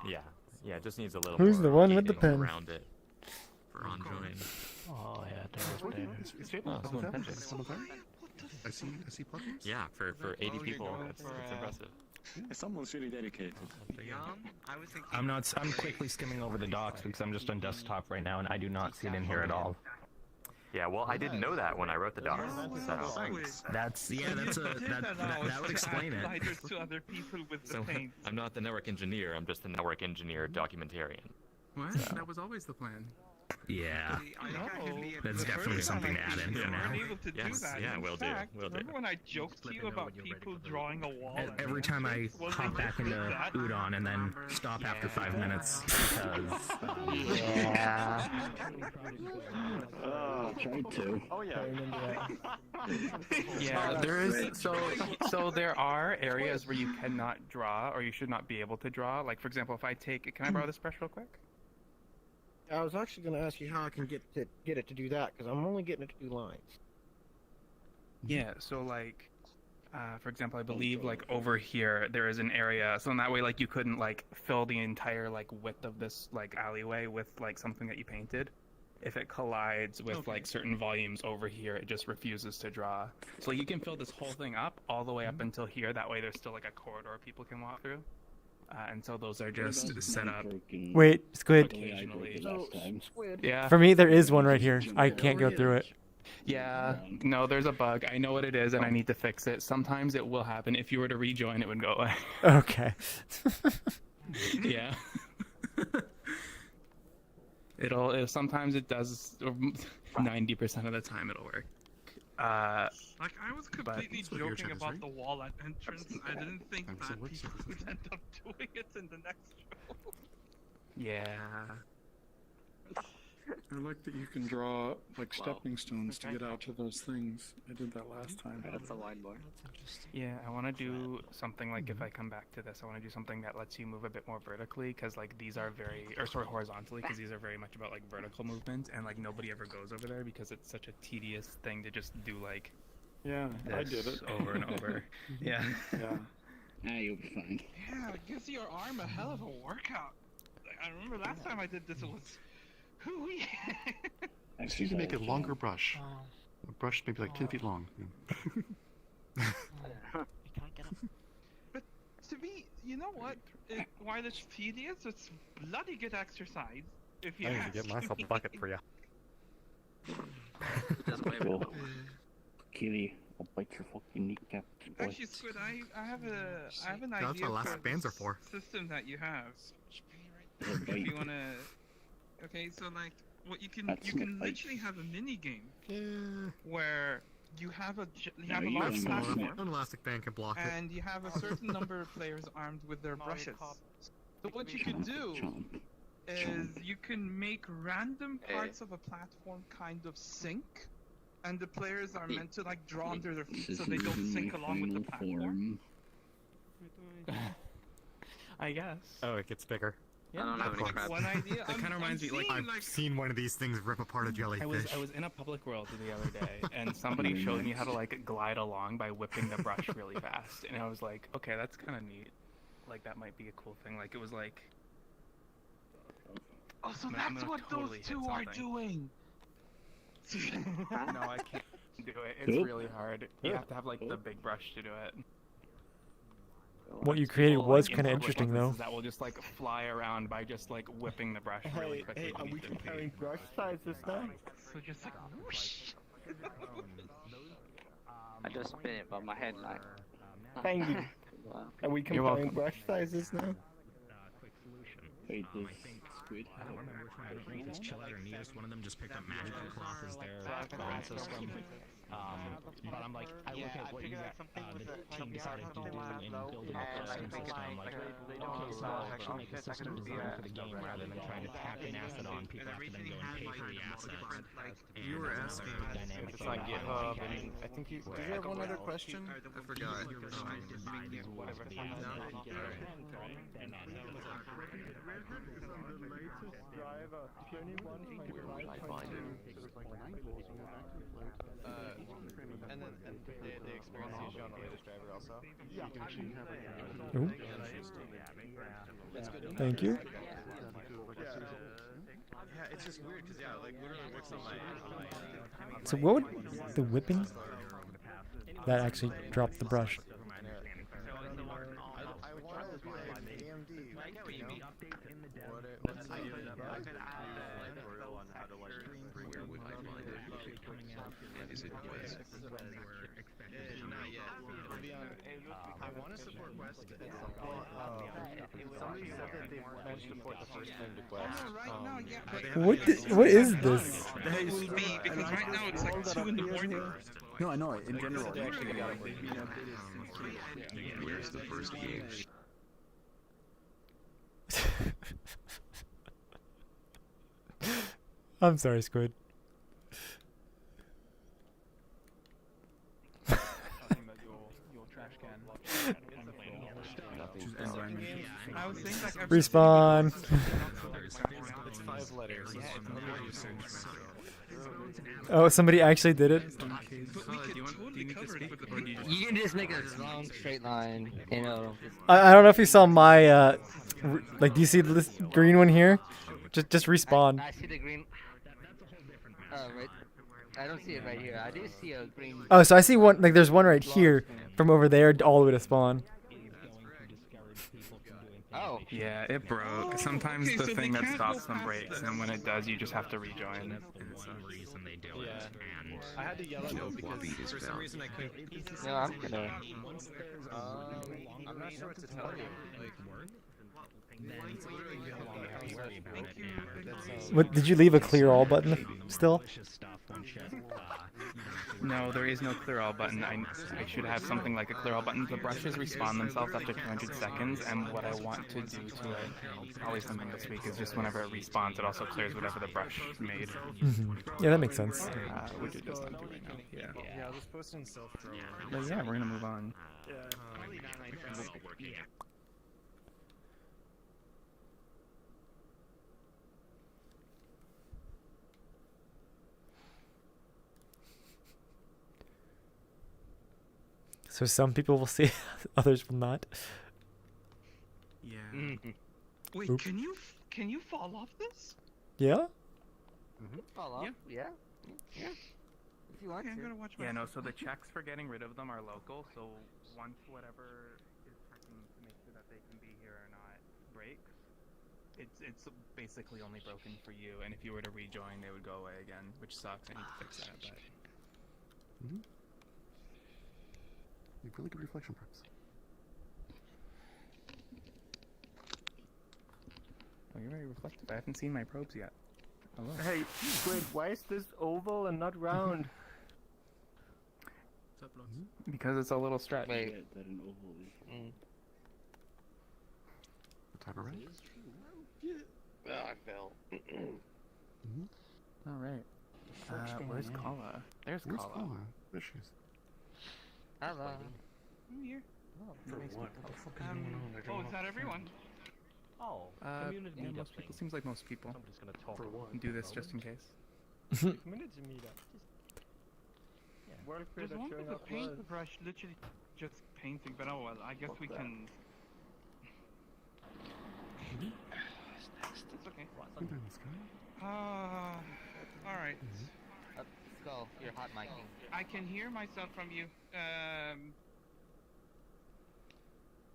Q: Yeah, it just needs a little
I: Who's
Q: more
I: the one with the
Q: updating
I: pen?
Q: around it for on join.
K: Oh yeah,
L: It's stable. Someone's there? I see plugins.
Q: Yeah, for 80 people, that's impressive.
T: Someone's really dedicated.
N: I'm quickly skimming over the docs because I'm just on desktop right now and I do not see it in here at all.
Q: Yeah, well, I didn't know that when I wrote the docs. So
N: that would explain it.
Q: So I'm not the network engineer. I'm just the network engineer documentarian.
A: What?
Q: So.
A: That was always the plan.
N: Yeah.
G: No.
N: That's
G: The
N: definitely
G: first time
N: something to
G: I
N: add in
G: did,
N: for
G: we
N: now.
G: weren't able to do that.
Q: Yeah,
G: In
Q: will do.
G: fact,
Q: Will do.
G: remember when I joked to you about people drawing a wall? at
N: Every
G: the
N: time I
G: entrance? Well,
N: hop
G: they
N: back
G: just
N: into
G: did that.
N: Udon and then stop after 5 minutes because.
E: Yeah.
P: Oh,
N: tried to.
P: Oh yeah.
A: Yeah, there is so there are areas where you cannot draw or you should not be able to draw. Like for example, if I take, can I borrow this brush real quick?
B: I was actually going to ask you how I can get it to do that because I'm only getting it to do lines.
A: Yeah, so like for example, I believe like over here there is an area, so in that way like you couldn't like fill the entire like width of this like alleyway with like something that you painted. If it collides with like certain volumes over here, it just refuses to draw. So like, you can fill this whole thing up all the way up until here. That way there's still like a corridor people can walk through. And so those are just set up.
I: Wait, Squid.
A: Occasionally.
B: Squid.
A: Yeah.
I: For me, there is one right here. I can't go through it.
A: Yeah, no, there's a bug. I know what it is, and I need to fix it. Sometimes it will happen. If you were to rejoin, it would go away.
I: Okay.
A: Yeah. Sometimes it does. 90% of the time, it'll work.
G: Like, I was completely joking about the wall at entrance. I didn't think that people would end up doing it in the next show.
A: Yeah.
R: I like that you can draw like stepping stones to get out to those things. I did that last time.
C: That's a wide bar.
A: Yeah, I want to do something like if I come back to this, I want to do something that lets you move a bit more vertically, because like these are horizontally, because these are very much about like vertical movement, and like nobody ever goes over there because it's such a tedious thing to just do like.
R: Yeah, I did it
A: over and over. Yeah.
R: Yeah.
N: Ah, you'll be fine.
G: Yeah, it gives your arm a hell of a workout. Like, I remember last time I did this, it was. Hooey.
L: So you can make a longer brush. A brush maybe like 10 feet long.
G: But to me, you know what? While it's tedious, it's bloody good exercise. If you
W: I need
G: ask
W: to get myself
G: me.
W: a bucket for you.
N: Cool. Kitty, I'll bite your fucking kneecap.
G: Actually, Squid, I have an
L: That's
G: idea
L: what elastic
G: for
L: bands
G: the
L: are for.
G: system that you have. If you wanna. Okay, so like, what you can literally have a mini game where you have a large platform.
L: An elastic band can block it.
G: And you have a certain number of players armed with their brushes. So what you can do is you can make random parts of a platform kind of sink, and the players are meant to like draw under their feet so they don't sink along with the platform.
A: I guess.
W: Oh, it gets bigger.
A: Yeah,
C: I don't have any crap.
G: One idea.
A: That kind of reminds me, like
L: I've seen one of these things rip apart a jellyfish.
A: I was in a public world the other day, and somebody showed me how to like glide along by whipping the brush really fast, and I was like, okay, that's kind of neat. Like that might be a cool thing. Like it was like.
G: Oh, so
A: I'm
G: that's
A: gonna
G: what
A: totally
G: those
A: hit
G: two are
A: something.
G: doing.
A: No, I can't do it. It's really hard. You have to have like the big brush to do it.
I: What you created
A: Well,
I: was
A: like, in
I: kind of
A: public
I: interesting, though.
A: instances That will just like fly around by just like whipping the brush really quickly.
B: Hey, are we
A: beneath their feet.
B: comparing brush sizes now?
G: So just like whoosh.
C: I just spin it, but my head like.
B: Thank you. Are we
A: You're welcome.
B: comparing brush sizes now?
N: Wait, this Squid? I don't remember which one. I don't know if it's Chillette or Neatest. One of them just picked up Magical Cloth as their current system. But I'm like, I look at what you got, the team decided to do in building a custom system. I'm like, okay, so I'll make a system designed for the game rather than trying to tap an asset on people have to then go and pay for the assets.
L: You were asking if it's on GitHub, and I think you. Did you have one other question? I forgot.
B: And the experience you showed on the latest driver also?
I: Ooh. Thank you.
L: Yeah, it's just weird because like literally what's on my.
I: So what would the whipping? That actually dropped the brush.
B: Is it West? Not yet. To be honest, I want to support West at some point. Somebody said that they meant to support the first named Quest.
I: What is this?
G: It will be, because right now it's like 2 in the morning.
U: No, I know. In general,
B: Where's the first game?
I: I'm sorry, Squid. Respawn.
B: It's 5 letters.
I: Oh, somebody actually did it.
O: You can just make a long straight line, you know.
I: I don't know if you saw my like. Do you see this green one here? Just respawn.
O: I see the green. Right. I don't see it right here. I do see a green.
I: Oh, so I see one. Like, there's one right here from over there all the way to spawn.
O: Oh.
A: Yeah, it broke. Sometimes the thing that stops them breaks, and when it does, you just have to rejoin it.
N: For some reason they do it. And
B: I had to yell at them because for some reason I couldn't.
O: No, I'm gonna.
B: I'm not sure what to tell you. Like,
I: What, did you leave a clear all button still?
A: No, there is no clear all button. I should have something like a clear all button. The brushes respawn themselves after 200 seconds, and what I want to do to it, probably something this week, is just whenever it respawns, it also clears whatever the brush made.
I: Yeah, that makes sense.
A: Which it does not do right now. Yeah.
B: Yeah, I'll just post in self-draw.
A: But yeah, we're gonna move on.
B: Yeah.
I: So some people will see, others will not.
A: Yeah.
G: Wait,
I: Oop.
G: can you fall off this?
I: Yeah?
O: Fall off? Yeah. Yeah. If you want
G: Okay, I'm
O: to.
G: gonna watch
A: Yeah, no, so the checks for getting rid of them are local, so once whatever is checking to make sure that they can be here or not breaks, it's basically only broken for you, and if you were to rejoin, they would go away again, which sucks. I need to fix that, but...
S: You have really good reflection probes.
A: Oh, you're very reflective. I haven't seen my probes yet. Hello.
V: Hey, Squid, why is this oval and not round?
A: Because it's a little stretch.
O: Wait.
S: That an oval is. The type of red?
O: Well, I fell.
A: Alright. Where's Kala? There's
S: Where's
A: Kala.
S: Kala? There she is.
O: Hello.
G: I'm here.
S: For what? What the fuck is going on?
G: Oh, is that everyone?
V: Oh, community
A: Yeah,
V: meetup
A: most people. Seems like most people
V: Somebody's gonna talk.
S: For what?
A: do this just in case.
V: Community meetup. World
G: There's
V: creator
G: one
V: showing
G: with a
V: up live.
G: paintbrush, literally just painting, but oh well, I guess we can... It's okay.
S: Something in the sky?
G: Alright.
O: Skull, you're hot micing.
G: I can hear myself from you.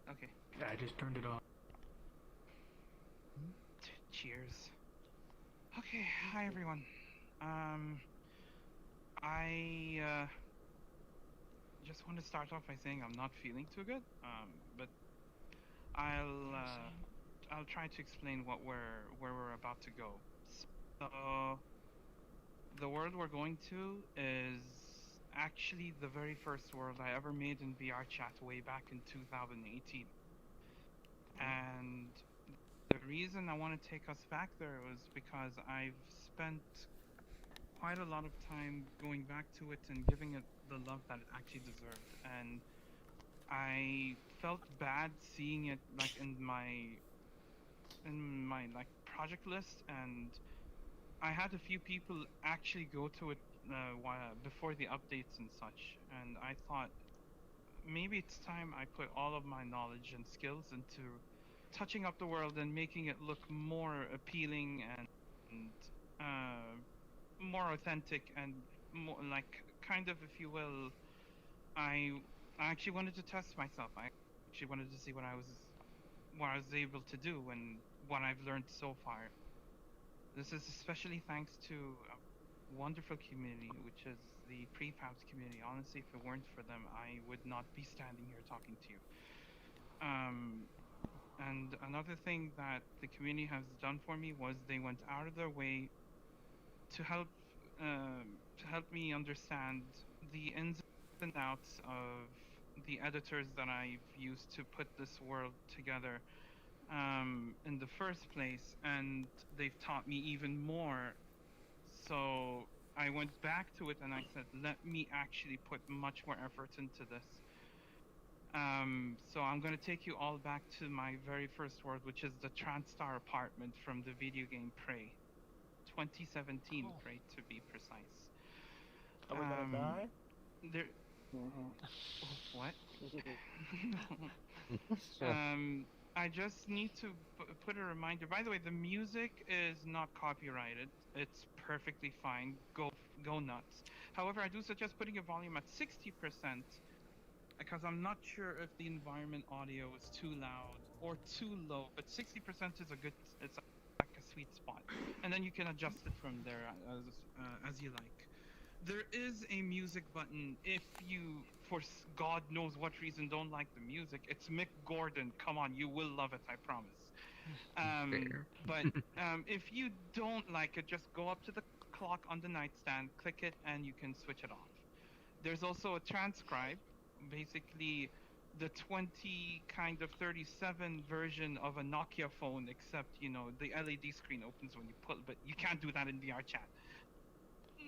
G: Okay.
V: Yeah, I just turned it on.
G: Cheers. Okay, hi everyone. I just want to start off by saying I'm not feeling too good. But I'll try to explain where we're about to go. So the world we're going to is actually the very first world I ever made in VRChat way back in 2018. And the reason I want to take us back there was because I've spent quite a lot of time going back to it and giving it the love that it actually deserved. And I felt bad seeing it like in my like project list, and I had a few people actually go to it before the updates and such, and I thought maybe it's time I put all of my knowledge and skills into touching up the world and making it look more appealing and more authentic and more like, kind of, if you will, I actually wanted to test myself. I actually wanted to see what I was able to do and what I've learned so far. This is especially thanks to wonderful community, which is the prefabs community. Honestly, if it weren't for them, I would not be standing here talking to you. And another thing that the community has done for me was they went out of their way to help me understand the ins and outs of the editors that I've used to put this world together in the first place, and they've taught me even more. So I went back to it and I said, let me actually put much more effort into this. So I'm going to take you all back to my very first world, which is the TranStar apartment from the video game Prey. 2017, Prey to be precise.
R: Are we gonna die?
G: There... What? I just need to put a reminder. By the way, the music is not copyrighted. It's perfectly fine. Go nuts. However, I do suggest putting your volume at 60%, because I'm not sure if the environment audio is too loud or too low. But 60% is a good. It's like a sweet spot, and then you can adjust it from there as you like. There is a music button if you, for God knows what reason, don't like the music. It's Mick Gordon. Come on, you will love it, I promise. But if you don't like it, just go up to the clock on the nightstand, click it, and you can switch it off. There's also a transcribe, basically the 2037 version of a Nokia phone, except, you know, the LED screen opens when you pull, but you can't do that in VRChat.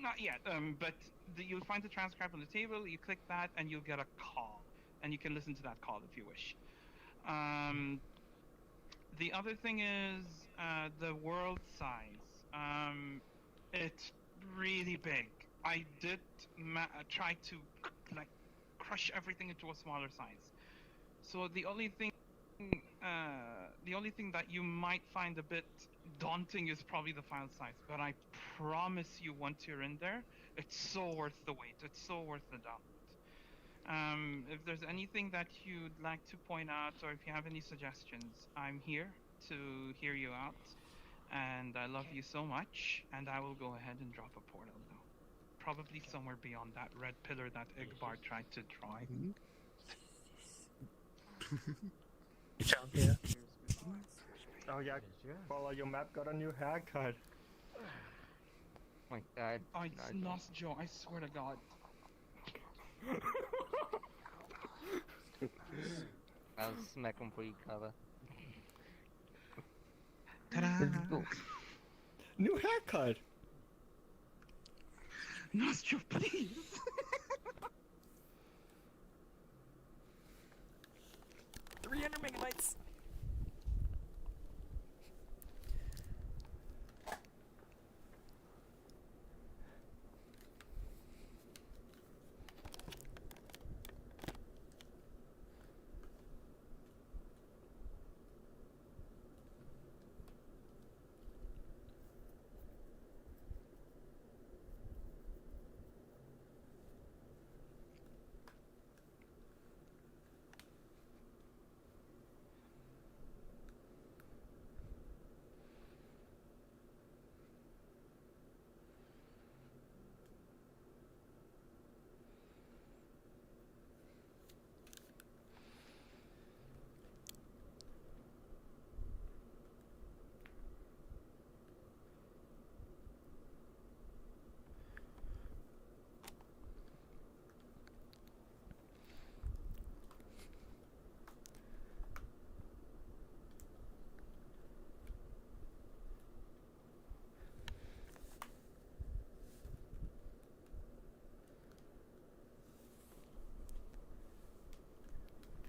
G: Not yet, but you'll find the transcribe on the table, you click that, and you'll get a call. And you can listen to that call if you wish. The other thing is the world size. It's really big. I did try to like crush everything into a smaller size. So the only thing that you might find a bit daunting is probably the file size, but I promise you, once you're in there, it's so worth the wait. It's so worth the download. If there's anything that you'd like to point out, or if you have any suggestions, I'm here to hear you out. And I love you so much, and I will go ahead and drop a portal now. Probably somewhere beyond that red pillar that Igbar tried to draw.
R: Yeah. Oh yeah, follow your map got a new haircut.
O: My God.
G: Oh, it's not Joe, I swear to God.
O: I'll smack him for you, Kava.
R: New haircut!
G: Nostro, please!
I: 300 megabytes!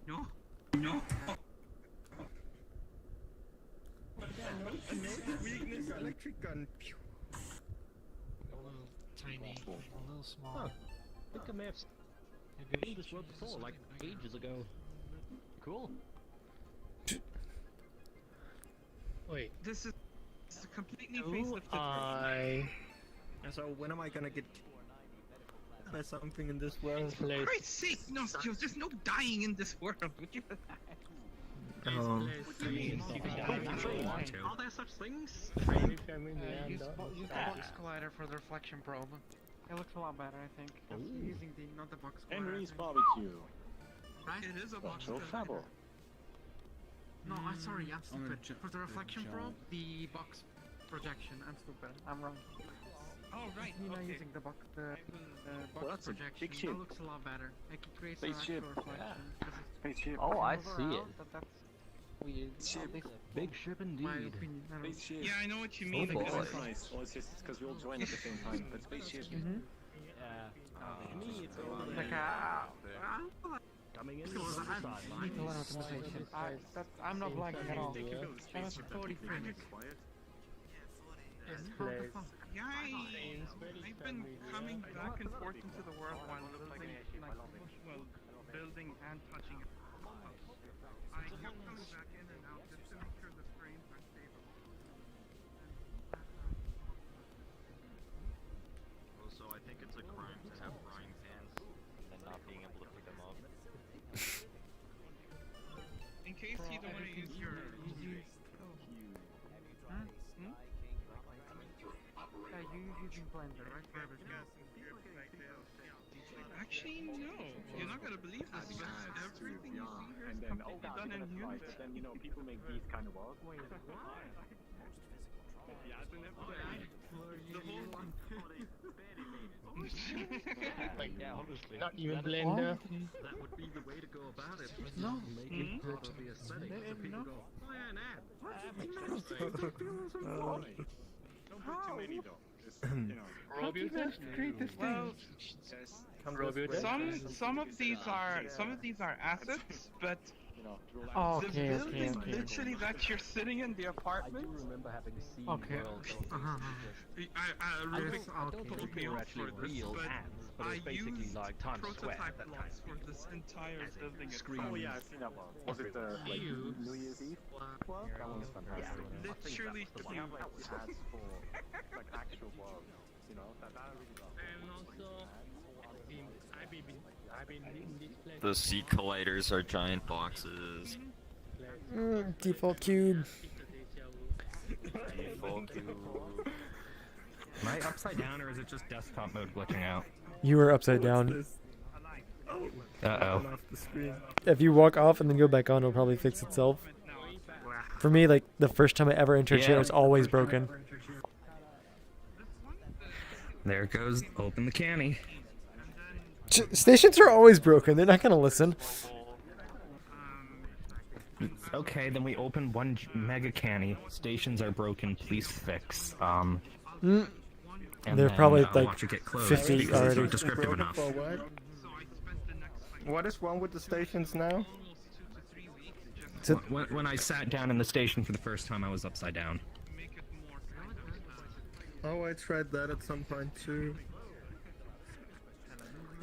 G: No. No.
R: Weakness, electric gun.
K: A little tiny, a little small.
N: Oh, I think I may have seen this world before, like ages ago. Cool.
V: Wait.
G: This is a completely
R: Do
G: facelifted version.
R: So when am I gonna get there's something in this world?
G: For Christ's sake, Nostros, there's no dying in this world, would you?
R: Oh.
U: Are there such things?
B: Use the box collider for the reflection probe. It looks a lot better, I think. Using the not the box collider.
T: Henry's barbecue.
B: Right?
G: It is a box
T: Virtual
G: collider.
T: travel.
B: No, I'm sorry, I'm stupid. For the reflection probe, the box projection. I'm stupid. I'm wrong.
G: Oh right.
B: You're not
G: Okay.
B: using the box
T: Well, that's a
B: projection.
T: big ship.
B: That looks a lot better. It creates an
T: Spaceship.
B: actual reflection.
T: Spaceship.
W: Oh, I
B: Move
W: see it.
B: around, but that's weird.
T: Ship.
W: Big ship
B: My
W: indeed.
B: opinion. I don't know.
T: Spaceship.
G: Yeah, I know what you
W: Oh,
G: mean.
W: boy.
G: because-
T: Nice. Or it's just because we all join at the same time. But spaceship.
B: Like
W: Coming in.
B: I'm not lagging at all. That was 40 frames.
G: Yeah, I've been coming back and forth into the world while like well, building and touching it. I kept coming back in and out just to make sure the frames are stable.
N: Also, I think it's a crime to have frying pans and then not being able to pick them up.
G: In case you don't want to use your
B: you using Blender, right? For everything.
G: Actually, no. You're not gonna believe this, but everything you see here is completely done in Unity.
T: Then you know people make these kind of worlds.
G: The whole
N: Like, yeah, honestly.
V: Not even Blender.
N: That would be the way to go about it.
B: No.
N: Make it part of the aesthetic. So people go, oh yeah, an ad.
T: Don't put too many though. Just, you know.
B: How do you guys create this thing?
G: Some of these are assets, but
B: Oh,
G: the
B: okay,
G: building
B: okay.
G: literally that you're sitting in, the apartment.
N: remember having seen
B: Okay.
G: Rubik
B: Okay.
G: told me off for this, but I used
N: like Times Square
G: prototype
N: at that
G: blocks for this entire building.
T: Oh yeah, I've seen that one. Was it the like New Year's Eve? That one was fantastic.
G: Literally
T: They have like ads for like actual worlds. You know, that I really love.
D: The sea colliders are giant boxes.
I: Default cube.
D: Default cube.
N: Am I upside down or is it just desktop mode glitching out?
I: You were upside down.
N: Uh-oh.
I: If you walk off and then go back on, it'll probably fix itself. For me, like, the first time I ever entered share, it's always broken.
N: There it goes. Open the canny.
I: Stations are always broken. They're not gonna listen.
N: Okay, then we open one mega canny. Stations are broken. Please fix. And
I: They're
N: then,
I: probably like
N: watch it get closed
I: 50
N: because it's
I: already.
N: not descriptive enough.
R: For what? What is wrong with the stations now?
N: When I sat down in the station for the first time, I was upside down.
R: Oh, I tried that at some point too.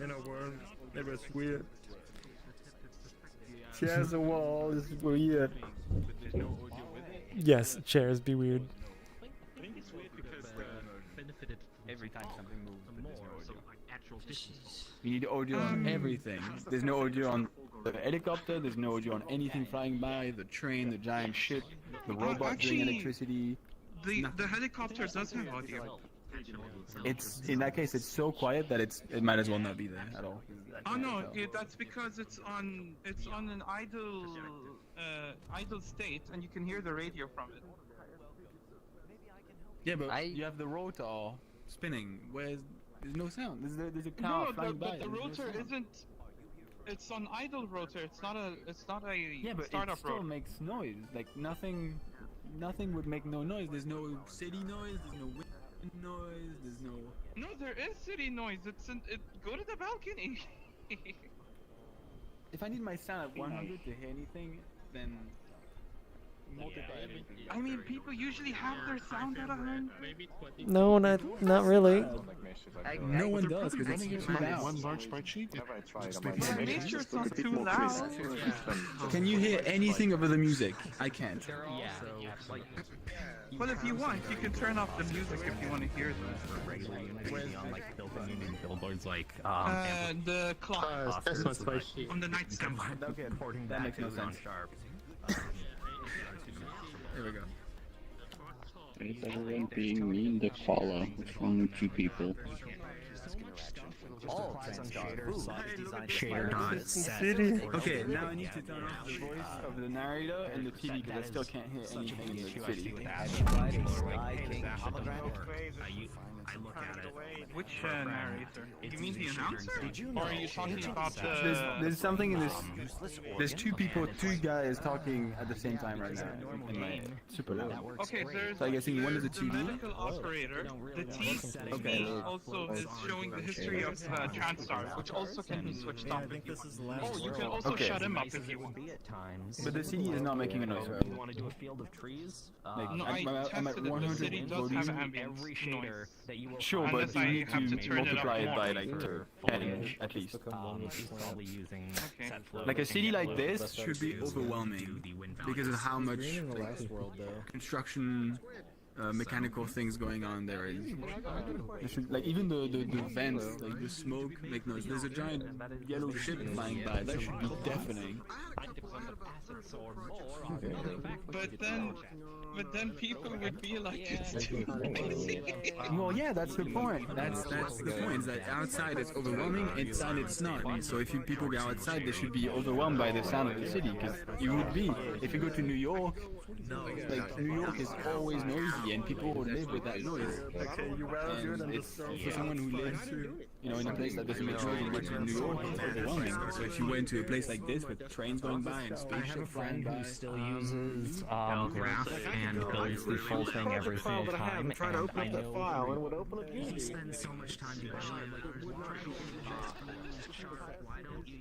R: In a world, it was weird. She has a wall, is weird.
I: Yes, chairs be weird.
N: I think it's weird because benefited every time something moves, but there's no audio. Actual distance.
U: You need audio on everything. There's no audio on the helicopter, there's no audio on anything flying by, the train, the giant ship, the robot doing electricity.
G: The helicopter does have audio.
U: It's in that case it's so quiet that it might as well not be there at all.
G: Oh no, that's because it's on an idle state, and you can hear the radio from it.
U: Yeah, but you have the rotor spinning where there's no sound. There's a car
G: No,
U: flying by.
G: but the
U: and there's no
G: rotor
U: sound.
G: isn't. It's on idle rotor. It's not a
U: Yeah, but it
G: startup
U: still
G: rotor.
U: makes noise. Like nothing would make no noise. There's no city noise. There's no wind noise. There's no.
G: No, there is city noise. Go to the balcony.
U: If I need my sound at 100 to hear anything, then multiply everything.
G: I mean, people usually have their sound at 100.
I: No, not really.
U: No one does because it's too loud.
T: One large spreadsheet.
G: Yeah, make sure it's not too loud.
U: Can you hear anything over the music? I can't.
G: Well, if you want, you can turn off the music if you want to hear them.
N: On like built-in Union billboards, like
G: The clock
V: That's not spreadsheet.
G: on the nightstand.
U: Okay,
N: reporting
U: that
N: back
U: makes no
N: to Ron
U: sense.
N: Sharp.
U: There we go.
F: Is everyone being mean to follow? What's wrong with you people?
U: Shader
R: City.
U: Okay, now I need to turn off the voice of the narrator and the TV because I still can't hear anything in the city.
G: Which narrator? You mean the announcer? Or are you talking about the...
U: There's something in this. There's two guys talking at the same time right now. In my super loud.
G: Okay, there's
U: So I guess one is a TV.
G: medical operator. The TV also is showing the history of TransStars, which also can be switched off if you want. Or you can also shut him up if you want.
U: But the CD is not making a noise, right?
N: Want to do a field of trees?
G: No, I tested it. The city does have ambient noise.
U: Sure, but you need to multiply it by like 10 at least. Like a city like this should be overwhelming because of how much construction, mechanical things going on there is. Like even the vents, like the smoke make noise. There's a giant yellow ship flying by. That should be deafening.
G: But then people would be like, it's too noisy.
U: Well, yeah, that's the point. That's the point. Is that outside it's overwhelming, inside it's not. So if people go outside, they should be overwhelmed by the sound of the city, because you would be. If you go to New York, like New York is always noisy, and people will live with that noise. And it's for someone who lives, in a place that doesn't make noise and lives in New York, it's overwhelming. So if you went to a place like this with trains going by and spaceships flying by,
N: Still uses graph and builds the full thing every single time.
R: Try to open up that file and it would open it easy.
N: Spend so much time doing why don't you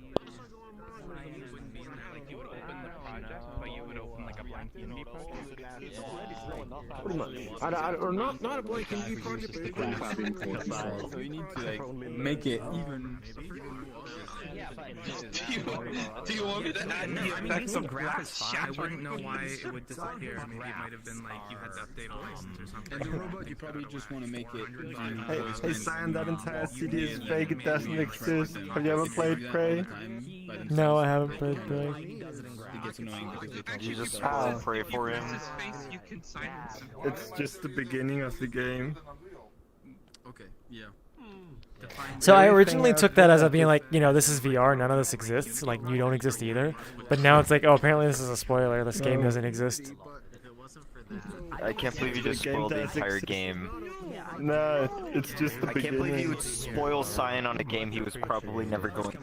A: You would open the project, but you would open like a blank PNG project.
R: Pretty much. Or not a blank PNG project, but
U: so you need to like make it even.
G: Do you want me to add the effects of glass
A: I wouldn't know why it would disappear. Maybe it might have been like you had to update a license or something.
U: And the robot, you probably just want to make it.
R: Hey, Cyan, that entire CD is fake. It doesn't exist. Have you ever played Prey?
I: No, I haven't played Prey.
U: It gets annoying because
D: You just pray for him.
R: It's just the beginning of the game.
U: Okay, yeah.
I: So I originally took that as a being like, this is VR, none of this exists, like you don't exist either. But now it's like, oh, apparently this is a spoiler, this game doesn't exist.
D: I can't believe you just spoiled the entire game.
R: No, it's just the beginning.
D: I can't believe you would spoil Cyan on a game he was probably never going to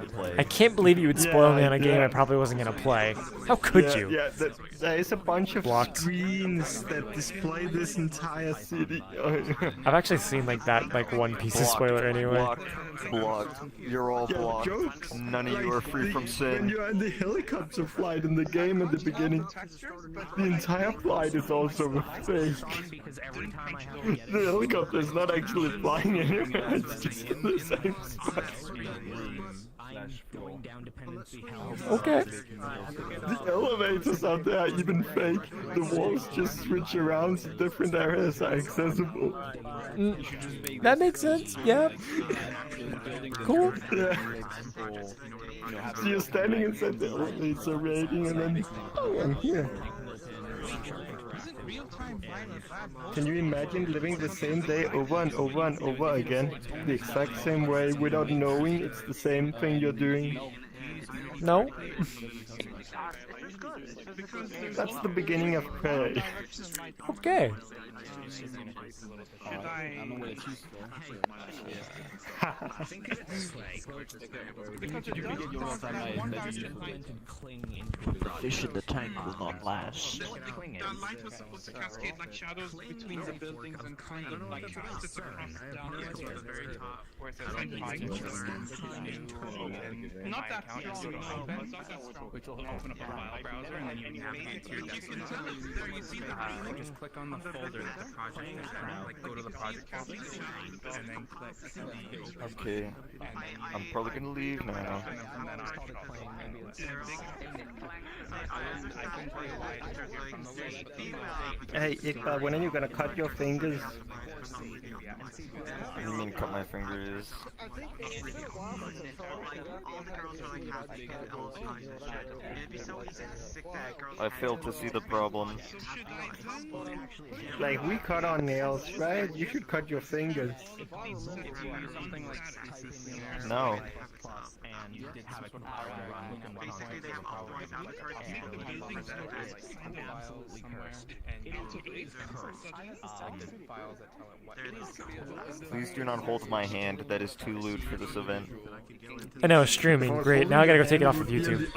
D: play.
I: I can't believe you would spoil me on a game I probably wasn't going to play. How could you?
R: Yeah, there is a bunch of screens that display this entire city.
I: I've actually seen like one piece of spoiler anyway.
D: Blocked. You're all blocked.
R: Jokes.
D: None of you are free from
R: When
D: sin.
R: you're in the helicopter flight in the game at the beginning, the entire flight is also fake. The helicopter is not actually flying anywhere, it's just in the same spot.
I: Okay.
R: The elevators out there are even fake. The walls just switch around so different areas are accessible.
I: That makes sense, yeah. Cool.
R: Yeah. So you're standing inside the elevator rating and then, oh, I'm here. Can you imagine living the same day over and over and over again, the exact same way, without knowing it's the same thing you're doing?
I: No.
R: That's the beginning of Prey.
I: Okay.
C: Fish in the tank will not last.
G: That light was supposed to cascade like shadows between the buildings and kind of like cast it across down here to the very top where it says not that strong, no, but not that strong.
A: Which will open up a file browser and then you can navigate to your desktop.
G: You see the
A: Just click on the folder that the project, like go to the project folder, and then click the.
D: Okay. I'm probably gonna leave now.
A: And then from then on, I can tell you why it shows you from the list, but
R: Hey, Iqbal, when are you gonna cut your fingers?
D: What do you mean cut my fingers?
B: I think it's been a while since I felt like all the girls are like half naked all the time. It'd be so easy to stick that girl's
D: I failed to see the problem.
R: Like, we cut our nails, right? You should cut your fingers.
D: No.
B: Basically, they have all the avatars
D: Please do not hold my hand. That is too lewd for this event.
I: I know, streaming. Great. Now I gotta go take it off of YouTube.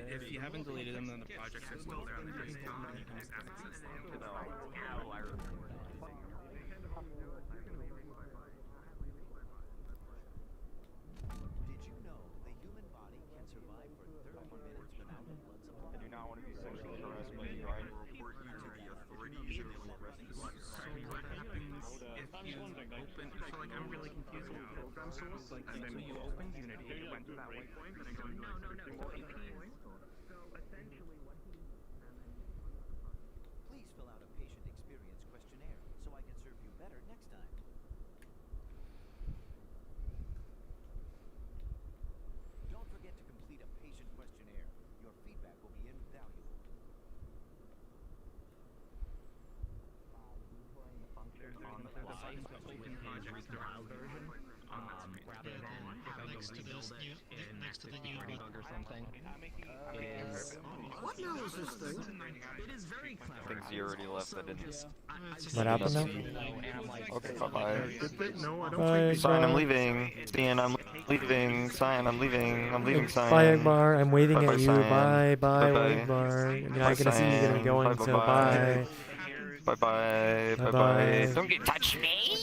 A: If you haven't deleted them, then the projects are still there on the desktop. You can just access them.
H: Did you know the human body can survive for 30 minutes without a blood supply?
D: I do not want to be sexually harassed by you. I report you to the authorities and will arrest you.
A: What happens if you open? So like I'm really confused with program source. Like so you opened Unity, you went to that waypoint, and then go to
H: Please fill out a patient experience questionnaire so I can serve you better next time. Don't forget to complete a patient questionnaire. Your feedback will be invaluable.
K: Next to the new
N: or something.
L: What now is this thing?
N: It is very clever.
D: Things you already left. I didn't.
I: What happened now?
D: Okay, bye-bye.
R: No, I don't
I: Bye,
D: Cyan, I'm
I: bye.
D: leaving. Cyan, I'm leaving. Cyan, I'm leaving. I'm leaving, Cyan.
I: Bye, Akbar. I'm waving
D: Bye-bye,
I: at you.
D: Cyan.
I: Bye, bye,
D: Bye-bye.
I: Akbar. You're
D: Bye,
I: not gonna see you
D: Cyan.
I: gonna be going, so bye.
D: Bye-bye.
I: Bye-bye.
D: Bye-bye. Don't get touch me!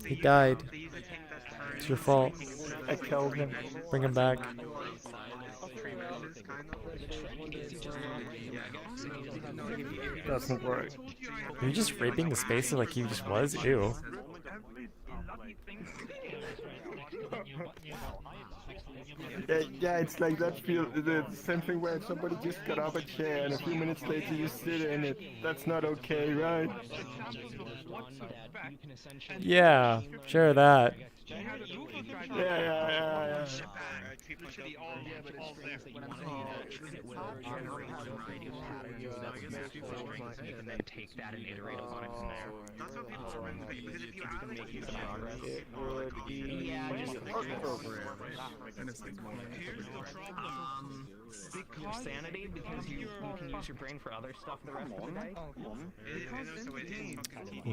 I: He died. It's your fault.
R: I killed him.
I: Bring him back.
R: Doesn't work.
I: Are you just raping the spacer like he just was? Ew.
R: Yeah, it's like that feel, the same thing where somebody just got up a chair and a few minutes later you sit in it. That's not okay, right?
I: Yeah, sure that.
R: Yeah.
N: You can then take that and iterate upon it from there.
B: That's what people remember, because if you add like you
N: Your sanity, because you can use your brain for other stuff the rest of the day.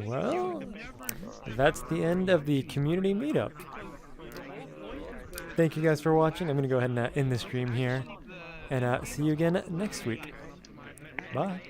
I: Well, that's the end of the community meetup. Thank you guys for watching. I'm going to go ahead and end the stream here. And see you again next week. Bye.